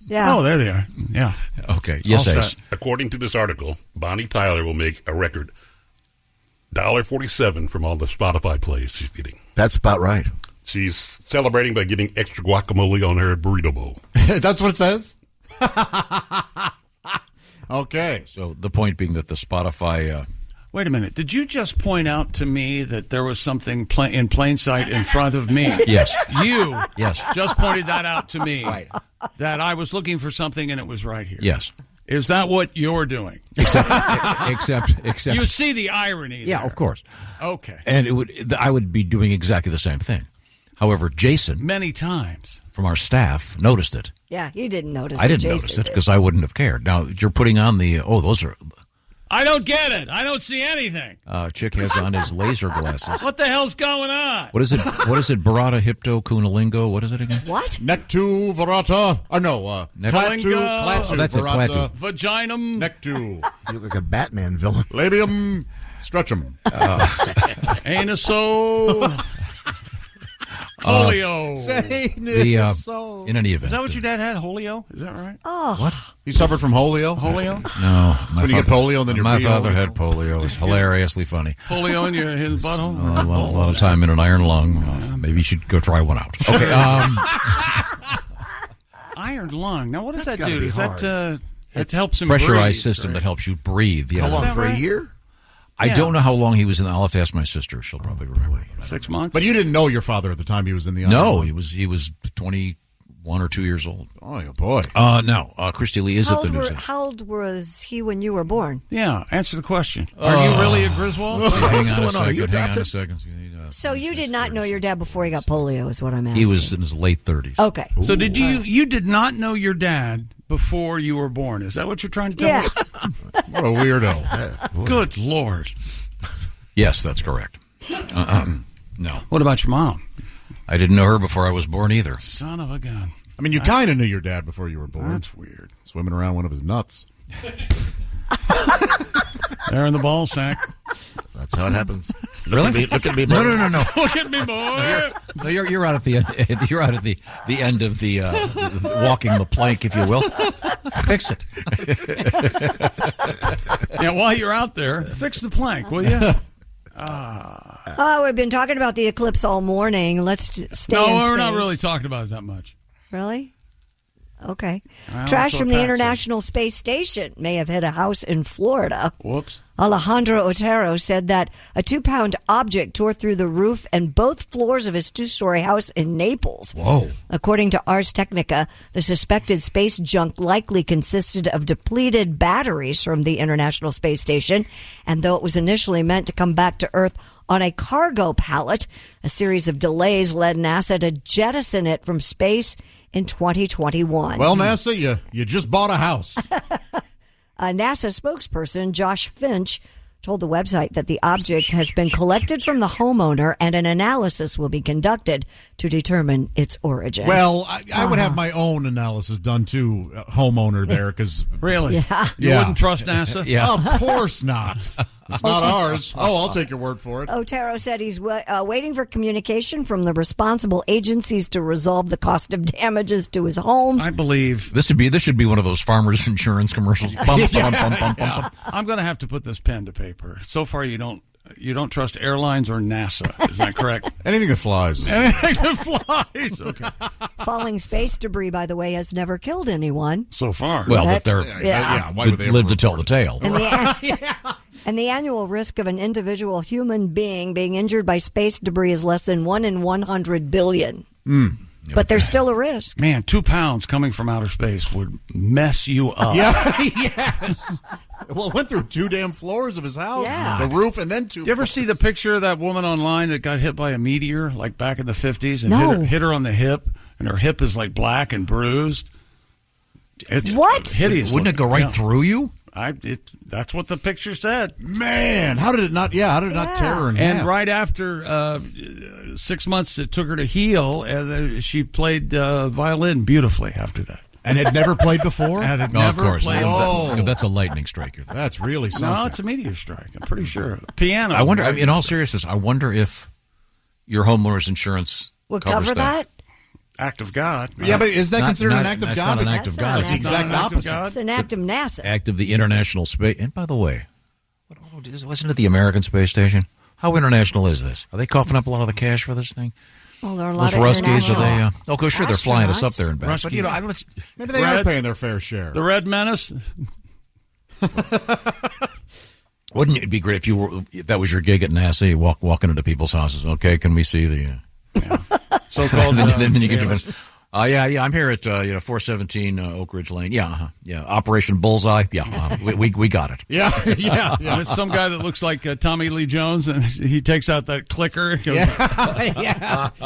Yeah. Oh, there they are. Yeah. Okay. Yes, Ace. According to this article, Bonnie Tyler will make a record $1.47 from all the Spotify plays she's getting. That's about right. She's celebrating by getting extra guacamole on her burrito bowl. That's what it says? Okay. So the point being that the Spotify... Wait a minute. Did you just point out to me that there was something in plain sight in front of me? Yes. You yes. just pointed that out to me. Right. That I was looking for something and it was right here. Yes. Is that what you're doing? Except you see the irony Yeah, there. of course. Okay. And I would be doing exactly the same thing. However, Jason... Many times. From our staff noticed it. Yeah, he didn't notice it. I didn't notice it because I wouldn't have cared. Now, you're putting on the... Oh, those are... I don't get it. I don't see anything. Chick has on his laser glasses. What the hell's going on? What is it? Barata, Hypto, Kunalingo? What is it again? What? Nectu, Varata. Oh, no. Clatu, Oh, that's Varata. a Clatu. Vaginum. Nectu. You look like a Batman villain. Labium, stretchum. Anuso. Polio. In any event. Is that what your dad had, polio? Is that right? Oh. What? He suffered from polio? Polio? No. When you get polio, then you're My father had polio. It was hilariously funny. Polio in his butthole? A lot of time in an iron lung. Maybe you should go try one out. Okay. Iron lung. Now, what does that gotta do? be Does hard. that It's helps him pressurized breathe, system right? that helps you breathe. How long, for right? a year? I don't know how long he was in the... I'll have to ask my sister. She'll probably remember. 6 months? But you didn't know your father at the time he was in the No, army? he was 21 or 2 years old. Oh, boy. No. Christy Lee is at the news. How old was he when you were born? Yeah, answer the question. Are you really a Griswold? Hang on a second. So you did not know your dad before he got polio, is what I'm asking. He was in his late 30s. Okay. So did you did not know your dad before you were born? Is that what you're trying to tell us? What a weirdo. Good Lord. Yes, that's correct. No. What about your mom? I didn't know her before I was born either. Son of a gun. I mean, you kind of knew your dad before you were born. That's weird. Swimming around one of his nuts. There in the ball sack. That's how it happens. Really? Look at me, No. Look at me, boy. No, you're out at the end. You're out at the end of the walking the plank, if you will. Fix it. Yeah, while you're out there, fix the plank, will you? We've been talking about the eclipse all morning. Let's stay in No, space. we're not really talking about it that much. Really? Okay. Well, Trash that's from what the Pat International Space Station may have hit a house in Florida. Whoops. Alejandro Otero said that a 2-pound object tore through the roof and both floors of his 2-story house in Naples. Whoa. According to Ars Technica, the suspected space junk likely consisted of depleted batteries from the International Space Station, and though it was initially meant to come back to Earth on a cargo pallet, a series of delays led NASA to jettison it from space in 2021. Well, NASA, you just bought a house. A NASA spokesperson, Josh Finch, told the website that the object has been collected from the homeowner and an analysis will be conducted to determine its origin. Well, I would have my own analysis done too, homeowner there, because... Really? Yeah. You wouldn't trust NASA? Yeah. Of course not. It's not ours. Oh, I'll take your word for it. Otero said he's waiting for communication from the responsible agencies to resolve the cost of damages to his home. I believe This should be one of those farmers insurance commercials. Bum, bum, bum, bum, bum. I'm going to have to put this pen to paper. So far, you don't trust airlines or NASA. Is that correct? Anything that flies. Anything that flies. Okay. Falling space debris, by the way, has never killed anyone. So far. Well, but That's- they're yeah. Why would they live ever to tell the tale. And the annual risk of an individual human being injured by space debris is less than 1 in 100 billion. But there's still a risk. Man, 2 pounds coming from outer space would mess you up. Yeah, yes. Well, it went through 2 damn floors of his house. Yeah. The roof and then 2 Did you ever see the picture of that woman online that got hit by a meteor, like back in the 50s, and No. hit her on the hip, and her hip is like black and bruised? It's What? hideous. Wouldn't it go right through you? That's what the picture said. Man, how did it not tear her in And half? right after 6 months it took her to heal, and she played violin beautifully after that. And had never played before? And had No, of never course. played. That's a lightning strike. That's really something. No, it's a meteor strike. I'm pretty sure. Piano. I wonder, in all seriousness, I wonder if your homeowner's insurance Would covers cover that? Act of God. Yeah, but is that considered an act of that's God? not an act of God. It's the exact opposite. It's an act of NASA. Act of the International Space. And by the way, Wasn't it the American space station? How international is this? Are they coughing up a lot of the cash for this thing? Well, there are a lot Those of Ruskies, international sure, they're flying us up there and back. Ruskies. But, I don't, maybe they are paying their fair share. The Red Menace? Wouldn't it be great if that was your gig at NASA, you walking into people's houses? Okay, can we see the... so-called... then you get I'm here at 417 Oak Ridge Lane. Yeah, Operation Bullseye. Yeah, we got it. Yeah. It's some guy that looks like Tommy Lee Jones, and he takes out that clicker. Goes,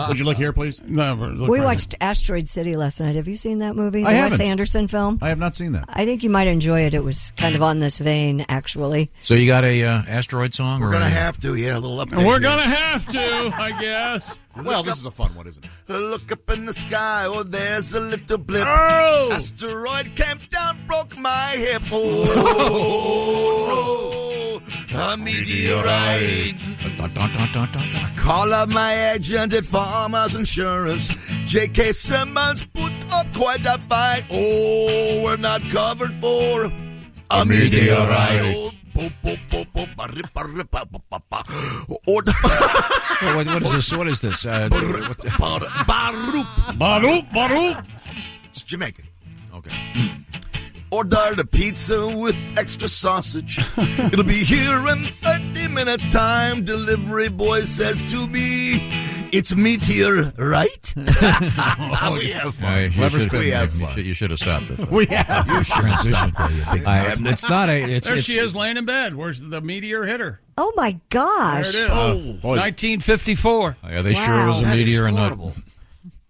Would you look here, please? No, we watched Asteroid City last night. Have you seen that movie? The I haven't. Wes Anderson film? I have not seen that. I think you might enjoy it. It was kind of on this vein, actually. So you got a asteroid song? We're going to have to, a little update. We're going to have to, I guess. Well, this is a fun one, isn't it? Look up in the sky, there's a little blip. Oh! Asteroid came down, broke my hip. Oh, a meteorite. I call up my agent at Farmers Insurance. J.K. Simmons put up quite a fight. Oh, we're not covered for a meteorite. What is this? What is this? Barup. It's Jamaican. Okay. Order the pizza with extra sausage. It'll be here in 30 minutes time. Delivery boy says to me, it's meteor, right? We have fun. You should have stopped it. We have. You should have stopped it. It's not a... There she is laying in bed. Where's the meteor hit her? Oh, my gosh. There it is. 1954. Yeah, they sure it was a meteor and not...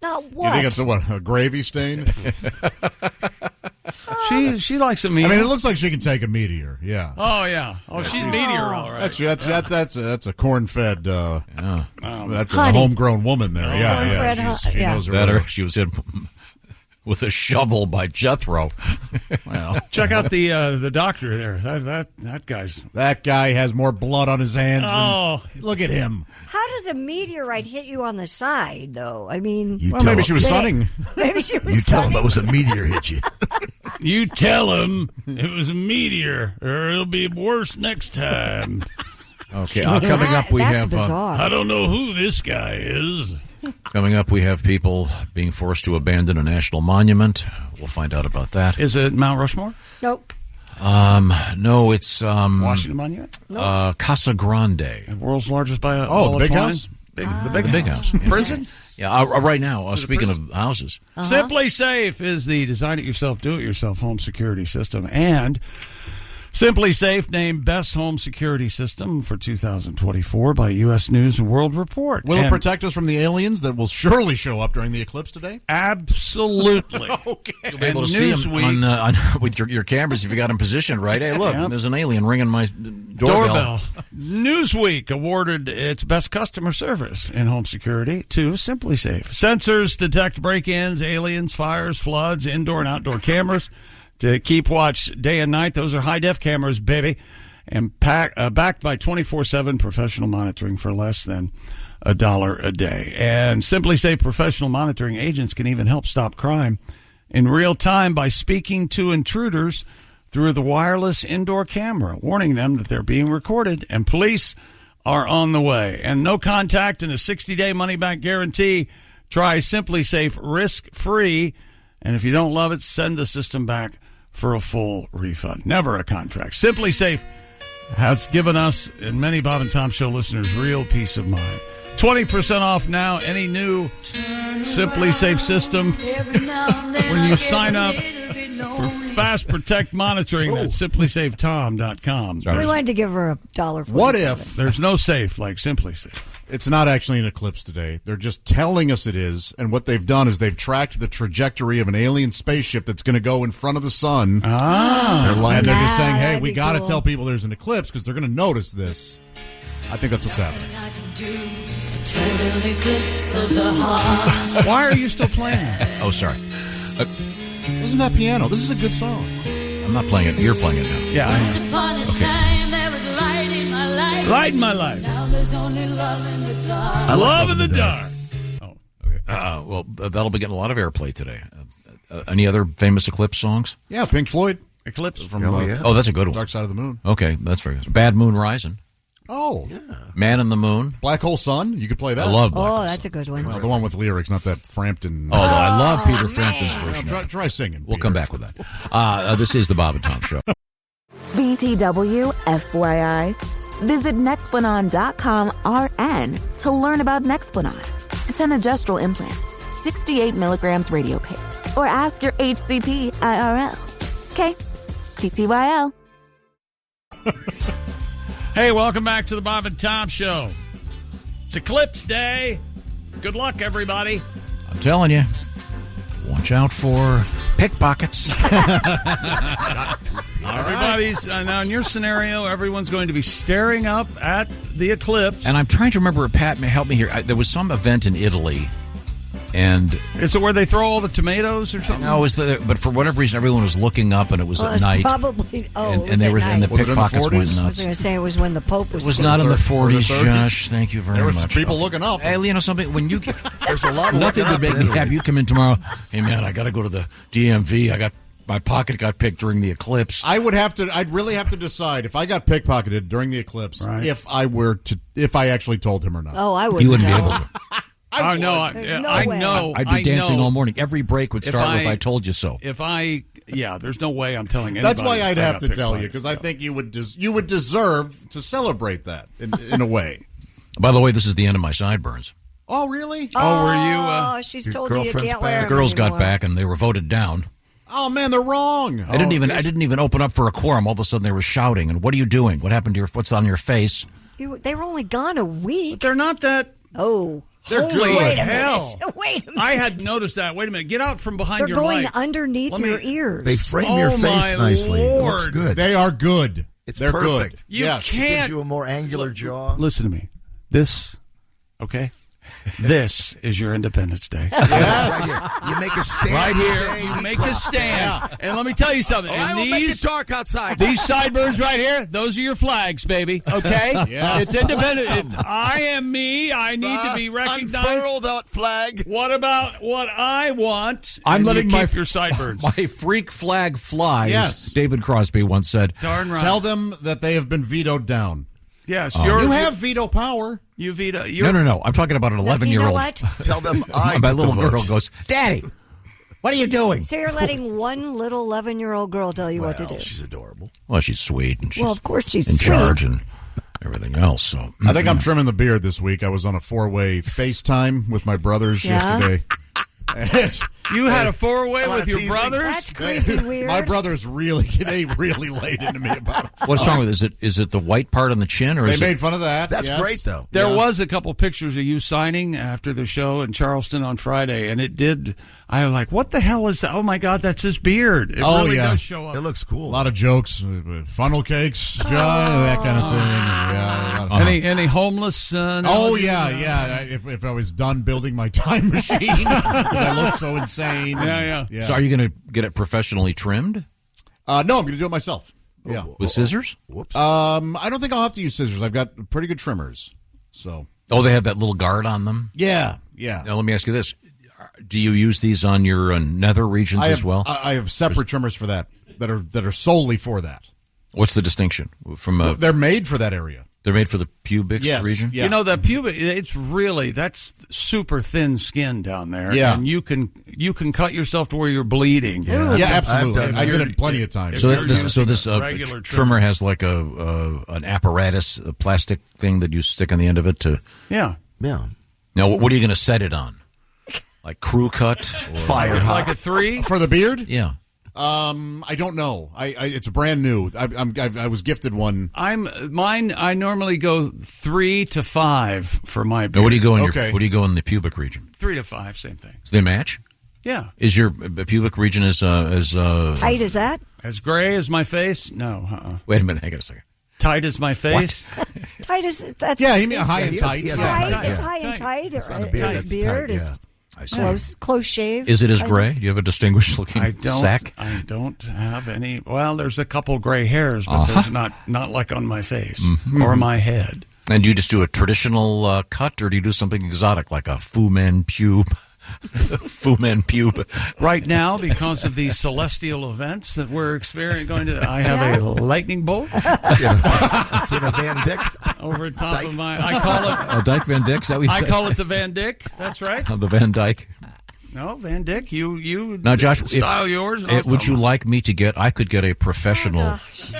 Not what? You think it's a gravy stain? She likes a meteor. I mean, it looks like she can take a meteor. Yeah. Oh yeah. Oh, she's meteor, all right. That's a corn-fed. That's a Honey. homegrown woman there. Yeah. She knows her Better. way. She was in with a shovel by Jethro. Well, check out the doctor there. That guy has more blood on his hands. Oh, look at him. How does a meteorite hit you on the side, though? I mean, maybe she was sunning. Maybe she was. You tell him it was a meteor hit you. You tell him it was a meteor, or it'll be worse next time. Okay, coming up we have. I don't know who this guy is. Coming up, we have people being forced to abandon a national monument. We'll find out about that. Is it Mount Rushmore? Nope. No, it's Washington Monument. Casa Grande, the world's largest by the big house. The big house. Prison. Yeah, right now. Speaking of houses, Simply Safe is the design-it-yourself, do-it-yourself home security system, and Simply Safe named Best Home Security System for 2024 by U.S. News and World Report. Will it protect us from the aliens that will surely show up during the eclipse today? Absolutely. Okay. You'll be able to see them with your cameras if you got them positioned right. Hey, look, there's an alien ringing my doorbell. Newsweek awarded its best customer service in home security to Simply Safe. Sensors detect break-ins, aliens, fires, floods, indoor and outdoor cameras to keep watch day and night. Those are high-def cameras, baby, and backed by 24/7 professional monitoring for less than $1 a day. And Simply Safe professional monitoring agents can even help stop crime in real time by speaking to intruders through the wireless indoor camera, warning them that they're being recorded, and police are on the way. And no contact and a 60-day money-back guarantee. Try Simply Safe risk-free, and if you don't love it, send the system back for a full refund. Never a contract. Simply Safe has given us and many Bob and Tom Show listeners real peace of mind. 20% off now any new Simply Safe system when you sign up for Fast Protect monitoring at simplysafetom.com. We wanted to give her $1. What if there's no safe like Simply Safe? It's not actually an eclipse today. They're just telling us it is, and what they've done is they've tracked the trajectory of an alien spaceship that's going to go in front of the sun. And they're just saying, hey, we got to tell people there's an eclipse because they're going to notice this. I think that's what's happening. Why are you still playing that? Oh, sorry. Isn't that piano? This is a good song. I'm not playing it. You're playing it now. Yeah, I know. Okay. There was light in my life. Light in my life. Now there's only love in the dark. Love in the dark. Oh, okay. Well, that'll be getting a lot of airplay today. Any other famous Eclipse songs? Yeah, Pink Floyd. Eclipse. From, that's a good one. Dark Side of the Moon. Okay, that's very good. Bad Moon Rising. Oh. Yeah. Man in the Moon. Black Hole Sun. You could play that. I love Black Hole that's a good one. Well, the one with lyrics, not that Frampton. Oh, I love Peter Frampton's version. Try singing. We'll come back with that. This is the Bob and Tom Show. BTW, FYI. Visit Nexplanon.com RN to learn about Nexplanon. It's an adjustable implant, 68 milligrams radio pain. Or ask your HCP IRL. Okay, TTYL. Hey, welcome back to the Bob and Tom Show. It's Eclipse Day. Good luck, everybody. I'm telling you, watch out for pickpockets. Everybody's now in your scenario. Everyone's going to be staring up at the eclipse. And I'm trying to remember. Pat, may help me here. There was some event in Italy, and is it where they throw all the tomatoes or something? No, but for whatever reason, everyone was looking up, and it was at night. Probably. And they were, and the pickpockets went nuts. I was going to say it was when the Pope was. It was not in the 40s, Josh. Thank you very much. There was people looking up. Hey, you know something? When you get there's a lot of nothing would make me happy. You come in tomorrow. Hey man, I got to go to the DMV. My pocket got picked during the eclipse. I'd really have to decide if I got pickpocketed during the eclipse, if I actually told him or not. Oh, I wouldn't. You wouldn't be able to. I know. I'd be dancing all morning. Every break would start with "I told you so." There's no way I'm telling anybody. That's why I'd have to tell you, because I think you would deserve to celebrate that in a way. By the way, this is the end of my sideburns. Oh, really? Oh, were you? She's told you can't wear them. The girls anymore. got back and they were voted down. Oh man, they're wrong. I didn't even open up for a quorum. All of a sudden, they were shouting. And what are you doing? What happened to what's on your face? They were only gone a week. But they're not that. Oh. They're Holy good. Hell. Wait a minute. I had noticed that. Wait a minute. Get out from behind They're your going mic. underneath your ears. They frame your face nicely. It looks good. They are good. They're perfect. Good. You It can't. gives you a more angular jaw. Listen to me. Okay? This is your Independence Day. Yes. You make a stand. Right here. You make a stand. Yeah. And let me tell you something. I will make it dark outside. These sideburns right here, those are your flags, baby. Okay? Yes. It's independent. I am me. I need to be recognized. Unfurl that flag. What about what I want? I'm letting your sideburns. My freak flag fly. Yes. David Crosby once said. Darn right. Tell them that they have been vetoed down. Yes. You have veto power. You veto. No. I'm talking about an 11-year-old. You know what? Tell them my little girl goes, Daddy, what are you doing? So you're letting one little 11-year-old girl tell you what to do. She's adorable. Well, she's sweet. And she's of course she's in sweet. charge and everything else. So I think I'm trimming the beard this week. I was on a 4-way FaceTime with my brothers yesterday. You had a 4-way with your brothers? That's creepy weird. My brothers really laid into me about it. What's wrong with it? Is it the white part on the chin? Or they is made fun of that. That's great, though. There was a couple pictures of you signing after the show in Charleston on Friday, and it did. I was like, what the hell is that? Oh, my God, that's his beard. It really does show up. It looks cool. A lot of jokes, funnel cakes, John, that kind of thing. And, Any homeless? Yeah. If I was done building my time machine, because I look so insane. Yeah. So are you going to get it professionally trimmed? No, I'm going to do it myself. Yeah, with scissors. Whoops. I don't think I'll have to use scissors. I've got pretty good trimmers. So. Oh, they have that little guard on them. Yeah. Now let me ask you this: do you use these on your nether regions as well? I have separate trimmers for that are solely for that. What's the distinction from? They're made for that area. They're made for the pubic region? Yeah. You know, the pubic, that's super thin skin down there. Yeah. And you can cut yourself to where you're bleeding. Yeah, absolutely. I did it plenty of times. So this trimmer has like an apparatus, a plastic thing that you stick on the end of it to... Yeah. Now, what are you going to set it on? Like crew cut? Fire hot. Like a 3? For the beard? Yeah. I don't know. It's brand new. I was gifted one. I normally go 3 to 5 for my beard. Now, what do you go in what do you go in the pubic region? 3 to 5, same thing. Do they match? Yeah. Is your pubic region as tight as that? As gray as my face? No. Wait a minute. Hang on a second. Tight as my face? Tight as that's. Yeah, he mean high and tight. It's high and tight. It's not a beard. His beard is close shave. Is it as gray? Do you have a distinguished looking sack? I don't have any. Well, there's a couple gray hairs, but there's not like on my face or my head. And do you just do a traditional cut, or do you do something exotic like a Fu Manchu Fu Manchu. Right now, because of these celestial events that we're experiencing, I have a lightning bolt. Van Dyck over top of my. I call it Dyke Van Dyck. Is that what you say? call it the Van Dyck. That's right. The Van Dyke. No, Van Dyck. You now, Josh. Style yours. Would you like me to get? I could get a professional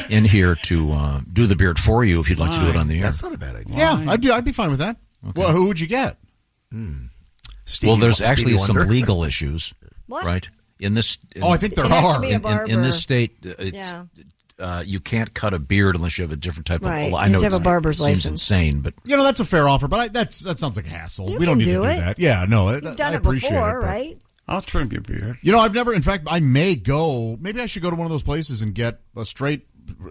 in here to do the beard for you if you'd like to do it on the air. That's not a bad idea. Yeah, I'd be fine with that. Okay. Well, who would you get? Well, there's actually some legal issues, right? In this, I think there are. In this state, you can't cut a beard unless you have a different type of. I know you have a barber's seems license. insane, but that's a fair offer. But that sounds like a hassle. We don't need to do that. Yeah, no, You've done I it appreciate before, it. But right? I'll trim your beard. I've never. In fact, I may go. Maybe I should go to one of those places and get a straight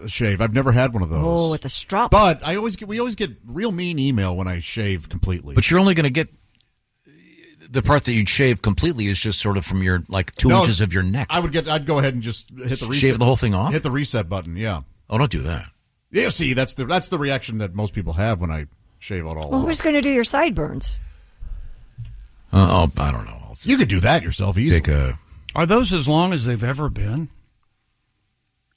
shave. I've never had one of those. Oh, with a strop. But we always get real mean email when I shave completely. But you're only going to get the part that you'd shave completely is just sort of from your 2 inches of your neck. I'd go ahead and just hit the reset. Shave the whole thing off. Hit the reset button. Yeah. Oh, don't do that. Yeah. See, that's the reaction that most people have when I shave out all. Well, who's going to do your sideburns? I don't know. You could do that yourself easily. Are those as long as they've ever been?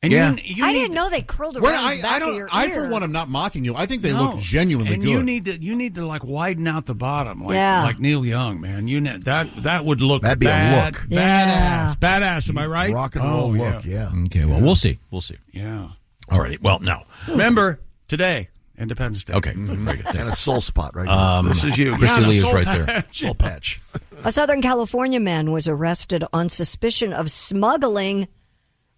And I didn't know they curled around the back of your ear. I, for one, am not mocking you. I think they look genuinely good. You need to widen out the bottom, like Neil Young, man. That would look that'd be a look. Badass. Am I right? Rock and roll look. Yeah. Okay. Well, we'll see. Yeah. All right. Well, now remember today, Independence Day. Okay. Very good. And a soul spot right this is you. Christy Lee is right there. Soul patch. A Southern California man was arrested on suspicion of smuggling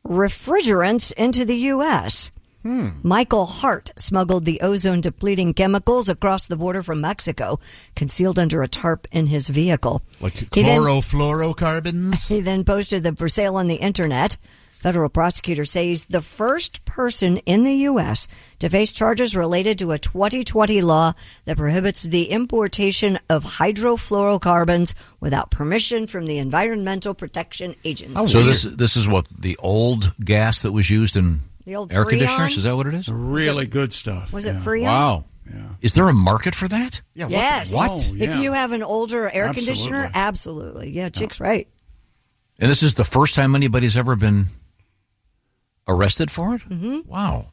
refrigerants into the U.S. Michael Hart smuggled the ozone-depleting chemicals across the border from Mexico, concealed under a tarp in his vehicle. Like chlorofluorocarbons? He then posted them for sale on the Internet. Federal prosecutors say he's the first person in the U.S. to face charges related to a 2020 law that prohibits the importation of hydrofluorocarbons without permission from the Environmental Protection Agency. So this is what the old gas that was used in the old air Freon? conditioners? Is that what it is? Really good stuff. Was it Freon? Wow. Yeah. Is there a market for that? Yeah. Yes. What? Oh, yeah. If you have an older air conditioner, absolutely. Yeah, Chick's right. And this is the first time anybody's ever been arrested for it? Mm-hmm. Wow.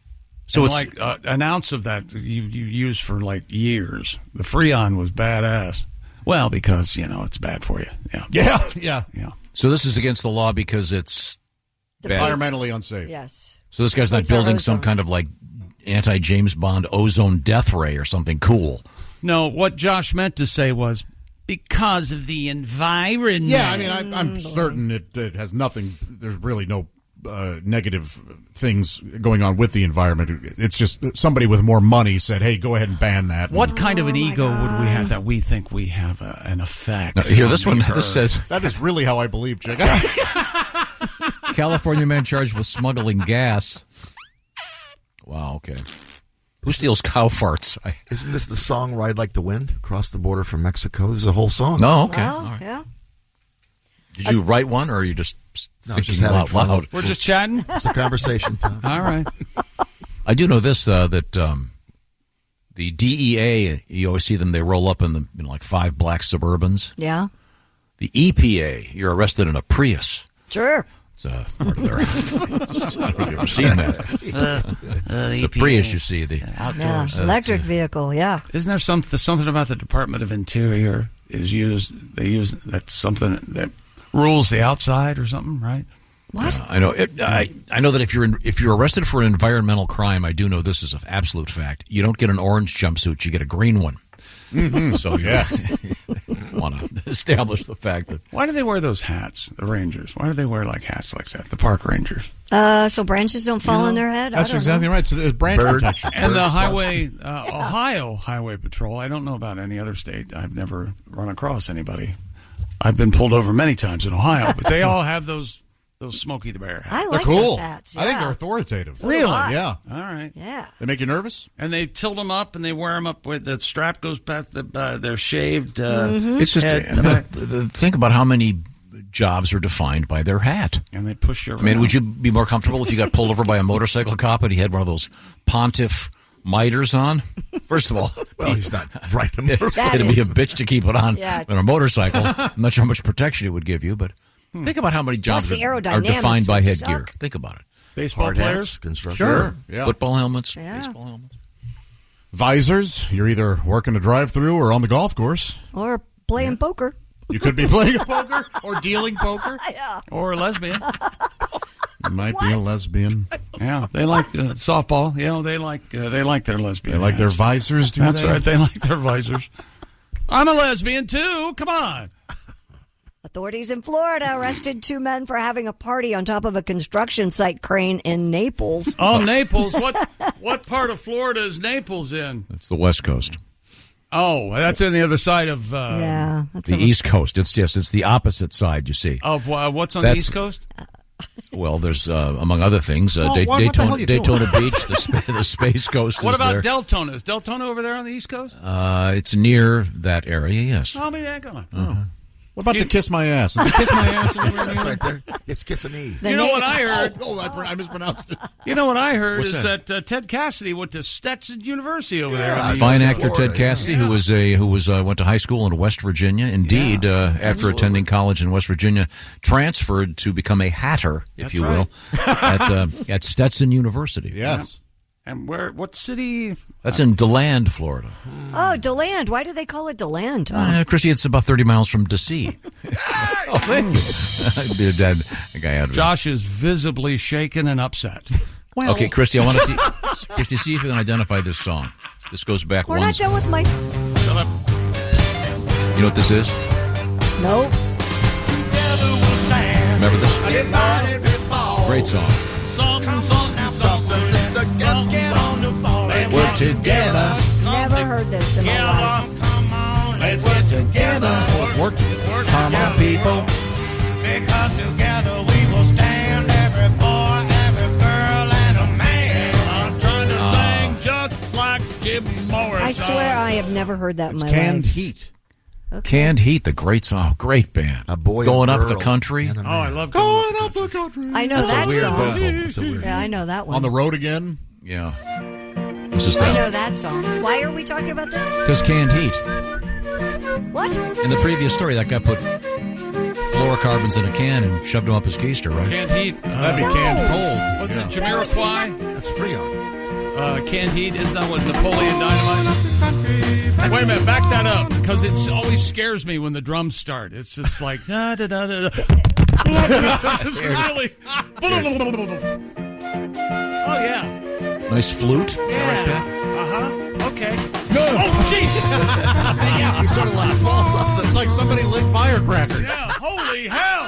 So it's like an ounce of that you used for years. The Freon was badass. Well, because it's bad for you. Yeah. So this is against the law because it's environmentally unsafe. Yes. So this guy's not building some kind of anti-James Bond ozone death ray or something cool. No, what Josh meant to say was because of the environment. Yeah, I mean, I'm certain it has nothing. There's really no negative things going on with the environment. It's just somebody with more money said, hey, go ahead and ban that. What kind of an ego would we have that we think we have an effect? Now, here, this says... That is really how I believe, Jake. California man charged with smuggling gas. Wow, okay. Who steals cow farts? Isn't this the song Ride Like the Wind across the border from Mexico? This is a whole song. No, okay. Well, all right. yeah. Did you write one, or are you just thinking out loud? We're just chatting? It's a conversation, Tom. All right. I do know this, that the DEA, you always see them, they roll up in 5 black Suburbans. Yeah. The EPA, you're arrested in a Prius. Sure. It's part of their... I don't know if you've ever seen that. It's a Prius, you see. The outdoors. Yeah, electric vehicle, yeah. Isn't there something about the Department of Interior is used? They use that's something that rules the outside or something, right? What? I know. I know that if you're arrested for an environmental crime, I do know this is an absolute fact. You don't get an orange jumpsuit; you get a green one. Mm-hmm. So yes, want to establish the fact that. Why do they wear those hats? The Rangers. Why do they wear hats like that? The park rangers. So branches don't fall on their head. That's exactly right. So there's branch protection. And the highway, Ohio Highway Patrol. I don't know about any other state. I've never run across anybody. I've been pulled over many times in Ohio, but they all have those Smokey the Bear hats. I like they're cool. those hats. Yeah. I think they're authoritative. Really? Yeah. All right. Yeah. They make you nervous? And they tilt them up and they wear them up where the strap goes past their shaved It's just think about how many jobs are defined by their hat. And they push you around. I mean, would you be more comfortable if you got pulled over by a motorcycle cop and he had one of those Pontiff Miters on? First of all, well, he's not right. It'd be a bitch to keep it on on a motorcycle. I'm not sure how much protection it would give you, but think about how many jobs are defined by headgear. Think about it. Baseball players? Construction. Sure. Yeah. Football helmets, baseball helmets. Visors. You're either working a drive-through or on the golf course. Or playing poker. You could be playing poker or dealing poker. Yeah. Or a lesbian. You might be a lesbian. Yeah, they like softball. You know, they like their lesbian. They like their visors, do That's they? right. They like their visors. I'm a lesbian, too. Come on. Authorities in Florida arrested 2 men for having a party on top of a construction site crane in Naples. Oh, Naples. What part of Florida is Naples in? It's the West Coast. Oh, that's on the other side of the East Coast. It's the opposite side, you see. Of what's on the East Coast? Well, there's among other things, Daytona Beach, the Space Coast. What is about there. Deltona? Is Deltona over there on the East Coast? It's near that area. Yes. I'll be back on. What about to kiss my ass? Is the kiss my ass right there? It's kissing me. You know what I heard? I mispronounced it. You know what I heard What's is that Ted Cassidy went to Stetson University over there. Fine actor Ted Cassidy, who went to high school in West Virginia. Indeed, after attending college in West Virginia, transferred to become a hatter, if you will, at Stetson University. Yes. And what city? That's in DeLand, Florida. Oh, DeLand. Why do they call it DeLand, Tom? Chrissy, it's about 30 miles from D.C. Oh, thank you. Josh is visibly shaken and upset. Well, okay, Chrissy, I want to see. Chrissy, see if you can identify this song. This goes back. We're not done with my. Shut up. You know what this is? Nope. Remember this? Great song. We're together. Never heard this in my life. Come on, let's get together. Work Come on, people. Because together we will stand. Every boy, every girl, and a man. I'm trying to sing just like Jim Morrison. I swear I have never heard that in my Canned life. Heat. Okay. Canned Heat, the great song, great band. A boy going and up the girl country. Oh, I love Going up the country. I know that Weird song. vocal. It's a weird. Yeah, I know that one. On the road again. Yeah. This is I know that. that song. Why are we talking about this? Because Canned Heat. What? In the previous story, that guy put fluorocarbons in a can and shoved them up his keister, right? Canned Heat. That'd be canned cold. Wasn't it Jamiroquai? That's Freon. Canned Heat, isn't that what Napoleon Dynamite? Wait a minute, back that up, because it always scares me when the drums start. It's just like da da da da. It's really. Oh yeah. Nice flute. Yeah. Okay. No. Oh gee. Yeah, he sort of like falls off. It's like somebody lit firecrackers. Yeah. Holy hell.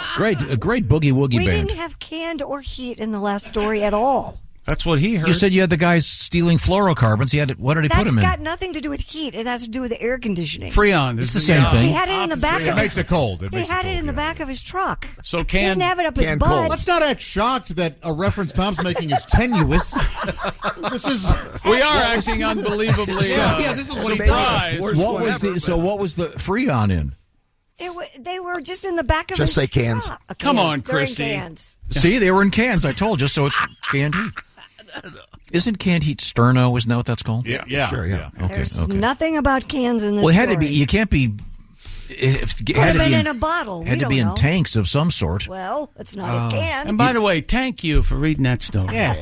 A great boogie woogie We band. didn't have canned or heat in the last story at all. That's what he heard. You said you had the guys stealing fluorocarbons. What did he put That's them in? got nothing to do with heat. It has to do with the air conditioning. Freon. It's the same thing. He had it in the back. It makes it cold. He had it in the back of his truck. So He didn't have it up his canned butt. cold. Let's not act shocked that a reference Tom's making is tenuous. This is. We are acting unbelievably this is what he surprised. What was the Freon in? They were just in the back of Just his say cans. truck. A Come can. on, They're in Christy. cans. See, they were in cans. I told you. So it's Canned Heat. Isn't Canned Heat Sterno? Isn't that what that's called? Yeah. Sure, yeah. Okay. There's nothing about cans in this Well, it had story. to be. You can't be. It Could had have to been be in a bottle. Had We to be don't in know. tanks of some sort. Well, it's not a can. And by the way, thank you for reading that story. Yeah.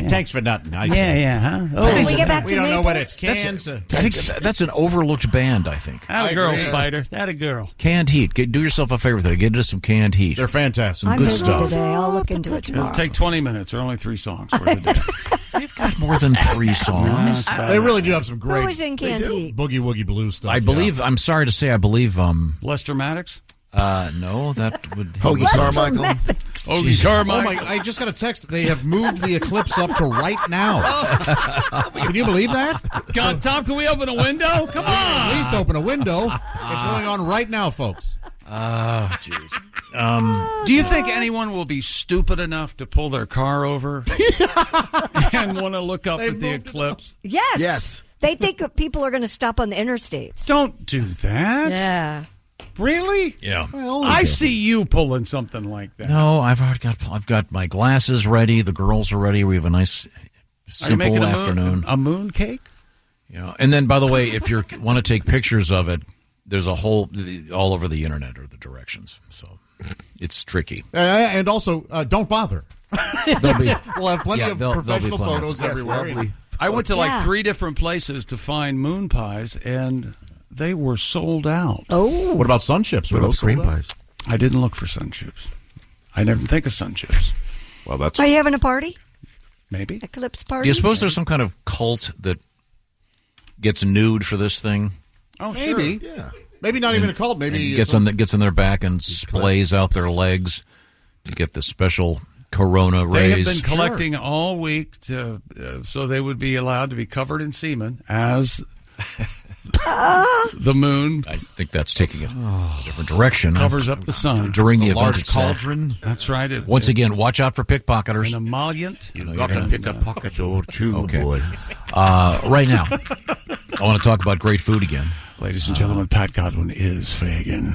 Thanks for nothing. Yeah, huh? When we get back We to don't know what Naples, it's cans. I think that's an overlooked band. I think. That a girl, Spider. That a girl. Canned Heat. Do yourself a favor today. Get into some Canned Heat. They're fantastic. I'm good busy stuff. today. I'll look into it tomorrow. It'll take 20 minutes. There are only 3 songs for today. They've got more than 3 songs. They really do have some great Who was in Canned Heat? boogie woogie blues stuff. I believe. I'm sorry to say. I believe. Lester Maddox? No, that would. Hoagie Carmichael. Hoagie Carmichael. Oh my! I just got a text. They have moved the Eclipse up to right now. Can you believe that? God, Tom, can we open a window? Come on. At least open a window. It's going on right now, folks. Oh, jeez. Do you think anyone will be stupid enough to pull their car over and want to look up at the Eclipse? Yes. Yes. They think that people are going to stop on the interstates. Don't do that. Yeah. Really? Yeah. I see you pulling something like that. No, I've got my glasses ready. The girls are ready. We have a nice simple afternoon. A moon cake? Yeah. And then, by the way, if you want to take pictures of it, there's a whole all over the internet are the directions. So it's tricky. And also, don't bother. We'll have plenty of professional photos everywhere. I went to like 3 different places to find moon pies, and they were sold out. Oh. What about sun chips? Were those cream sold out? pies? I didn't look for sun chips. I never think of sun chips. Well, that's. Are you having a party? Maybe. Eclipse party? Do you suppose there's some kind of cult that gets nude for this thing? Oh, maybe. Sure. Yeah. Maybe not even a cult. Maybe gets on their back and splays out their legs to get the special corona rays. They have been collecting all week so they would be allowed to be covered in semen as the moon. I think that's taking it a different direction. Covers up the sun during the large event itself. cauldron. That's right. Once again, watch out for pickpocketers. An emollient. You've got to pick a pocket or two, boy. Right now, I want to talk about great food again. Ladies and gentlemen, Pat Godwin is Fagin.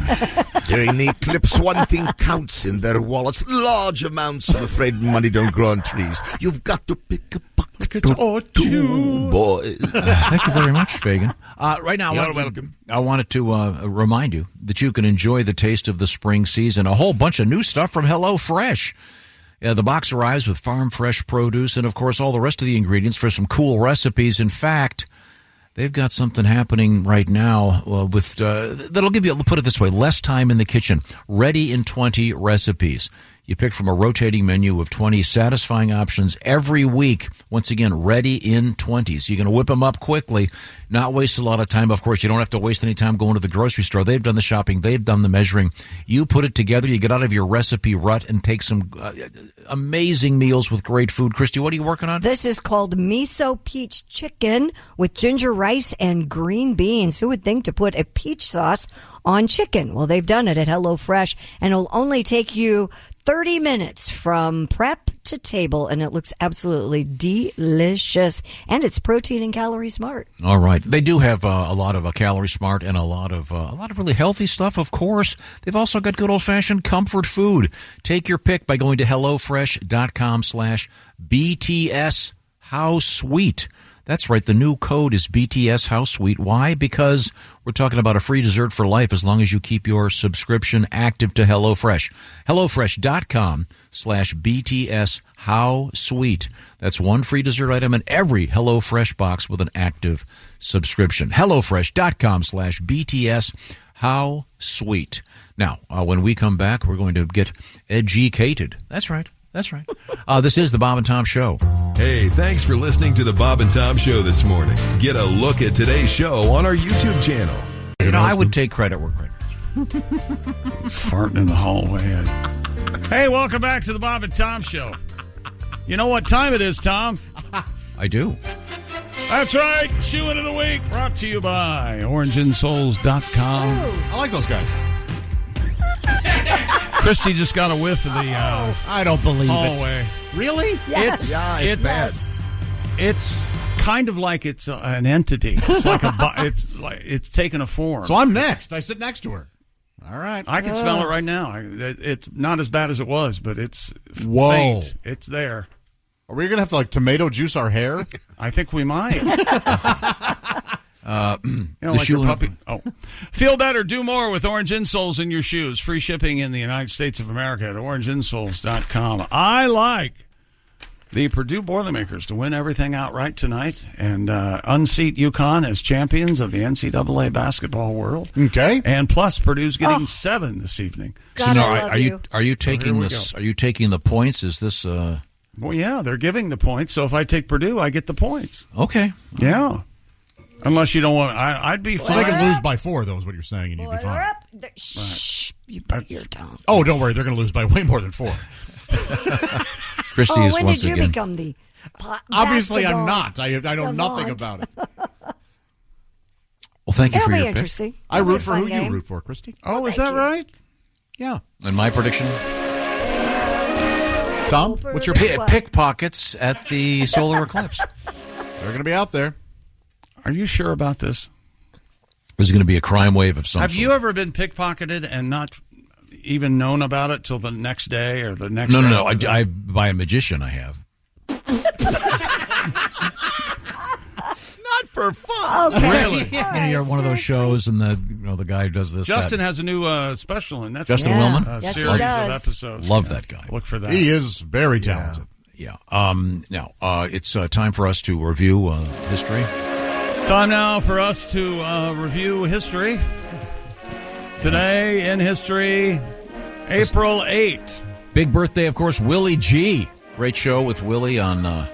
During the eclipse, one thing counts in their wallets. Large amounts. I'm afraid money don't grow on trees. You've got to pick a pocket or two, boy. Thank you very much, Fagin. Right now, You're welcome. I wanted to remind you that you can enjoy the taste of the spring season. A whole bunch of new stuff from HelloFresh. The box arrives with farm fresh produce and, of course, all the rest of the ingredients for some cool recipes. In fact, they've got something happening right now with that'll give you, put it this way, less time in the kitchen. Ready in 20 recipes. You pick from a rotating menu of 20 satisfying options every week. Once again, ready in 20. So you're going to whip them up quickly, not waste a lot of time. Of course, you don't have to waste any time going to the grocery store. They've done the shopping. They've done the measuring. You put it together. You get out of your recipe rut and take some amazing meals with great food. Christy, what are you working on? This is called miso peach chicken with ginger rice and green beans. Who would think to put a peach sauce on chicken? Well, they've done it at HelloFresh, and it'll only take you 30 minutes from prep to table, and it looks absolutely delicious. And it's protein and calorie smart. All right, they do have a lot of calorie smart and a lot of really healthy stuff. Of course, they've also got good old fashioned comfort food. Take your pick by going to HelloFresh.com/BTS. How sweet! That's right. The new code is BTS How Sweet. Why? Because we're talking about a free dessert for life as long as you keep your subscription active to HelloFresh. HelloFresh.com/BTS How Sweet. That's one free dessert item in every HelloFresh box with an active subscription. HelloFresh.com/BTS How Sweet. Now, when we come back, we're going to get educated. That's right. That's right. This is the Bob and Tom Show. Hey, thanks for listening to the Bob and Tom Show this morning. Get a look at today's show on our YouTube channel. You know, I would take credit where credit. Farting in the hallway. Hey, welcome back to the Bob and Tom Show. You know what time it is, Tom? I do. That's right. Shoe of the Week brought to you by OrangeInSoles.com. I like those guys. Christy just got a whiff of the I don't believe hallway. It. Really? Yes. It's bad. It's kind of like it's an entity. It's like it's taken a form. So I'm next. I sit next to her. All right. I can smell it right now. It's not as bad as it was, but it's faint. It's there. Are we gonna have to like tomato juice our hair? I think we might. The like shoe your puppy. Feel better, do more with Orange Insoles in your shoes. Free shipping in the United States of America at OrangeInsoles.com. I like the Purdue Boilermakers to win everything outright tonight and unseat UConn as champions of the NCAA basketball world. Okay. And plus, Purdue's getting 7 this evening. God, so now, I love are you taking this? Are you taking the points? Is this? Well, yeah, they're giving the points. So if I take Purdue, I get the points. Okay. Yeah. Unless you don't want, I'd be fine. They can lose by 4, though, is what you're saying, and you'd be fine. Shh, you put your tongue. Oh, don't worry, they're going to lose by way more than 4. Christy is when once did you again. become the? Obviously, I'm not. I know nothing about it. Well, thank you It'll for be your interesting. pick. I root for who game. you root for, Christy. Oh, is that right? Yeah. And my prediction: Tom, what's your pick? Pickpockets at the solar eclipse. They're going to be out there. Are you sure about this? There's going to be a crime wave of some Have sort. you ever been pickpocketed and not even known about it till the next day or the next No. day? I by a magician, I have. Not for fun. Okay. Really? You're one of those shows, and the guy who does this. Justin has a new special in Netflix. Justin Willman? Yes, he series of does. episodes. Love that guy. Look for that. He is very talented. Yeah. Now, it's time for us to review history. Time now for us to review history. Today in history, April 8. Big birthday, of course, Willie G. Great show with Willie on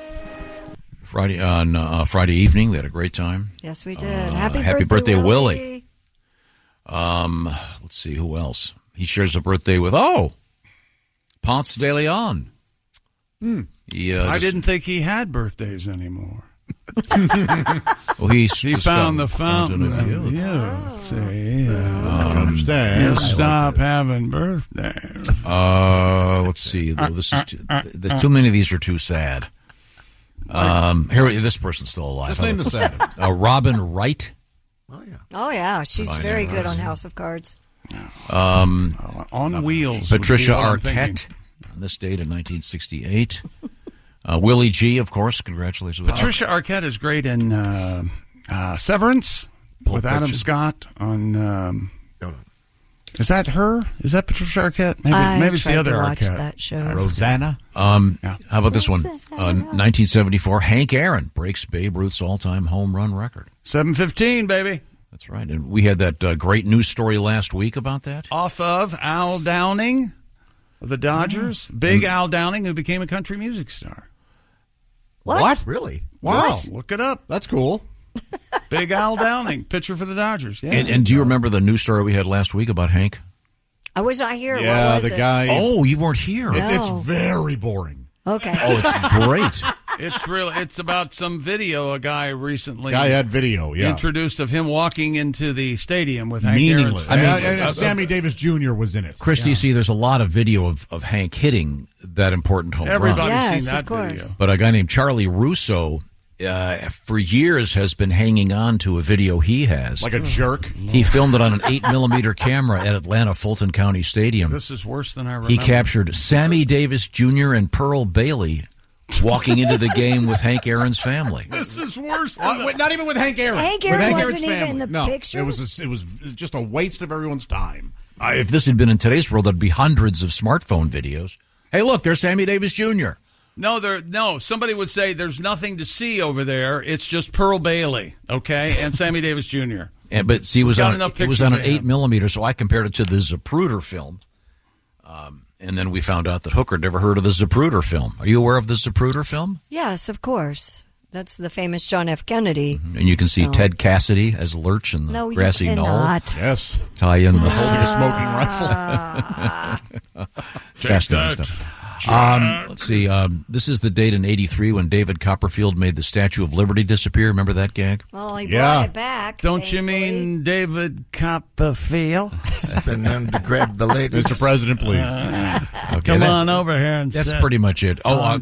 Friday evening. We had a great time. Yes, we did. Happy birthday, Willie. Let's see who else. He shares a birthday with Ponce de Leon. I didn't think he had birthdays anymore. Well, he found the fountain of youth. See, understand. You stop having birthdays. Let's see. This is too many of these are too sad. Here, this person's still alive. Just name the sad. Robin Wright. Oh, yeah. She's very good on House of Cards. On wheels. Patricia Arquette on this date in 1968. Willie G, of course. Congratulations. Patricia Arquette is great in Severance with Adam Scott on. Is that her? Is that Patricia Arquette? Maybe it's the other Arquette. That show. Rosanna. How about this one? 1974, Hank Aaron breaks Babe Ruth's all-time home run record. 7:15, baby. That's right. And we had that great news story last week about that. Off of Al Downing of the Dodgers. Big Al Downing, who became a country music star. What? Really? Wow. Look it up. That's cool. Big Al Downing, pitcher for the Dodgers. Yeah. And do you remember the news story we had last week about Hank? I was not here. Yeah, what was the it? guy. Oh, you weren't here. It's very boring. Okay. Oh, it's great. It's about some video a guy recently had video, introduced of him walking into the stadium with Hank meaningless. Aaron's And Sammy Davis Jr. was in it. Christy, you see, there's a lot of video of Hank hitting that important home run. Everybody's seen that video. But a guy named Charlie Russo, for years, has been hanging on to a video he has. Like a jerk. He filmed it on an 8mm camera at Atlanta Fulton County Stadium. This is worse than I remember. He captured Sammy Davis Jr. and Pearl Bailey walking into the game with Hank Aaron's family. This is worse than not even with Hank Aaron. Hank Aaron with Hank wasn't Aaron's even family. in the picture? It was just a waste of everyone's time. If this had been in today's world, there'd be hundreds of smartphone videos. Hey, look, there's Sammy Davis Jr. No, somebody would say there's nothing to see over there. It's just Pearl Bailey, okay, and Sammy Davis Jr. But see, it was on an 8mm, so I compared it to the Zapruder film. And then we found out that Hooker never heard of the Zapruder film. Are you aware of the Zapruder film? Yes, of course. That's the famous John F. Kennedy. Mm-hmm. And you can see Ted Cassidy as Lurch in the grassy knoll. Yes. Tie in the holding a smoking rifle. Fascinating stuff. Let's see. This is the date in '83 when David Copperfield made the Statue of Liberty disappear. Remember that gag? Well, he brought it back. Don't you mean David Copperfield? And then to grab the lady. Mr. President, please. Come on over here and that's sit pretty much it.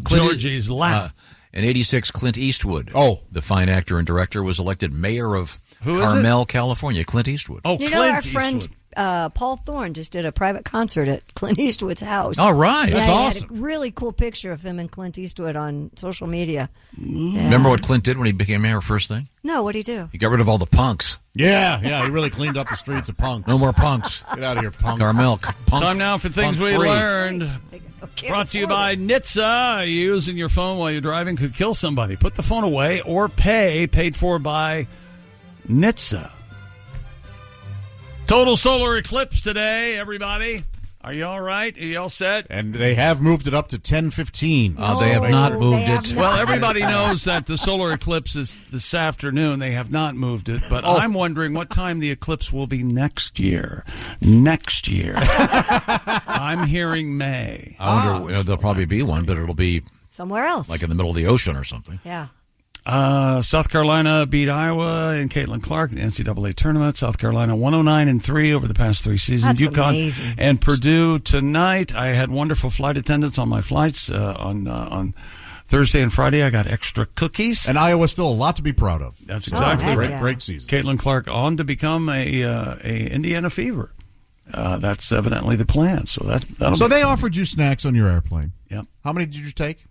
Georgie's lap. In '86, Clint Eastwood, the fine actor and director, was elected mayor of Carmel, California. Clint Eastwood. Oh, our friend Paul Thorne just did a private concert at Clint Eastwood's house. All right. Yeah, That's awesome. Had a really cool picture of him and Clint Eastwood on social media. Yeah. Remember what Clint did when he became mayor first thing? No, what'd he do? He got rid of all the punks. Yeah, he really cleaned up the streets of punks. No more punks. Get out of here, punk. Carmel. Punk, Time now for things we learned. Brought to you by NHTSA. Using your phone while you're driving could kill somebody. Put the phone away or pay. Paid for by NHTSA. Total solar eclipse today, everybody. Are you all right? Are you all set? And they have moved it up to 10:15. They have not moved it. Well, everybody knows that the solar eclipse is this afternoon. They have not moved it. But I'm wondering what time the eclipse will be next year. Next year. I'm hearing May. I wonder, there'll probably be one, but it'll be somewhere else. Like in the middle of the ocean or something. Yeah. South Carolina beat Iowa and Caitlin Clark in the NCAA tournament. South Carolina 109-3 over the past 3 seasons. That's UConn amazing. and Purdue tonight. I had wonderful flight attendants on my flights on Thursday and Friday. I got extra cookies. And Iowa's still a lot to be proud of. That's exactly right. Great season. Caitlin Clark on to become a Indiana Fever. That's evidently the plan. So that'll So they offered you snacks on your airplane. Yep. How many did you take?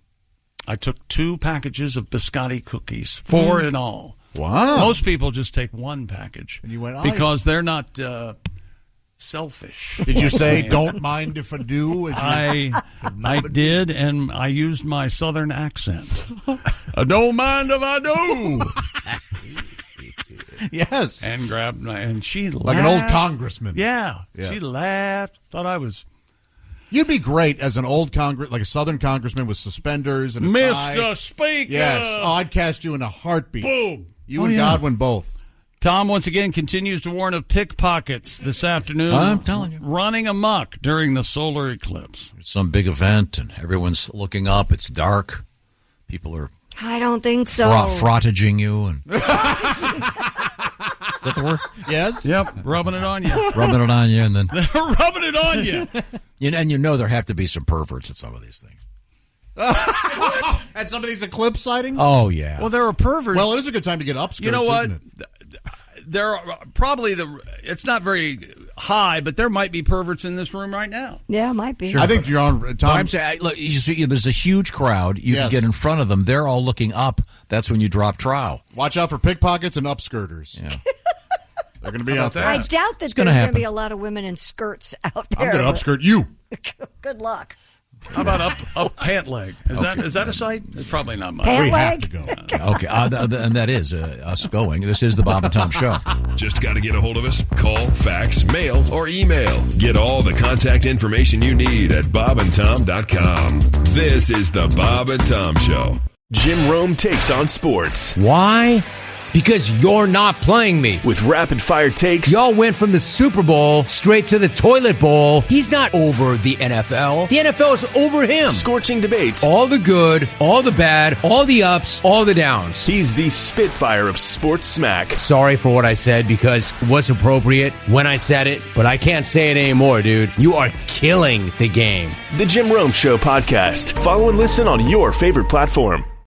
I took 2 packages of biscotti cookies, 4 in all. Wow. Most people just take 1 package. And you went, because they're not selfish. Did you say, don't mind if I do? I did, and I used my southern accent. I don't mind if I do. Yes. And grabbed and she laughed. Like an old congressman. Yeah. Yes. She laughed. Thought I was... You'd be great as an old like a southern congressman with suspenders and a tie. Mr. Speaker! Yes. Oh, I'd cast you in a heartbeat. Boom. You and Godwin both. Tom, once again, continues to warn of pickpockets this afternoon. I'm telling you. Running amok during the solar eclipse. It's some big event, and everyone's looking up. It's dark. People are... I don't think so. Frottaging you. And... Is that the word? Yes. Yep. Rubbing it on you. Rubbing it on you, and then... rubbing it on you. And you know there have to be some perverts at some of these things. What? At some of these eclipse sightings? Oh, yeah. Well, there are perverts. Well, it is a good time to get upskirts, you know what? isn't it? There are probably it's not very high, but there might be perverts in this room right now. Yeah, might be. Sure. I think you're on, Tom. I'm saying, look, you see, there's a huge crowd. You can get in front of them. They're all looking up. That's when you drop trowel. Watch out for pickpockets and upskirters. Yeah. They're going to be out there. I doubt that there's going to be a lot of women in skirts out there. I'm going to upskirt you. Good luck. How about up pant leg? Is that a site? It's probably not much. Pant we leg? have to go. Okay, and that is us going. This is the Bob and Tom Show. Just got to get a hold of us. Call, fax, mail, or email. Get all the contact information you need at bobandtom.com. This is the Bob and Tom Show. Jim Rome takes on sports. Why? Because you're not playing me. With rapid-fire takes. Y'all went from the Super Bowl straight to the toilet bowl. He's not over the NFL. The NFL is over him. Scorching debates. All the good, all the bad, all the ups, all the downs. He's the Spitfire of sports smack. Sorry for what I said because it was appropriate when I said it, but I can't say it anymore, dude. You are killing the game. The Jim Rome Show podcast. Follow and listen on your favorite platform.